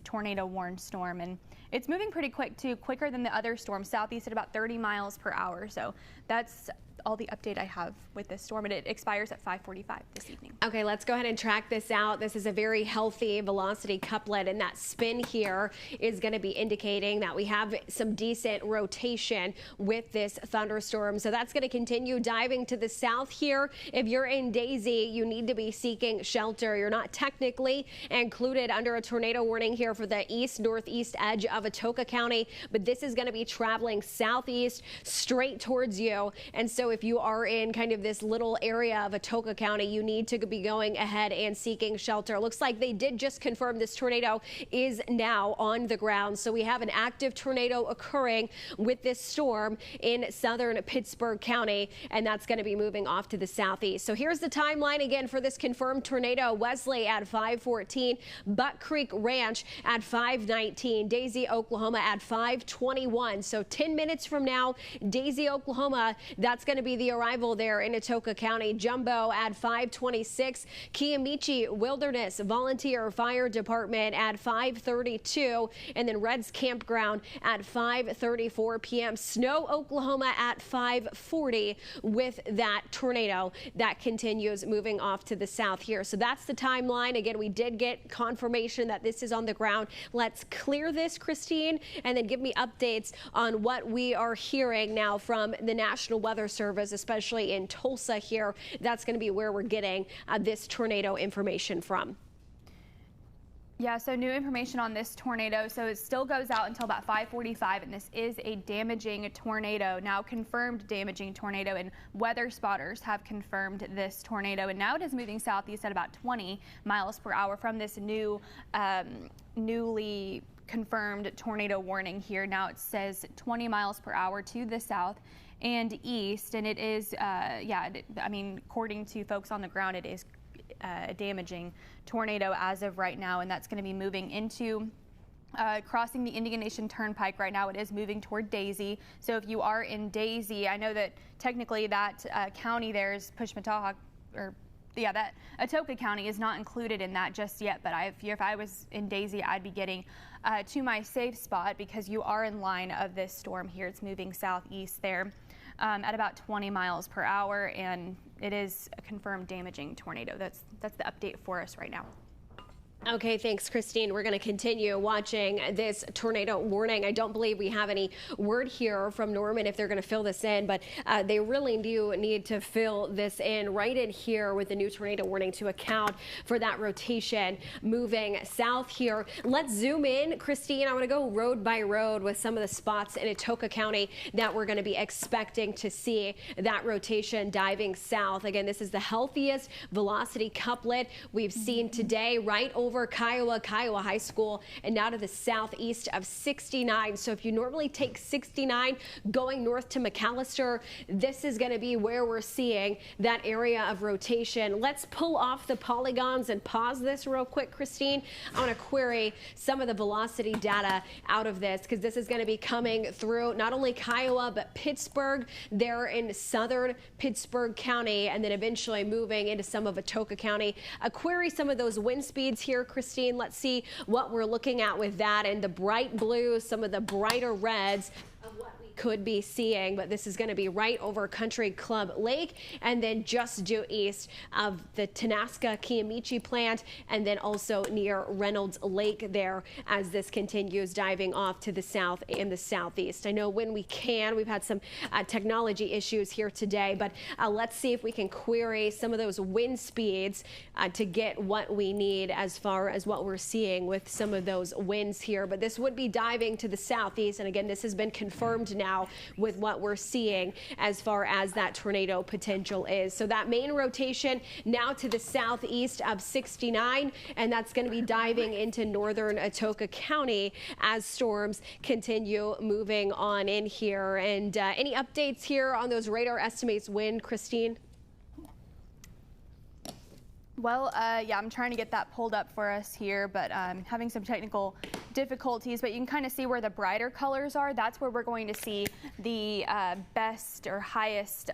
tornado warned storm. And it's moving pretty quick too, quicker than the other storm, southeast at about 30 miles per hour. So that's all the update I have with this storm, and it expires at 5:45 this evening. Okay, let's go ahead and track this out. This is a very healthy velocity couplet, and that spin here is going to be indicating that we have some decent rotation with this thunderstorm. So that's going to continue diving to the south here. If you're in Daisy, you need to be seeking shelter. You're not technically included under a tornado warning here for the east-northeast edge of Atoka County, but this is going to be traveling southeast straight towards you. And so if you are in kind of this little area of Atoka County, you need to be going ahead and seeking shelter. Looks like they did just confirm this tornado is now on the ground. So we have an active tornado occurring with this storm in southern Pittsburgh County, and that's going to be moving off to the southeast. So here's the timeline again for this confirmed tornado. Wesley at 5:14, Buck Creek Ranch at 5:19, Daisy, Oklahoma at 5:21. So 10 minutes from now, Daisy, Oklahoma, that's going to be the arrival there in Atoka County. Jumbo at 5:26, Kiamichi Wilderness Volunteer Fire Department at 5:32, and then Red's Campground at 5:34 p.m. Snow, Oklahoma at 5:40 with that tornado that continues moving off to the south here. So that's the timeline. Again, we did get confirmation that this is on the ground. Let's clear this, Christine, and then give me updates on what we are hearing now from the National Weather Service, especially in Tulsa here. That's going to be where we're getting this tornado information from. Yeah, so new information on this tornado. So it still goes out until about 5:45, and this is a damaging tornado, now confirmed damaging tornado, and weather spotters have confirmed this tornado, and now it is moving southeast at about 20 miles per hour from this newly confirmed tornado warning here. Now it says 20 miles per hour to the south and east, and it is, I mean, according to folks on the ground, it is a damaging tornado as of right now, and that's going to be moving into crossing the Indian Nation Turnpike. Right now it is moving toward Daisy. So if you are in Daisy, I know that technically that county there is Pushmataha, or yeah, that Atoka County is not included in that just yet, but if I was in Daisy, I'd be getting to my safe spot because you are in line of this storm here. It's moving southeast there at about 20 miles per hour, and it is a confirmed damaging tornado. That's the update for us right now. Okay, thanks, Christine. We're going to continue watching this tornado warning. I don't believe we have any word here from Norman if they're going to fill this in, but they really do need to fill this in right in here with the new tornado warning to account for that rotation moving south here. Let's zoom in, Christine. I want to go road by road with some of the spots in Atoka County that we're going to be expecting to see that rotation diving south. Again, this is the healthiest velocity couplet we've seen today, right over over Kiowa High School, and now to the southeast of 69. So if you normally take 69 going north to McAllister, this is going to be where we're seeing that area of rotation. Let's pull off the polygons and pause this real quick, Christine. I want to query some of the velocity data out of this, because this is going to be coming through not only Kiowa but Pittsburgh. They're in southern Pittsburgh County, and then eventually moving into some of Atoka County. Query some of those wind speeds here, Christine. Let's see what we're looking at with that, and the bright blues, some of the brighter reds of what we could be seeing. But this is going to be right over Country Club Lake, and then just due east of the Tenaska Kiamichi plant, and then also near Reynolds Lake there as this continues diving off to the south and the southeast. I know when we can, we've had some technology issues here today, but let's see if we can query some of those wind speeds to get what we need as far as what we're seeing with some of those winds here. But this would be diving to the southeast, and again, this has been confirmed now with what we're seeing as far as that tornado potential is. So that main rotation now to the southeast of 69, and that's going to be diving into northern Atoka County as storms continue moving on in here. And any updates here on those radar estimates wind, Christine? Well, yeah, I'm trying to get that pulled up for us here, but having some technical difficulties. But you can kind of see where the brighter colors are. That's where we're going to see the best or highest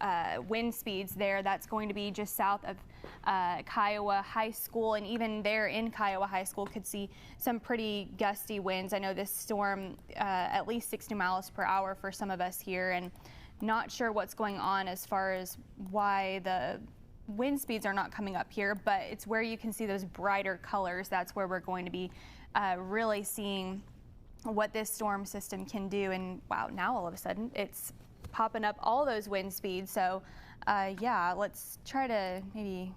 wind speeds there. That's going to be just south of Kiowa High School, and even there in Kiowa High School could see some pretty gusty winds. I know this storm at least 60 miles per hour for some of us here, and not sure what's going on as far as why the wind speeds are not coming up here, but it's where you can see those brighter colors. That's where we're going to be really seeing what this storm system can do. And wow, now all of a sudden it's popping up all those wind speeds. So yeah, let's try to maybe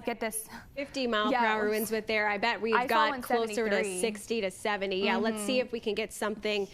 get this 50 mile per hour winds with there. I bet we've got closer to 60 to 70. Yeah, let's see if we can get something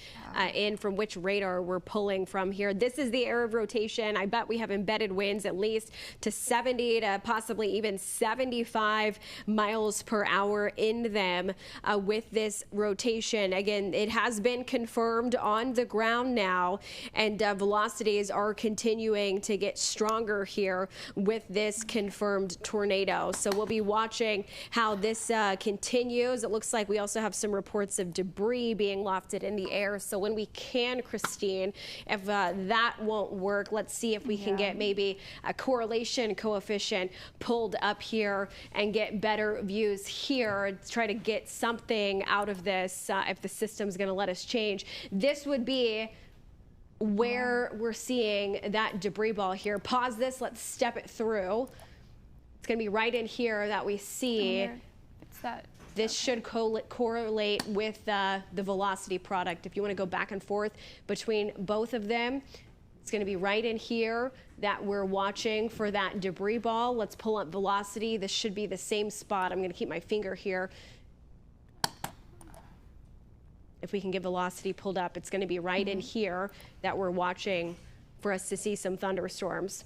in from which radar we're pulling from here. This is the area of rotation. I bet we have embedded winds at least to 70 to possibly even 75 miles per hour in them with this rotation. Again, it has been confirmed on the ground now, and velocities are continuing to get stronger here with this confirmed tornado. So we'll be watching how this continues. It looks like we also have some reports of debris being lofted in the air. So when we can, Christine, if that won't work, let's see if we can get maybe a correlation coefficient pulled up here and get better views here. Try to get something out of this if the system's going to let us change. This would be where we're seeing that debris ball here. Pause this. Let's step it through. It's going to be right in here that we see. This should correlate with the velocity product. If you want to go back and forth between both of them, it's going to be right in here that we're watching for that debris ball. Let's pull up velocity. This should be the same spot. I'm going to keep my finger here. If we can get velocity pulled up, it's going to be right in here that we're watching for us to see some thunderstorms,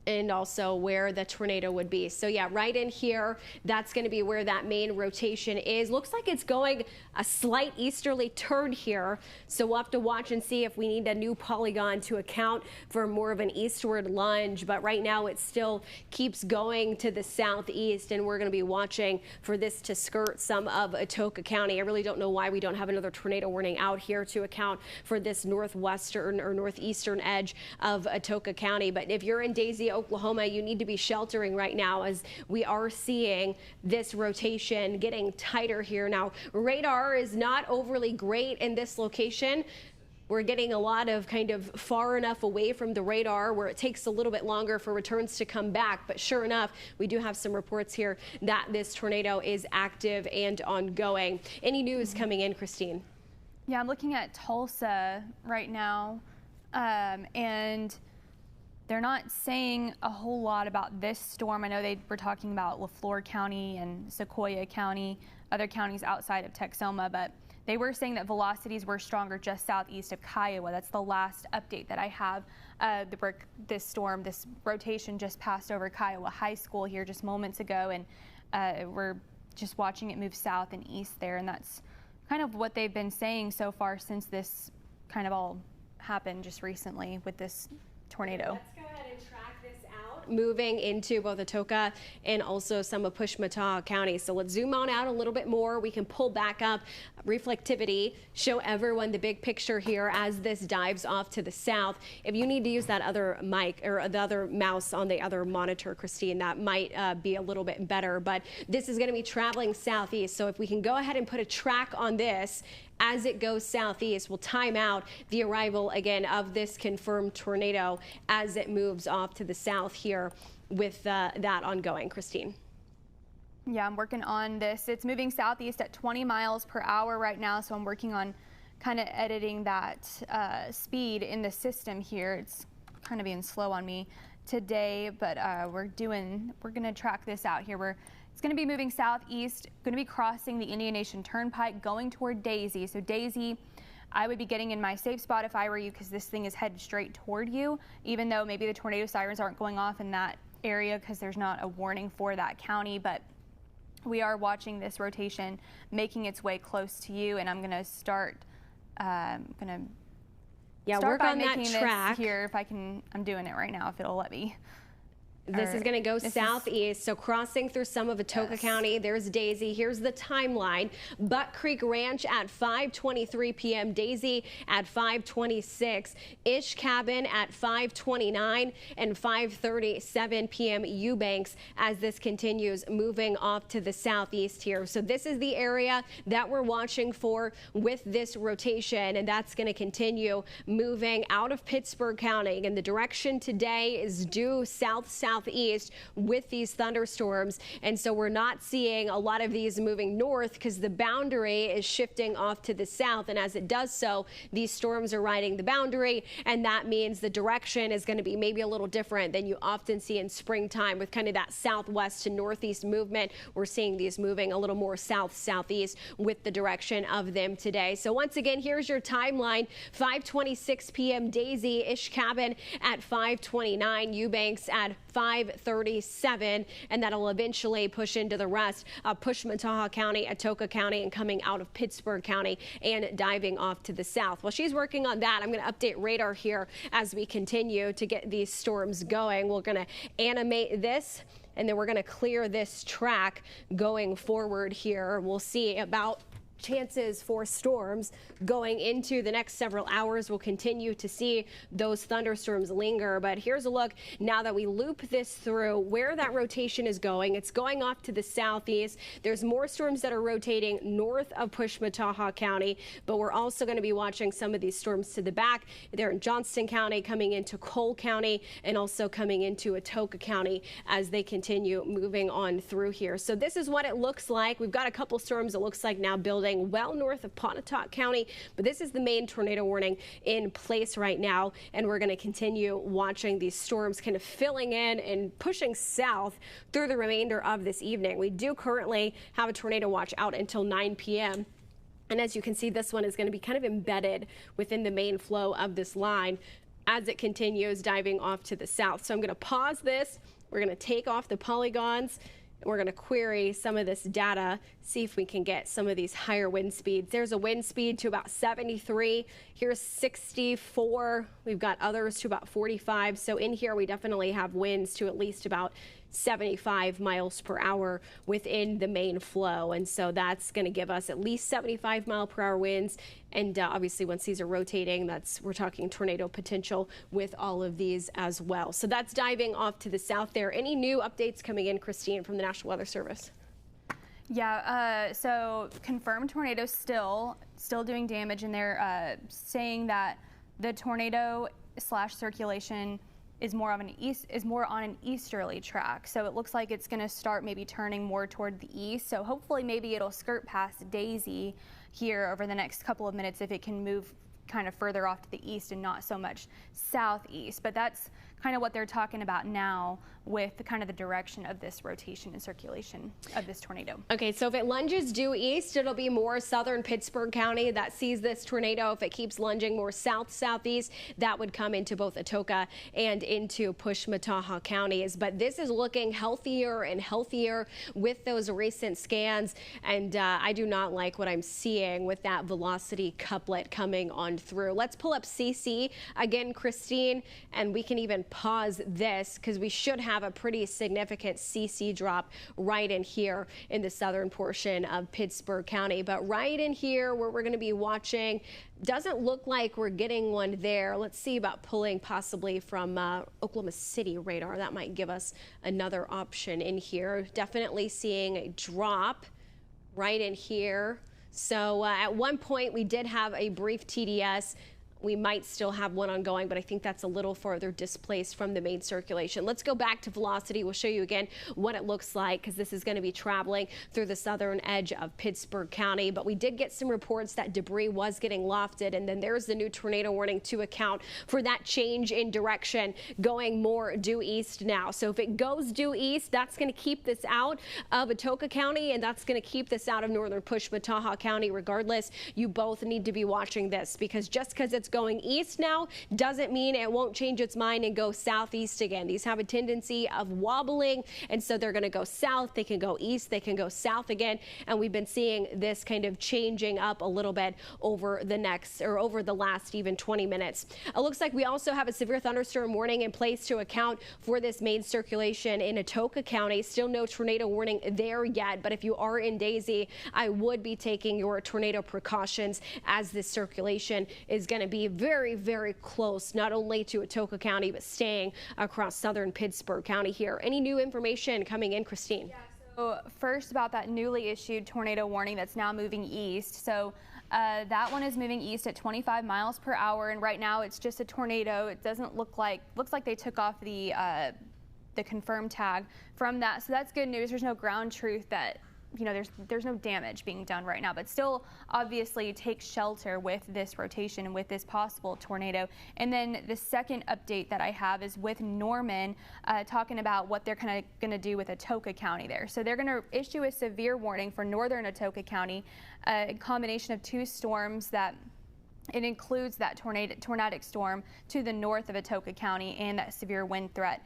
and also where the tornado would be. So yeah, right in here, that's going to be where that main rotation is. Looks like it's going a slight easterly turn here, so we'll have to watch and see if we need a new polygon to account for more of an eastward lunge. But right now it still keeps going to the southeast, and we're going to be watching for this to skirt some of Atoka County. I really don't know why we don't have another tornado warning out here to account for this northwestern or northeastern edge of Atoka County. But if you're in Daisy, Oklahoma, you need to be sheltering right now, as we are seeing this rotation getting tighter here. Now, radar is not overly great in this location. We're getting a lot of kind of far enough away from the radar where it takes a little bit longer for returns to come back. But sure enough, we do have some reports here that this tornado is active and ongoing. Any news coming in, Christine? Yeah, I'm looking at Tulsa right now, and they're not saying a whole lot about this storm. I know they were talking about LaFleur County and Sequoia County, other counties outside of Texoma, but they were saying that velocities were stronger just southeast of Kiowa. That's the last update that I have. This storm, this rotation just passed over Kiowa High School here just moments ago, and we're just watching it move south and east there, and that's kind of what they've been saying so far since this kind of all happened just recently with this tornado. Let's go ahead and track this out. Moving into both Atoka and also some of Pushmataha County. So let's zoom on out a little bit more. We can pull back up reflectivity, show everyone the big picture here as this dives off to the south. If you need to use that other mic or the other mouse on the other monitor, Christine, that might be a little bit better. But this is going to be traveling southeast. So if we can go ahead and put a track on this as it goes southeast, we'll time out the arrival again of this confirmed tornado as it moves off to the south here with that ongoing. Christine. Yeah, I'm working on this. It's moving southeast at 20 miles per hour right now, so I'm working on kind of editing that speed in the system here. It's kind of being slow on me today, but we're going to track this out here. It's going to be moving southeast, going to be crossing the Indian Nation Turnpike, going toward Daisy. So Daisy, I would be getting in my safe spot if I were you, because this thing is headed straight toward you, even though maybe the tornado sirens aren't going off in that area because there's not a warning for that county. But we are watching this rotation making its way close to you, and I'm going to start work on that track here if I can. I'm doing it right now if it'll let me. This is going to go southeast, so crossing through some of Atoka County. There's Daisy. Here's the timeline. Buck Creek Ranch at 5:23 p.m. Daisy at 5:26. Ish Cabin at 5:29 and 5:37 p.m. Eubanks as this continues moving off to the southeast here. So this is the area that we're watching for with this rotation, and that's going to continue moving out of Pittsburgh County. And the direction today is due southeast with these thunderstorms, and so we're not seeing a lot of these moving north because the boundary is shifting off to the south, and as it does so, these storms are riding the boundary, and that means the direction is going to be maybe a little different than you often see in springtime with kind of that southwest to northeast movement. We're seeing these moving a little more southeast with the direction of them today. So once again, here's your timeline. 5:26 p.m. Daisy, Ish Cabin at 5:29, Eubanks at 5:37, and that'll eventually push into the rest of Pushmataha County, Atoka County, and coming out of Pittsburgh County and diving off to the south. While she's working on that, I'm going to update radar here as we continue to get these storms going. We're going to animate this, and then we're going to clear this track going forward here. We'll see about chances for storms going into the next several hours. We'll continue to see those thunderstorms linger, but here's a look now that we loop this through where that rotation is going. It's going off to the southeast. There's more storms that are rotating north of Pushmataha County, but we're also going to be watching some of these storms to the back. They're in Johnston County, coming into Cole County, and also coming into Atoka County as they continue moving on through here. So this is what it looks like. We've got a couple storms, it looks like, now building well north of Pontotoc County, but this is the main tornado warning in place right now, and we're going to continue watching these storms kind of filling in and pushing south through the remainder of this evening. We do currently have a tornado watch out until 9 p.m. And as you can see, this one is going to be kind of embedded within the main flow of this line as it continues diving off to the south. So I'm going to pause this. We're going to take off the polygons. We're going to query some of this data, see if we can get some of these higher wind speeds. There's a wind speed to about 73. Here's 64. We've got others to about 45. So in here, we definitely have winds to at least about 75 miles per hour within the main flow. And so that's going to give us at least 75 mile per hour winds. And obviously, once these are rotating, we're talking tornado potential with all of these as well. So that's diving off to the south there. Any new updates coming in, Christine, from the National Weather Service? Yeah, so confirmed tornadoes still doing damage, and they're saying that the tornado / circulation is more on an easterly track. So it looks like it's going to start maybe turning more toward the east. So hopefully maybe it'll skirt past Daisy here over the next couple of minutes if it can move kind of further off to the east and not so much southeast. But that's kind of what they're talking about now with kind of the direction of this rotation and circulation of this tornado. Okay, so if it lunges due east, it'll be more southern Pittsburgh County that sees this tornado. If it keeps lunging more south-southeast, that would come into both Atoka and into Pushmataha counties. But this is looking healthier and healthier with those recent scans, and I do not like what I'm seeing with that velocity couplet coming on through. Let's pull up CC again, Christine, and we can even pause this because we should have a pretty significant CC drop right in here in the southern portion of Pittsburgh County. But right in here where we're going to be watching, doesn't look like we're getting one there. Let's see about pulling possibly from Oklahoma City radar. That might give us another option in here. Definitely seeing a drop right in here. So at one point we did have a brief TDS. We might still have one ongoing, but I think that's a little farther displaced from the main circulation. Let's go back to velocity. We'll show you again what it looks like because this is going to be traveling through the southern edge of Pittsburgh County. But we did get some reports that debris was getting lofted, and then there's the new tornado warning to account for that change in direction going more due east now. So if it goes due east, that's going to keep this out of Atoka County, and that's going to keep this out of northern Pushmataha County. Regardless, you both need to be watching this because just because it's going east now doesn't mean it won't change its mind and go southeast again. These have a tendency of wobbling, and so they're going to go south. They can go east. They can go south again, and we've been seeing this kind of changing up a little bit over the last even 20 minutes. It looks like we also have a severe thunderstorm warning in place to account for this main circulation in Atoka County. Still no tornado warning there yet, but if you are in Daisy, I would be taking your tornado precautions as this circulation is going to be very, very close, not only to Atoka County, but staying across southern Pittsburgh County here. Any new information coming in, Christine? Yeah, so first about that newly issued tornado warning that's now moving east. So that one is moving east at 25 miles per hour, and right now it's just a tornado. It doesn't looks like they took off the confirmed tag from that. So that's good news. There's no ground truth that there's no damage being done right now, but still obviously take shelter with this rotation and with this possible tornado. And then the second update that I have is with Norman talking about what they're kind of going to do with Atoka County there. So they're going to issue a severe warning for northern Atoka County, a combination of two storms that it includes that tornadic storm to the north of Atoka County and that severe wind threat,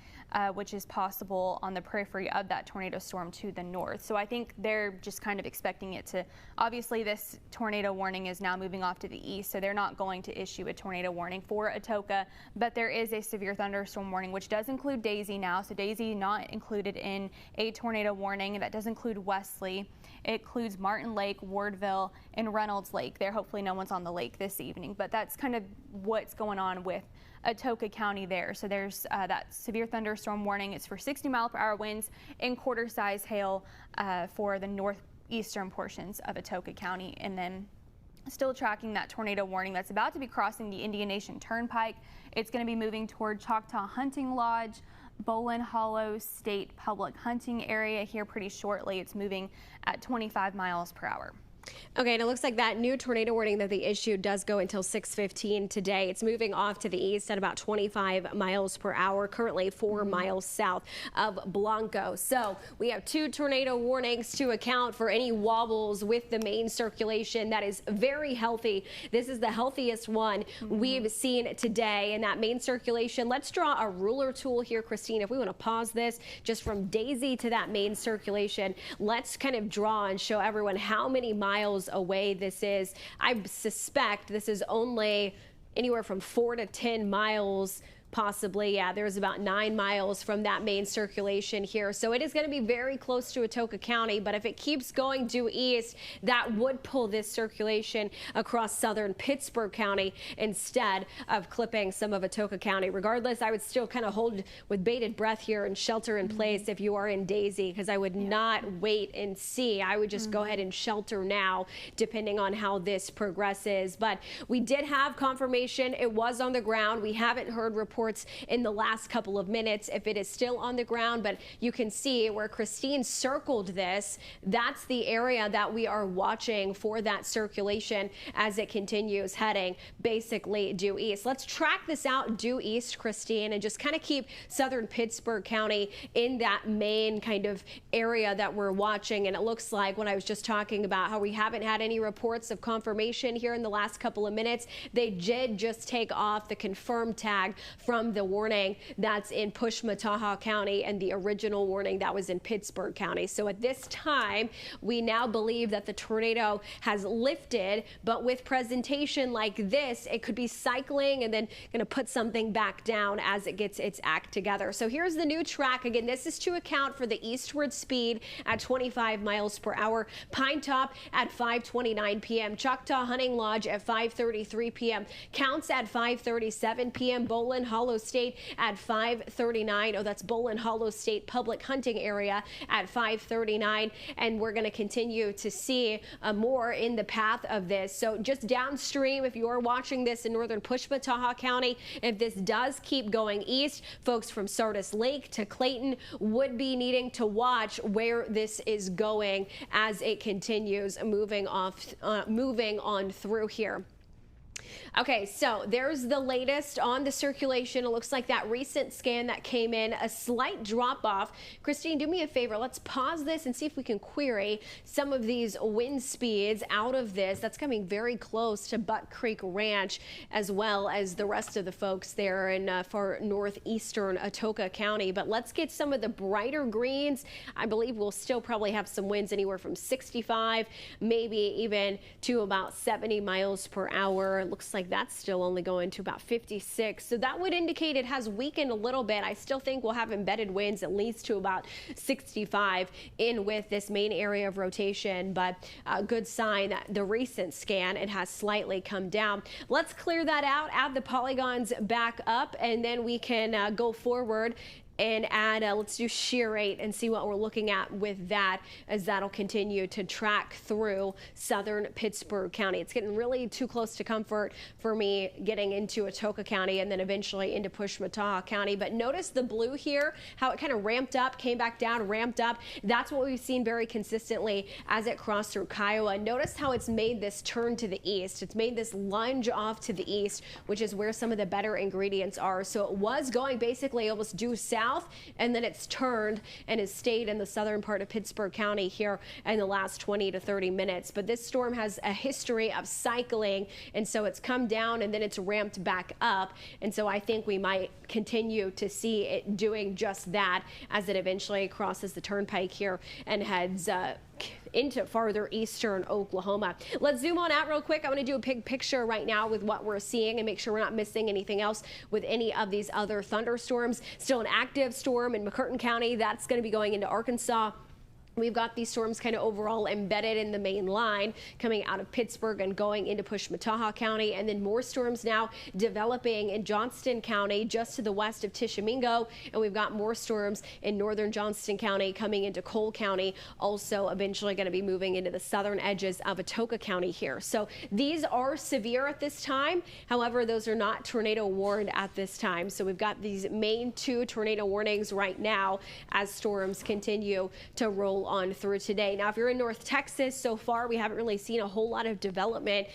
which is possible on the periphery of that tornado storm to the north. So I think they're just kind of expecting it to, obviously this tornado warning is now moving off to the east, so they're not going to issue a tornado warning for Atoka, but there is a severe thunderstorm warning, which does include Daisy now. So Daisy not included in a tornado warning. That does include Wesley. It includes Martin Lake, Wardville, and Reynolds Lake. There, hopefully no one's on the lake this evening, but that's kind of what's going on with Atoka County there. So there's that severe thunderstorm warning. It's for 60-mile-per-hour winds and quarter-size hail for the northeastern portions of Atoka County. And then still tracking that tornado warning that's about to be crossing the Indian Nation Turnpike. It's going to be moving toward Choctaw Hunting Lodge, Bolin Hollow State Public Hunting Area here pretty shortly. It's moving at 25 miles per hour. Okay, and it looks like that new tornado warning that they issued does go until 6:15 today. It's moving off to the east at about 25 miles per hour, currently 4 miles south of Blanco. So we have two tornado warnings to account for any wobbles with the main circulation that is very healthy. This is the healthiest one we've seen today, and that main circulation. Let's draw a ruler tool here, Christine. If we want to pause this just from Daisy to that main circulation, let's kind of draw and show everyone how many miles away this is. I suspect this is only anywhere from 4 to 10 miles possibly. Yeah, there's about 9 miles from that main circulation here. So it is going to be very close to Atoka County, but if it keeps going due east, that would pull this circulation across southern Pittsburgh County instead of clipping some of Atoka County. Regardless, I would still kind of hold with bated breath here and shelter in place if you are in Daisy, because I would not wait and see. I would just go ahead and shelter now, depending on how this progresses. But we did have confirmation it was on the ground. We haven't heard reports reports in the last couple of minutes if it is still on the ground, but you can see where Christine circled this. That's the area that we are watching for that circulation as it continues heading basically due east. Let's track this out due east, Christine, and just kind of keep southern Pittsburgh County in that main kind of area that we're watching. And it looks like when I was just talking about how we haven't had any reports of confirmation here in the last couple of minutes, they did just take off the confirmed tag from the warning that's in Pushmataha County and the original warning that was in Pittsburgh County. So at this time, we now believe that the tornado has lifted, but with presentation like this, it could be cycling and then going to put something back down as it gets its act together. So here's the new track. Again, this is to account for the eastward speed at 25 miles per hour. Pine Top at 5:29 p.m. Choctaw Hunting Lodge at 5:33 p.m. Counts at 5:37 p.m. Bolin Hollow State at 5:39. Oh, that's Bolin Hollow State Public Hunting Area at 5:39. And we're going to continue to see more in the path of this. So just downstream, if you're watching this in northern Pushmataha County, if this does keep going east, folks from Sardis Lake to Clayton would be needing to watch where this is going as it continues moving on through here. Okay, so there's the latest on the circulation. It looks like that recent scan that came in, a slight drop off. Christine, do me a favor. Let's pause this and see if we can query some of these wind speeds out of this. That's coming very close to Buck Creek Ranch, as well as the rest of the folks there in far northeastern Atoka County. But let's get some of the brighter greens. I believe we'll still probably have some winds anywhere from 65, maybe even to about 70 miles per hour. It looks like that's still only going to about 56. So that would indicate it has weakened a little bit. I still think we'll have embedded winds at least to about 65 in with this main area of rotation, but a good sign that the recent scan, it has slightly come down. Let's clear that out, add the polygons back up, and then we can go forward and add, let's do shear rate and see what we're looking at with that, as that'll continue to track through southern Pittsburgh County. It's getting really too close to comfort for me getting into Atoka County and then eventually into Pushmataha County. But notice the blue here, how it kind of ramped up, came back down, ramped up. That's what we've seen very consistently as it crossed through Kiowa. Notice how it's made this turn to the east. It's made this lunge off to the east, which is where some of the better ingredients are. So it was going basically almost due south, and then it's turned and has stayed in the southern part of Pittsburgh County here in the last 20 to 30 minutes. But this storm has a history of cycling, and so it's come down and then it's ramped back up. And so I think we might continue to see it doing just that as it eventually crosses the turnpike here and heads into farther eastern Oklahoma. Let's zoom on out real quick. I want to do a big picture right now with what we're seeing and make sure we're not missing anything else with any of these other thunderstorms. Still an active storm in McCurtain County. That's going to be going into Arkansas. We've got these storms kind of overall embedded in the main line coming out of Pittsburgh and going into Pushmataha County, and then more storms now developing in Johnston County just to the west of Tishomingo, and we've got more storms in northern Johnston County coming into Cole County, also eventually going to be moving into the southern edges of Atoka County here. So these are severe at this time. However, those are not tornado warned at this time. So we've got these main two tornado warnings right now as storms continue to roll on through today. Now, if you're in North Texas, so far we haven't really seen a whole lot of development.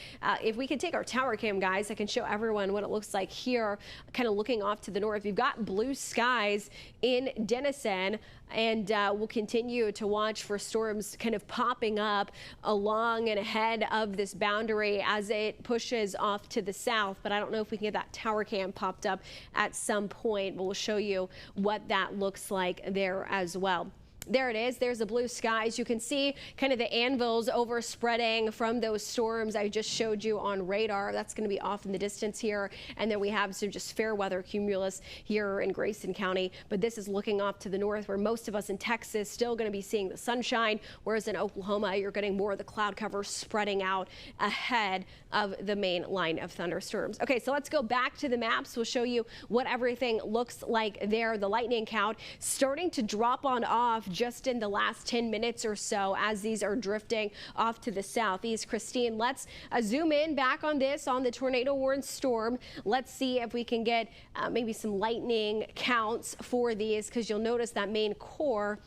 If we can take our tower cam, guys, I can show everyone what it looks like here, kind of looking off to the north. You've got blue skies in Denison, and we'll continue to watch for storms kind of popping up along and ahead of this boundary as it pushes off to the south. But I don't know if we can get that tower cam popped up at some point, but we'll show you what that looks like there as well. There it is. There's the blue skies. You can see kind of the anvils overspreading from those storms I just showed you on radar. That's going to be off in the distance here. And then we have some just fair weather cumulus here in Grayson County. But this is looking off to the north, where most of us in Texas still going to be seeing the sunshine, whereas in Oklahoma, you're getting more of the cloud cover spreading out ahead of the main line of thunderstorms. Okay, so let's go back to the maps. We'll show you what everything looks like there. The lightning count starting to drop on off just in the last 10 minutes or so as these are drifting off to the southeast. Christine, let's zoom in back on this, on the tornado warned storm. Let's see if we can get maybe some lightning counts for these, because you'll notice that main core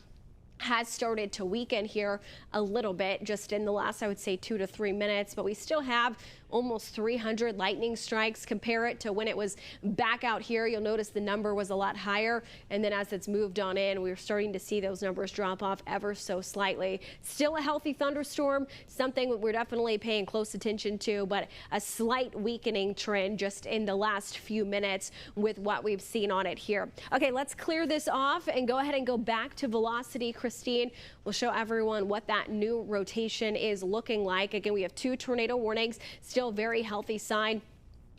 has started to weaken here a little bit just in the last, I would say, 2 to 3 minutes, but we still have almost 300 lightning strikes. Compare it to when it was back out here. You'll notice the number was a lot higher, and then as it's moved on in, we're starting to see those numbers drop off ever so slightly. Still a healthy thunderstorm, something we're definitely paying close attention to, but a slight weakening trend just in the last few minutes with what we've seen on it here. Okay, let's clear this off and go ahead and go back to velocity. Christine will show everyone what that new rotation is looking like. Again, we have 2 tornado warnings, still very healthy sign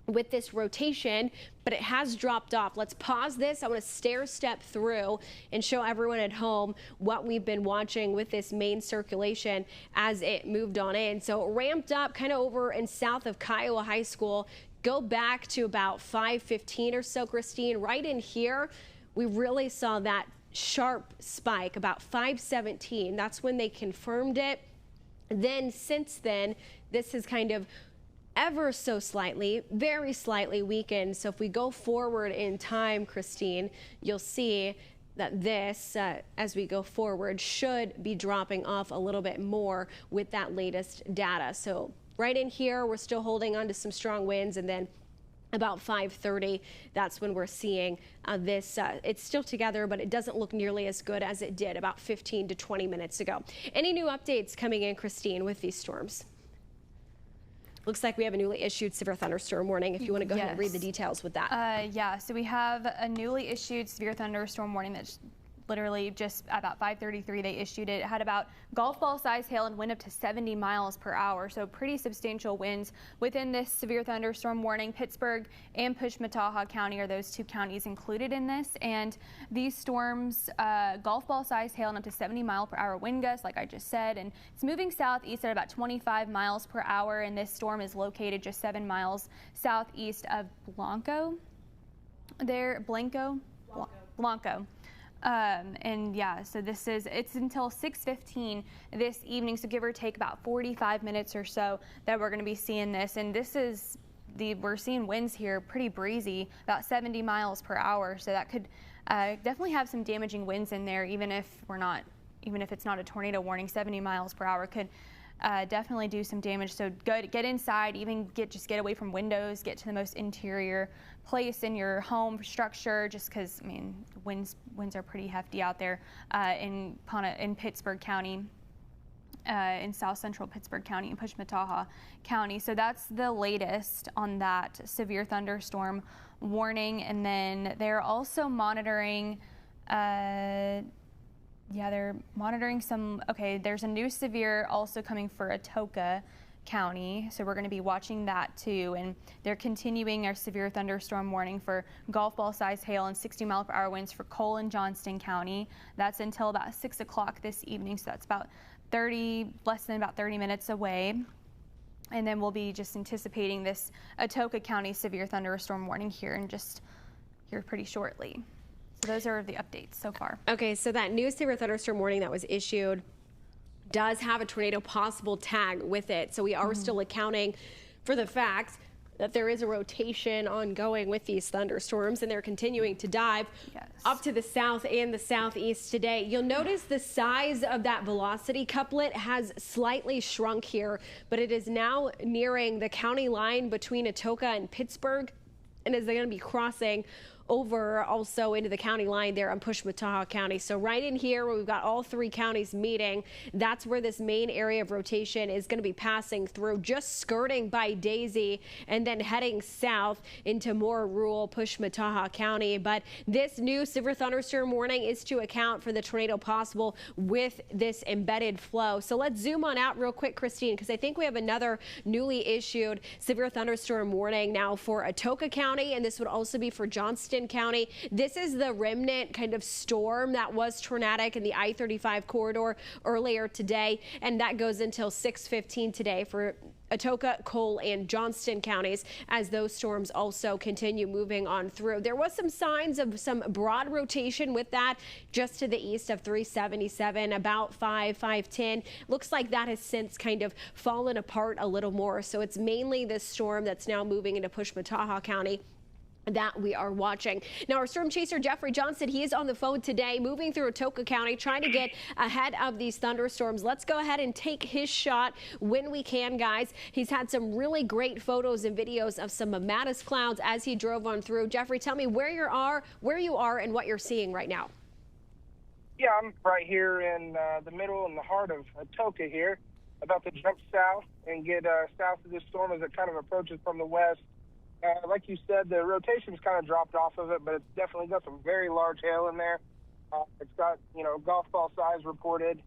with this rotation, but it has dropped off. Let's pause this. I want to stair step through and show everyone at home what we've been watching with this main circulation as it moved on in. So it ramped up kind of over in south of Kiowa High School. Go back to about 5:15 or so, Christine. Right in here, we really saw that sharp spike about 5:17. That's when they confirmed it. Then since then, this has kind of ever so slightly, very slightly weakened. So if we go forward in time, Christine, you'll see that this, as we go forward, should be dropping off a little bit more with that latest data. So right in here, we're still holding on to some strong winds, and then about 5:30, that's when we're seeing this. It's still together, but it doesn't look nearly as good as it did about 15 to 20 minutes ago. Any new updates coming in, Christine, with these storms? Looks like we have a newly issued severe thunderstorm warning. If you want to go ahead and read the details with that. Yeah, so we have a newly issued severe thunderstorm warning that's literally just about 5:33 they issued it. It had about golf ball size hail and wind up to 70 miles per hour. So pretty substantial winds within this severe thunderstorm warning. Pittsburgh and Pushmataha County are those 2 counties included in this. And these storms, golf ball size hail and up to 70 mile per hour wind gusts, like I just said. And it's moving southeast at about 25 miles per hour. And this storm is located just 7 miles southeast of Blanco. Blanco. And yeah, so it's until 6:15 this evening, so give or take about 45 minutes or so that we're going to be seeing this. And we're seeing winds here pretty breezy, about 70 miles per hour. So that could definitely have some damaging winds in there, even if it's not a tornado warning. 70 miles per hour could definitely do some damage. So get inside, even get away from windows, get to the most interior place in your home structure, just because, I mean, winds are pretty hefty out there in Pittsburgh County, in south central Pittsburgh County and Pushmataha County. So that's the latest on that severe thunderstorm warning. And then they're also monitoring they're monitoring there's a new severe also coming for Atoka County, so we're going to be watching that too. And they're continuing their severe thunderstorm warning for golf ball size hail and 60 mile per hour winds for Cole and Johnston County. That's until about 6 o'clock this evening, so that's about less than 30 minutes away. And then we'll be just anticipating this Atoka County severe thunderstorm warning here pretty shortly. So those are the updates so far. Okay, so that new severe thunderstorm warning that was issued does have a tornado possible tag with it. So we are still accounting for the fact that there is a rotation ongoing with these thunderstorms, and they're continuing to dive up to the south and the southeast today. You'll notice the size of that velocity couplet has slightly shrunk here, but it is now nearing the county line between Atoka and Pittsburgh, and is going to be crossing over also into the county line there on Pushmataha County. So right in here where we've got all 3 counties meeting, that's where this main area of rotation is going to be passing through, just skirting by Daisy and then heading south into more rural Pushmataha County. But this new severe thunderstorm warning is to account for the tornado possible with this embedded flow. So let's zoom on out real quick, Christine, because I think we have another newly issued severe thunderstorm warning now for Atoka County, and this would also be for Johnston County. This is the remnant kind of storm that was tornadic in the I-35 corridor earlier today, and that goes until 6:15 today for Atoka, Cole, and Johnston counties as those storms also continue moving on through. There was some signs of some broad rotation with that just to the east of 377, about 510. Looks like that has since kind of fallen apart a little more. So it's mainly this storm that's now moving into Pushmataha County that we are watching. Now, our storm chaser, Jeffrey Johnson, he is on the phone today, moving through Atoka County, trying to get ahead of these thunderstorms. Let's go ahead and take his shot when we can, guys. He's had some really great photos and videos of some mammatus clouds as he drove on through. Jeffrey, tell me where you are and what you're seeing right now. Yeah, I'm right here in the middle and the heart of Atoka here, about to jump south and get south of this storm as it kind of approaches from the west. Like you said, the rotation's kind of dropped off of it, but it's definitely got some very large hail in there. It's got, golf ball size reported.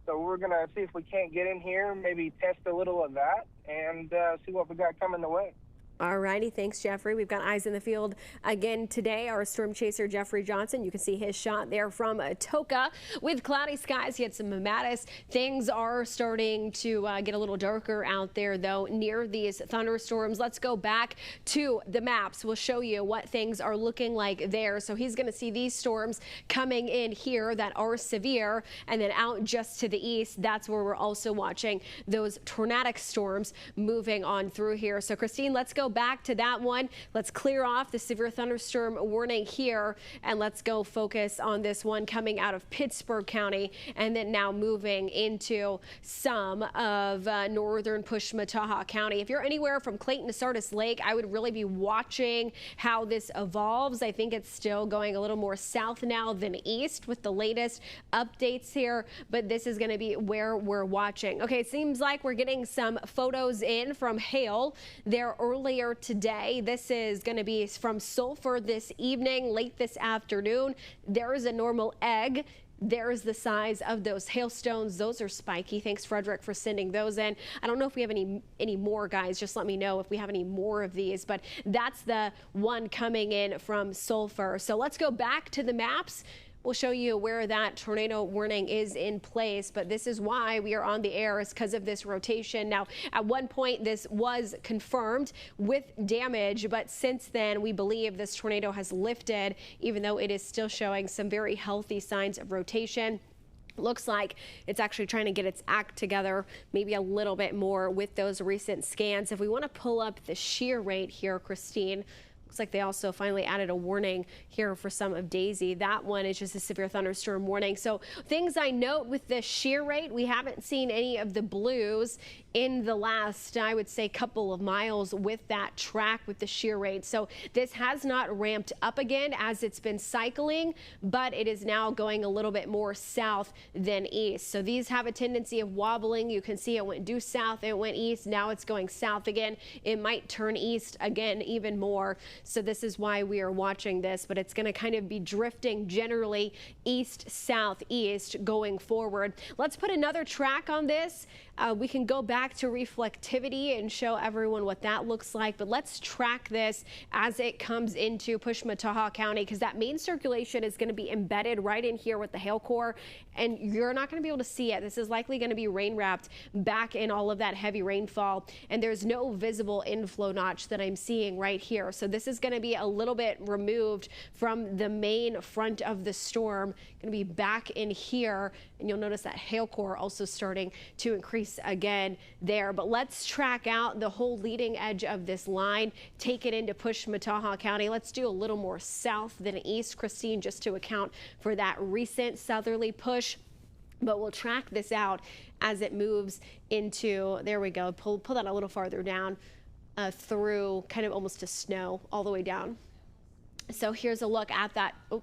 So we're going to see if we can't get in here, maybe test a little of that, and see what we got coming the way. All righty. Thanks, Jeffrey. We've got eyes in the field again today. Our storm chaser, Jeffrey Johnson. You can see his shot there from Atoka. With cloudy skies, he had some mammatus. Things are starting to get a little darker out there, though, near these thunderstorms. Let's go back to the maps. We'll show you what things are looking like there. So he's going to see these storms coming in here that are severe, and then out just to the east. That's where we're also watching those tornadic storms moving on through here. So, Christine, let's go back to that one. Let's clear off the severe thunderstorm warning here, and let's go focus on this one coming out of Pittsburgh County and then now moving into some of northern Pushmataha County. If you're anywhere from Clayton to Sardis Lake, I would really be watching how this evolves. I think it's still going a little more south now than east with the latest updates here, but this is going to be where we're watching. Okay, it seems like we're getting some photos in from hail there earlier today. This is going to be from Sulphur this evening, late this afternoon. There is a normal egg. There's the size of those hailstones. Those are spiky. Thanks, Frederick, for sending those in. I don't know if we have any more, guys. Just let me know if we have any more of these, but that's the one coming in from Sulphur. So let's go back to the maps. We'll show you where that tornado warning is in place, but this is why we are on the air, is because of this rotation. Now, at one point, this was confirmed with damage, but since then, we believe this tornado has lifted, even though it is still showing some very healthy signs of rotation. Looks like it's actually trying to get its act together maybe a little bit more with those recent scans. If we want to pull up the shear rate here, Christine, looks like they also finally added a warning here for some of Daisy. That one is just a severe thunderstorm warning. So things I note with the shear rate, we haven't seen any of the blues in the last, I would say, couple of miles with that track with the shear rate. So this has not ramped up again as it's been cycling, but it is now going a little bit more south than east. So these have a tendency of wobbling. You can see it went due south, it went east, now it's going south again. It might turn east again even more. So this is why we are watching this, but it's going to kind of be drifting generally east, southeast going forward. Let's put another track on this. We can go back to reflectivity and show everyone what that looks like, but let's track this as it comes into Pushmataha County, because that main circulation is going to be embedded right in here with the hail core, and you're not going to be able to see it. This is likely going to be rain wrapped back in all of that heavy rainfall, and there's no visible inflow notch that I'm seeing right here. So this is going to be a little bit removed from the main front of the storm, going to be back in here, and you'll notice that hail core also starting to increase again there. But let's track out the whole leading edge of this line, take it into Pushmataha County. Let's do a little more south than east, Christine, just to account for that recent southerly push. But we'll track this out as it moves into, there we go, pull that a little farther down through kind of almost to snow all the way down. So here's a look at that. Oh.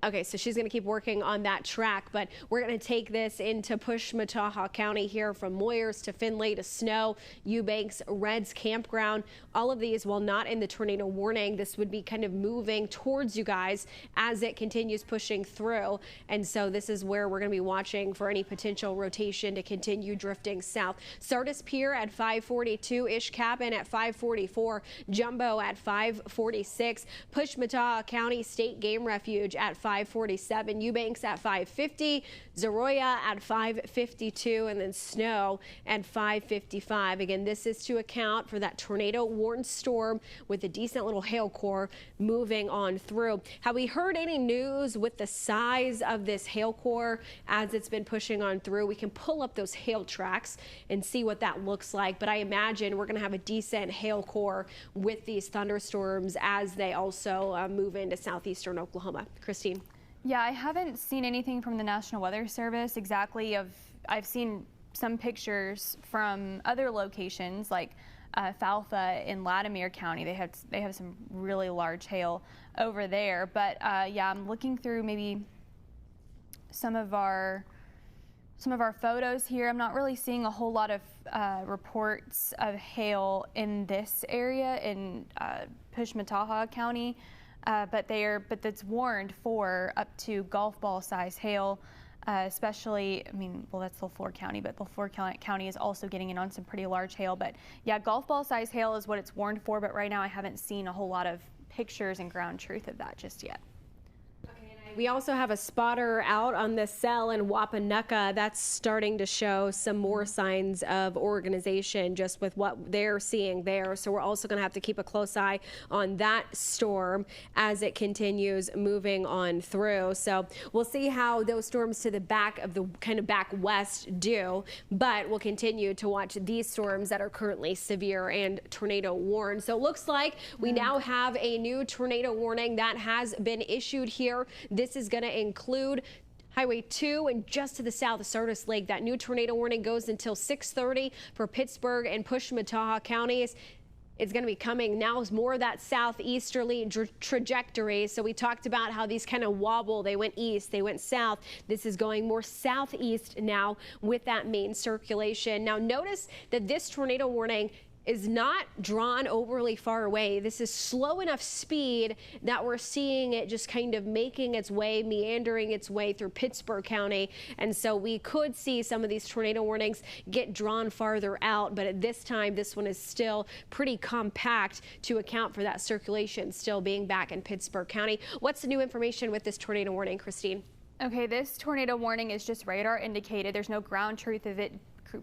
Okay, so she's going to keep working on that track, but we're going to take this into Pushmataha County here from Moyers to Findlay to Snow, Eubanks, Reds Campground. All of these, while not in the tornado warning, this would be kind of moving towards you guys as it continues pushing through. And so this is where we're going to be watching for any potential rotation to continue drifting south. Sardis Pier at 542, Ish Cabin at 544, Jumbo at 546, Pushmataha County State Game Refuge at 546. 547, Eubanks at 550, Zaroya at 552, and then Snow at 555. Again, this is to account for that tornado warned storm with a decent little hail core moving on through. Have we heard any news with the size of this hail core as it's been pushing on through? We can pull up those hail tracks and see what that looks like, but I imagine we're going to have a decent hail core with these thunderstorms as they also move into southeastern Oklahoma. Christine. Yeah, I haven't seen anything from the National Weather Service exactly. I've seen some pictures from other locations like Falfa in Latimer County. They have some really large hail over there. But yeah, I'm looking through maybe some of our photos here. I'm not really seeing a whole lot of reports of hail in this area in Pushmataha County. But that's warned for up to golf ball size hail, especially, I mean, well, that's LaFleur County, but LaFleur County is also getting in on some pretty large hail. But yeah, golf ball size hail is what it's warned for, but right now I haven't seen a whole lot of pictures and ground truth of that just yet. We also have a spotter out on this cell in Wapanucka that's starting to show some more signs of organization just with what they're seeing there. So we're also going to have to keep a close eye on that storm as it continues moving on through. So we'll see how those storms to the back of the kind of back west do, but we'll continue to watch these storms that are currently severe and tornado warned. So it looks like we now have a new tornado warning that has been issued here. This is going to include Highway 2 and just to the south of Sardis Lake. That new tornado warning goes until 6:30 for Pittsburgh and Pushmataha counties. It's going to be coming now is more of that southeasterly trajectory. So we talked about how these kind of wobble. They went east, they went south. This is going more southeast now with that main circulation. Now notice that this tornado warning is not drawn overly far away. This is slow enough speed that we're seeing it just kind of making its way, meandering its way through Pittsburgh County. And so we could see some of these tornado warnings get drawn farther out. But at this time, this one is still pretty compact to account for that circulation still being back in Pittsburgh County. What's the new information with this tornado warning, Christine? Okay, this tornado warning is just radar indicated. There's no ground truth of it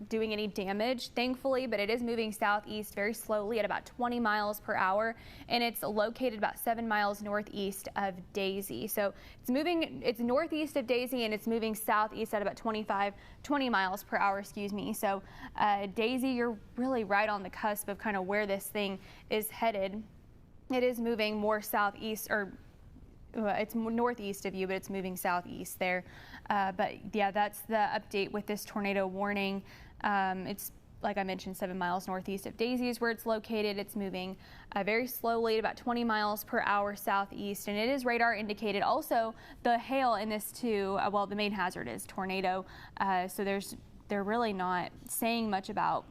doing any damage, thankfully, but it is moving southeast very slowly at about 20 miles per hour, and it's located about 7 miles northeast of Daisy. So it's northeast of Daisy, and it's moving southeast at about 20 miles per hour, excuse me. So Daisy, you're really right on the cusp of kind of where this thing is headed. It is moving more southeast, or it's northeast of you, but it's moving southeast there. But yeah, that's the update with this tornado warning. It's, like I mentioned, 7 miles northeast of Daisy is where it's located. It's moving very slowly at about 20 miles per hour southeast, and it is radar indicated. Also, the hail in this too, well, the main hazard is tornado. So they're really not saying much about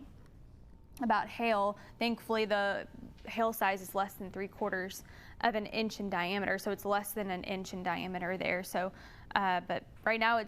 hail. Thankfully, the hail size is less than 3/4 of an inch in diameter, so it's less than an inch in diameter there. So, but right now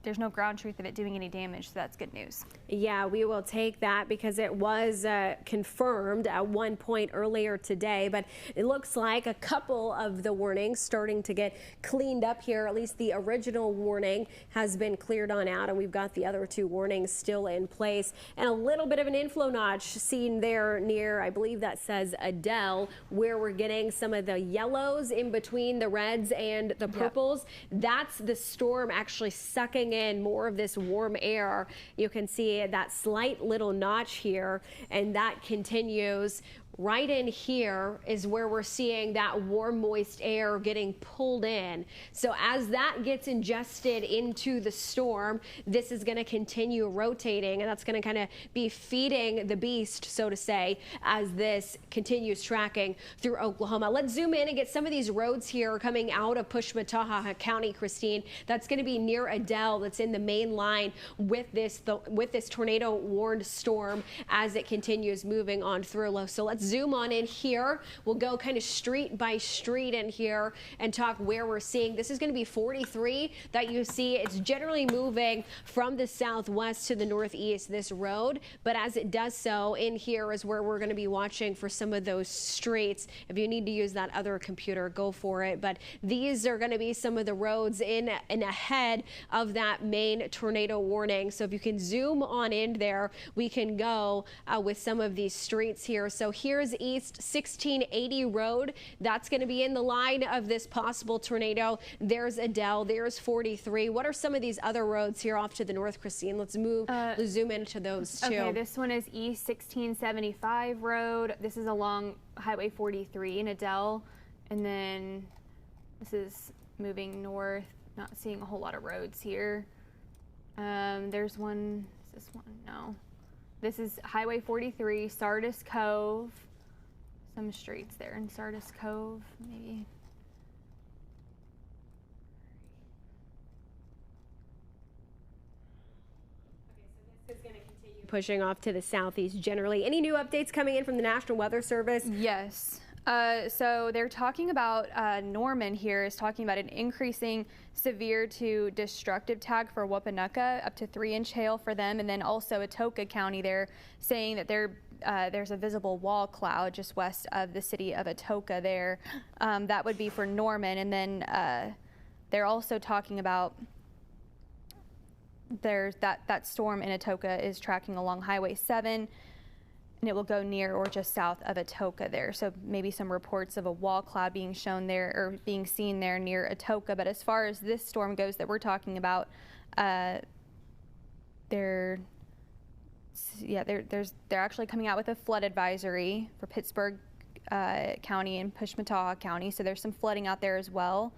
there's no ground truth of it doing any damage, so that's good news. Yeah, we will take that because it was confirmed at one point earlier today, but it looks like a couple of the warnings starting to get cleaned up here. At least the original warning has been cleared on out, and we've got the other two warnings still in place. And a little bit of an inflow notch seen there near, I believe that says Adele, where we're getting some of the yellows in between the reds and the purples. Yep. That's the storm actually sucking in more of this warm air. You can see that slight little notch here, and that continues. Right in here is where we're seeing that warm, moist air getting pulled in. So as that gets ingested into the storm, this is going to continue rotating, and that's going to kind of be feeding the beast, so to say, as this continues tracking through Oklahoma. Let's zoom in and get some of these roads here coming out of Pushmataha County, Christine. That's going to be near Adele. That's in the main line with this tornado warned storm as it continues moving on through. So let's zoom on in here. We'll go kind of street by street in here and talk where we're seeing. This is going to be 43 that you see. It's generally moving from the southwest to the northeast, this road, but as it does so, in here is where we're going to be watching for some of those streets. If you need to use that other computer, go for it. But these are going to be some of the roads in and ahead of that main tornado warning. So if you can zoom on in there, we can go with some of these streets here. So here's East 1680 Road. That's going to be in the line of this possible tornado. There's Adele. There's 43. What are some of these other roads here off to the north, Christine? Let's zoom into those too. Okay, this one is East 1675 Road. This is along Highway 43 in Adele. And then this is moving north. Not seeing a whole lot of roads here. There's one. Is this one? No. This is Highway 43, Sardis Cove. Some streets there in Sardis Cove, maybe. This is going to continue pushing off to the southeast generally. Any new updates coming in from the National Weather Service? Yes. So they're talking about Norman here is talking about an increasing severe to destructive tag for Wapanucka, up to 3-inch hail for them, and then also Atoka County. They're saying that there's a visible wall cloud just west of the city of Atoka there. That would be for Norman, and then they're also talking about there's that storm in Atoka is tracking along Highway 7. And it will go near or just south of Atoka there. So maybe some reports of a wall cloud being shown there or being seen there near Atoka. But as far as this storm goes that we're talking about, they're actually coming out with a flood advisory for Pittsburgh County and Pushmataha County. So there's some flooding out there as well.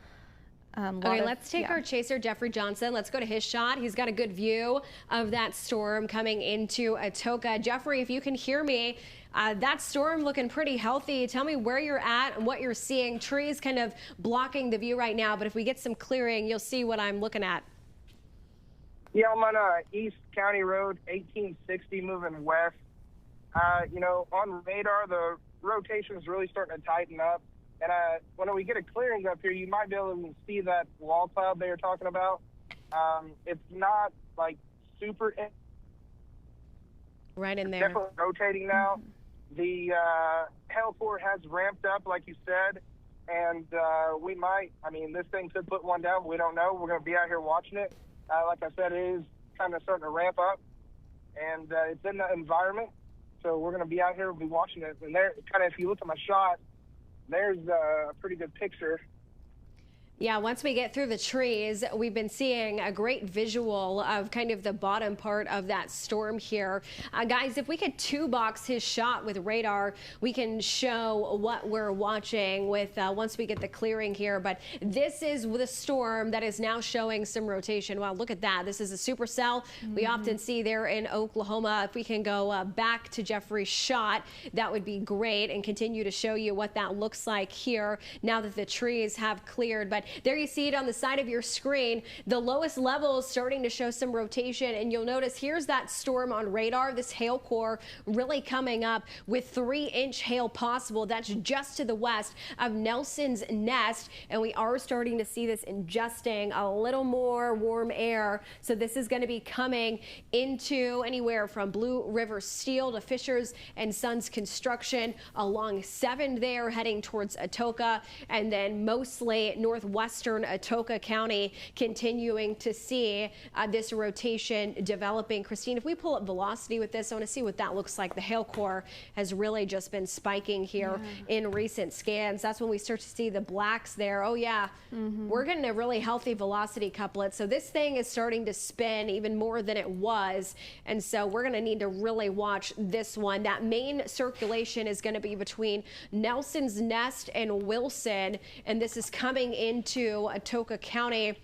Okay, let's take our chaser, Jeffrey Johnson. Let's go to his shot. He's got a good view of that storm coming into Atoka. Jeffrey, if you can hear me, that storm looking pretty healthy. Tell me where you're at and what you're seeing. Trees kind of blocking the view right now, but if we get some clearing, you'll see what I'm looking at. Yeah, I'm on East County Road 1860 moving west. On radar, the rotation is really starting to tighten up. And when we get a clearing up here, you might be able to see that wall cloud they were talking about. It's not like super right in there. Definitely rotating now. The hail core has ramped up, like you said, and we might. I mean, this thing could put one down. But we don't know. We're going to be out here watching it. Like I said, it is kind of starting to ramp up, and it's in the environment. So we're going to be out here. We'll be watching it. And there, kind of, if you look at my shot, there's a pretty good picture. Yeah, once we get through the trees, we've been seeing a great visual of kind of the bottom part of that storm here. Guys, if we could two-box his shot with radar, we can show what we're watching with once we get the clearing here. But this is the storm that is now showing some rotation. Wow, look at that. This is a supercell we often see there in Oklahoma. If we can go back to Jeffrey's shot, that would be great, and continue to show you what that looks like here now that the trees have cleared. But there you see it on the side of your screen. The lowest level is starting to show some rotation, and you'll notice here's that storm on radar. This hail core really coming up with 3-inch hail possible. That's just to the west of Nelson's Nest, and we are starting to see this ingesting a little more warm air. So this is going to be coming into anywhere from Blue River Steel to Fishers and Sons Construction along 7 there, heading towards Atoka, and then mostly northwestern Atoka County continuing to see this rotation developing. Christine, if we pull up velocity with this, I want to see what that looks like. The hail core has really just been spiking here in recent scans. That's when we start to see the blacks there. Oh yeah, we're getting a really healthy velocity couplet. So this thing is starting to spin even more than it was. And so we're going to need to really watch this one. That main circulation is going to be between Nelson's Nest and Wilson. And this is coming into Atoka County.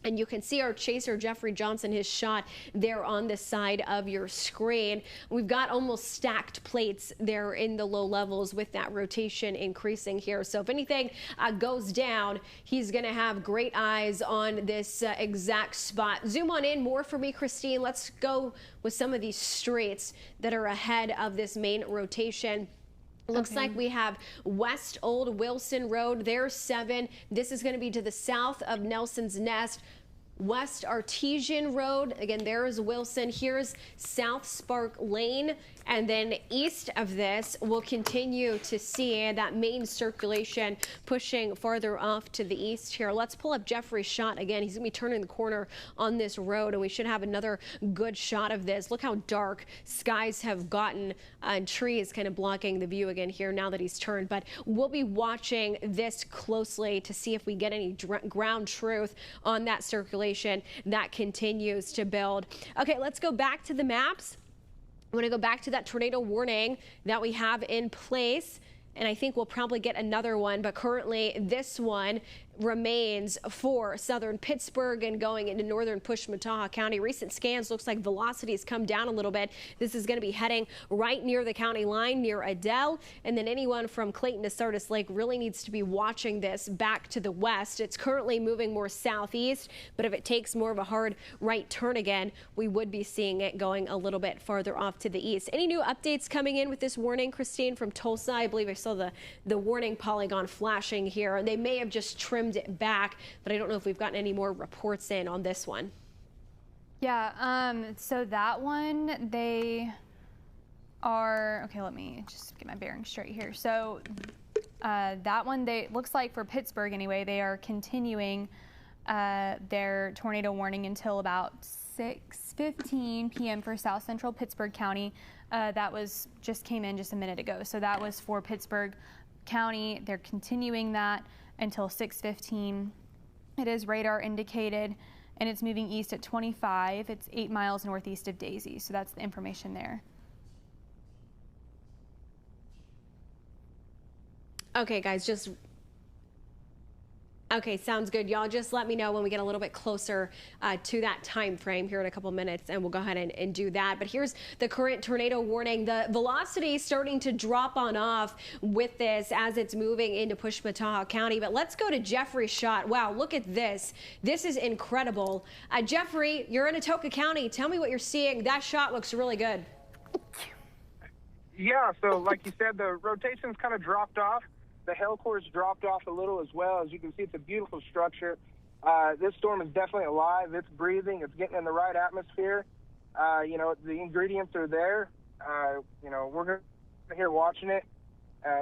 And you can see our chaser, Jeffrey Johnson, his shot there on the side of your screen. We've got almost stacked plates there in the low levels with that rotation increasing here. So if anything goes down, he's going to have great eyes on this exact spot. Zoom on in more for me, Christine. Let's go with some of these streets that are ahead of this main rotation. Looks like we have West Old Wilson Road. There's 7. This is going to be to the south of Nelson's Nest. West Artesian Road, again, there's Wilson. Here's South Spark Lane. And then east of this, we'll continue to see that main circulation pushing farther off to the east here. Let's pull up Jeffrey's shot again. He's going to be turning the corner on this road, and we should have another good shot of this. Look how dark skies have gotten, and trees kind of blocking the view again here now that he's turned. But we'll be watching this closely to see if we get any ground truth on that circulation that continues to build. Okay, let's go back to the maps. I want to go back to that tornado warning that we have in place, and I think we'll probably get another one, but currently this one remains for southern Pittsburgh and going into northern Pushmataha County. Recent scans looks like velocity has come down a little bit. This is going to be heading right near the county line near Adele, and then anyone from Clayton to Sardis Lake really needs to be watching this back to the west. It's currently moving more southeast, but if it takes more of a hard right turn again, we would be seeing it going a little bit farther off to the east. Any new updates coming in with this warning, Christine, from Tulsa? I believe I saw the warning polygon flashing here, and they may have just trimmed it back, but I don't know if we've gotten any more reports in on this one. Yeah, so that one, they are, okay, let me just get my bearings straight here. So that one, looks like for Pittsburgh anyway, they are continuing their tornado warning until about 6:15 p.m. for South Central Pittsburgh County. That just came in just a minute ago. So that was for Pittsburgh County. They're continuing that until 6:15. It is radar indicated, and it's moving east at 25. It's 8 miles northeast of Daisy. So that's the information there. Okay, guys, okay, sounds good. Y'all just let me know when we get a little bit closer to that time frame here in a couple minutes, and we'll go ahead and do that. But here's the current tornado warning. The velocity is starting to drop on off with this as it's moving into Pushmataha County. But let's go to Jeffrey's shot. Wow, look at this. This is incredible. Jeffrey, you're in Atoka County. Tell me what you're seeing. That shot looks really good. Yeah, so like you said, the rotation's kind of dropped off. The hail core's dropped off a little as well. As you can see, it's a beautiful structure. This storm is definitely alive. It's breathing. It's getting in the right atmosphere. You know, the ingredients are there. You know, we're here watching it.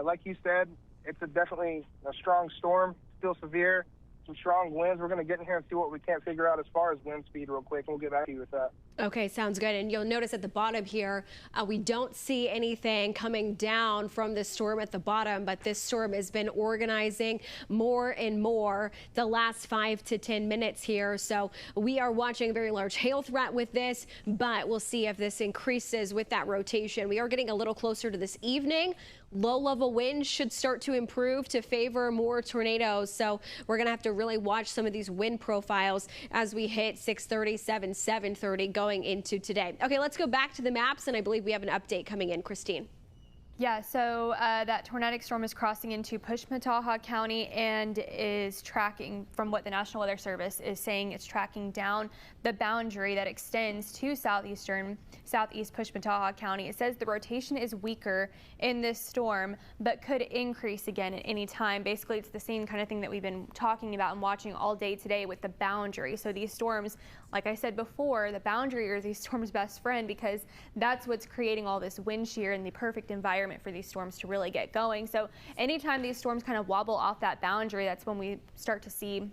Like you said, it's definitely a strong storm, still severe, some strong winds. We're going to get in here and see what we can't figure out as far as wind speed real quick, and we'll get back to you with that. Okay, sounds good. And you'll notice at the bottom here, we don't see anything coming down from this storm at the bottom, but this storm has been organizing more and more the last 5 to 10 minutes here. So we are watching a very large hail threat with this, but we'll see if this increases with that rotation. We are getting a little closer to this evening. Low-level winds should start to improve to favor more tornadoes. So we're going to have to really watch some of these wind profiles as we hit 6:30, 7:30 going into today. Okay, let's go back to the maps, and I believe we have an update coming in. Christine. Yeah, so that tornadic storm is crossing into Pushmataha County and is tracking, from what the National Weather Service is saying, it's tracking down the boundary that extends to southeast Pushmataha County. It says the rotation is weaker in this storm, but could increase again at any time. Basically, it's the same kind of thing that we've been talking about and watching all day today with the boundary. So these storms, like I said before, the boundary are these storms' best friend, because that's what's creating all this wind shear and the perfect environment for these storms to really get going. So anytime these storms kind of wobble off that boundary, that's when we start to see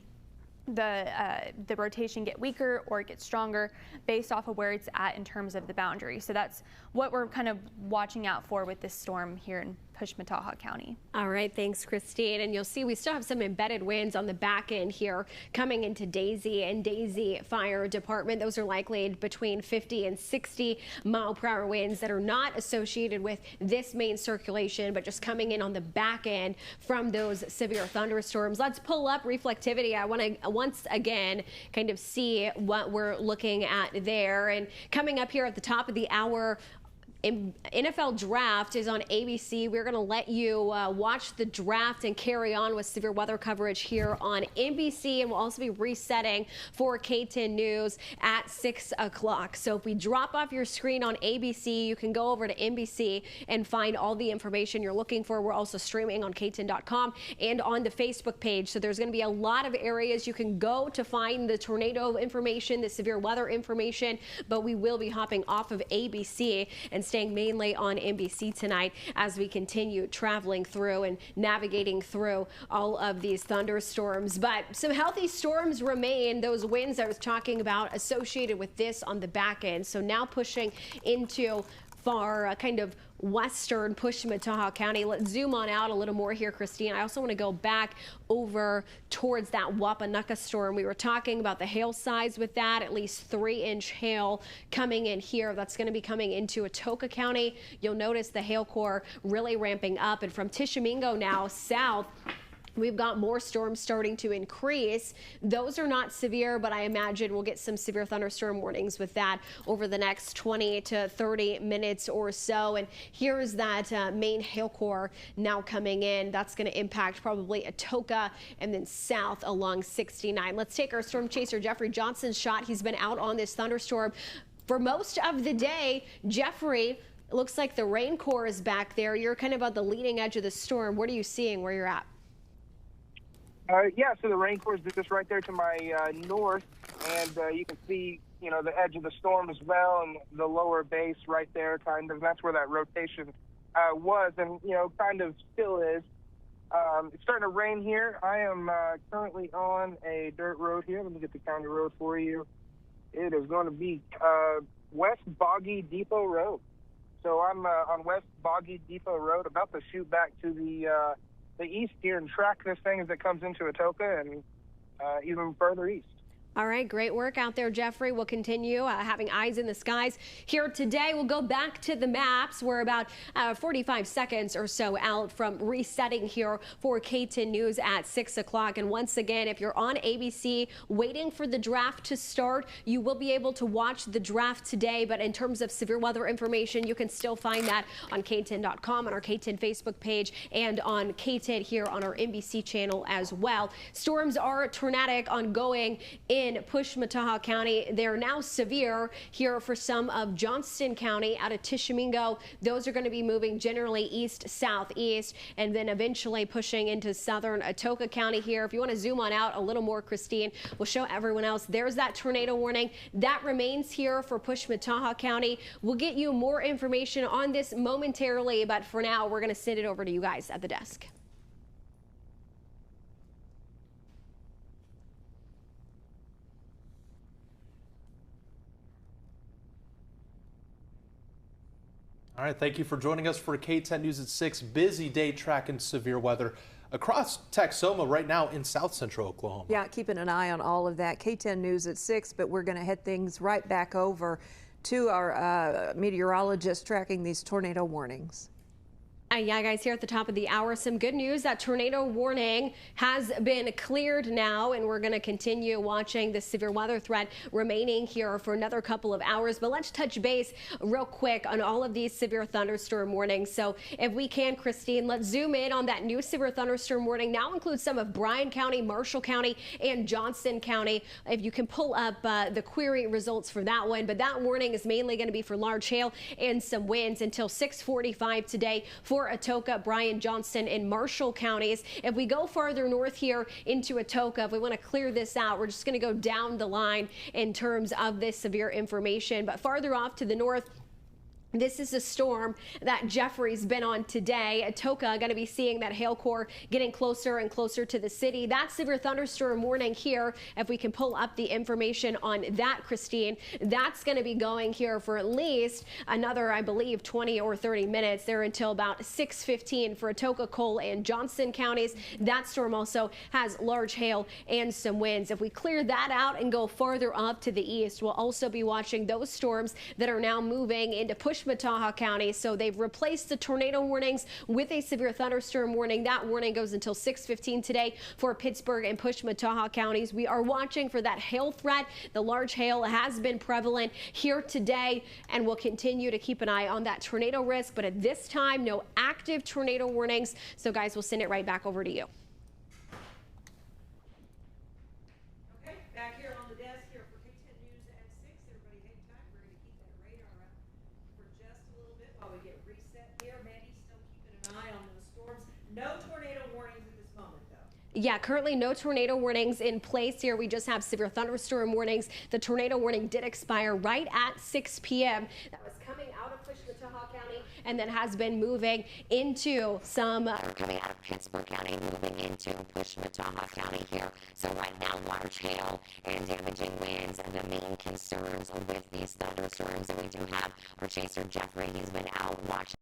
the rotation get weaker or it gets stronger based off of where it's at in terms of the boundary. So that's what we're kind of watching out for with this storm here in Pushmataha County. All right, thanks, Christine. And you'll see we still have some embedded winds on the back end here coming into Daisy and Daisy Fire Department. Those are likely between 50 and 60 mile per hour winds that are not associated with this main circulation, but just coming in on the back end from those severe thunderstorms. Let's pull up reflectivity. I want to once again kind of see what we're looking at there. And coming up here at the top of the hour, NFL draft is on ABC. We're going to let you watch the draft and carry on with severe weather coverage here on NBC. And we'll also be resetting for KTEN News at 6 o'clock. So if we drop off your screen on ABC, you can go over to NBC and find all the information you're looking for. We're also streaming on KTEN.com and on the Facebook page. So there's going to be a lot of areas you can go to find the tornado information, the severe weather information. But we will be hopping off of ABC and staying mainly on NBC tonight as we continue traveling through and navigating through all of these thunderstorms. But some healthy storms remain. Those winds I was talking about associated with this on the back end. So now pushing into far kind of western Pushmataha County. Let's zoom on out a little more here, Christine. I also want to go back over towards that Wapanucka storm. We were talking about the hail size with that, at least 3-inch hail coming in here. That's going to be coming into Atoka County. You'll notice the hail core really ramping up, and from Tishomingo now south, we've got more storms starting to increase. Those are not severe, but I imagine we'll get some severe thunderstorm warnings with that over the next 20 to 30 minutes or so. And here's that main hail core now coming in. That's going to impact probably Atoka and then south along 69. Let's take our storm chaser Jeffrey Johnson's shot. He's been out on this thunderstorm for most of the day. Jeffrey, it looks like the rain core is back there. You're kind of at the leading edge of the storm. What are you seeing where you're at? Yeah, so the rain core is just right there to my north, and you can see, the edge of the storm as well, and the lower base right there, kind of. That's where that rotation was, and, kind of still is. It's starting to rain here. I am currently on a dirt road here. Let me get the county road for you. It is going to be West Boggy Depot Road. So I'm on West Boggy Depot Road, about to shoot back to the east here and track this thing as it comes into Atoka and even further east. All right, great work out there, Jeffrey. We'll continue having eyes in the skies here today. We'll go back to the maps. We're about 45 seconds or so out from resetting here for KTEN News at 6 o'clock. And once again, if you're on ABC waiting for the draft to start, you will be able to watch the draft today. But in terms of severe weather information, you can still find that on KTEN.com, on our KTEN Facebook page, and on KTEN here on our NBC channel as well. Storms are tornadic ongoing in Pushmataha County. They're now severe here for some of Johnston County out of Tishomingo. Those are going to be moving generally east, southeast, and then eventually pushing into southern Atoka County here. If you want to zoom on out a little more, Christine, we'll show everyone else. There's that tornado warning. That remains here for Pushmataha County. We'll get you more information on this momentarily, but for now, we're going to send it over to you guys at the desk. All right, thank you for joining us for KTEN News at 6. Busy day tracking severe weather across Texoma right now in south central Oklahoma. Yeah, keeping an eye on all of that. KTEN News at 6, but we're going to head things right back over to our meteorologist tracking these tornado warnings. Yeah, guys, here at the top of the hour, some good news. That tornado warning has been cleared now, and we're going to continue watching the severe weather threat remaining here for another couple of hours. But let's touch base real quick on all of these severe thunderstorm warnings. So if we can, Christine, let's zoom in on that new severe thunderstorm warning. Now includes some of Bryan County, Marshall County, and Johnston County. If you can pull up the query results for that one. But that warning is mainly going to be for large hail and some winds until 6:45 today for Atoka, Bryan, Johnston, and Marshall counties. If we go farther north here into Atoka, if we want to clear this out, we're just going to go down the line in terms of this severe information. But farther off to the north, this is a storm that Jeffrey's been on today. Atoka going to be seeing that hail core getting closer and closer to the city. That severe thunderstorm warning here, if we can pull up the information on that, Christine, that's going to be going here for at least another, I believe, 20 or 30 minutes there until about 6:15 for Atoka, Cole, and Johnston counties. That storm also has large hail and some winds. If we clear that out and go farther up to the east, we'll also be watching those storms that are now moving into Push Pushmataha County. So they've replaced the tornado warnings with a severe thunderstorm warning. That warning goes until 6:15 today for Pittsburgh and Pushmataha counties. We are watching for that hail threat. The large hail has been prevalent here today, and we'll continue to keep an eye on that tornado risk. But at this time, no active tornado warnings. So guys, we'll send it right back over to you. Okay, back here on the desk here for KTEN News at 6. Everybody hang tight. We're going to keep that radar up for just a little bit while we get reset here. Mandy, still keeping an eye on those storms. No tornado warnings at this moment, though. Yeah, currently no tornado warnings in place here. We just have severe thunderstorm warnings. The tornado warning did expire right at 6 p.m. That was coming out of Pushmataha County and then has been moving into some coming out of Pittsburgh County, moving into Pushmataha County here. So right now, large hail and damaging winds are the main concerns with these thunderstorms. And we do have our chaser Jeffrey. He's been out watching.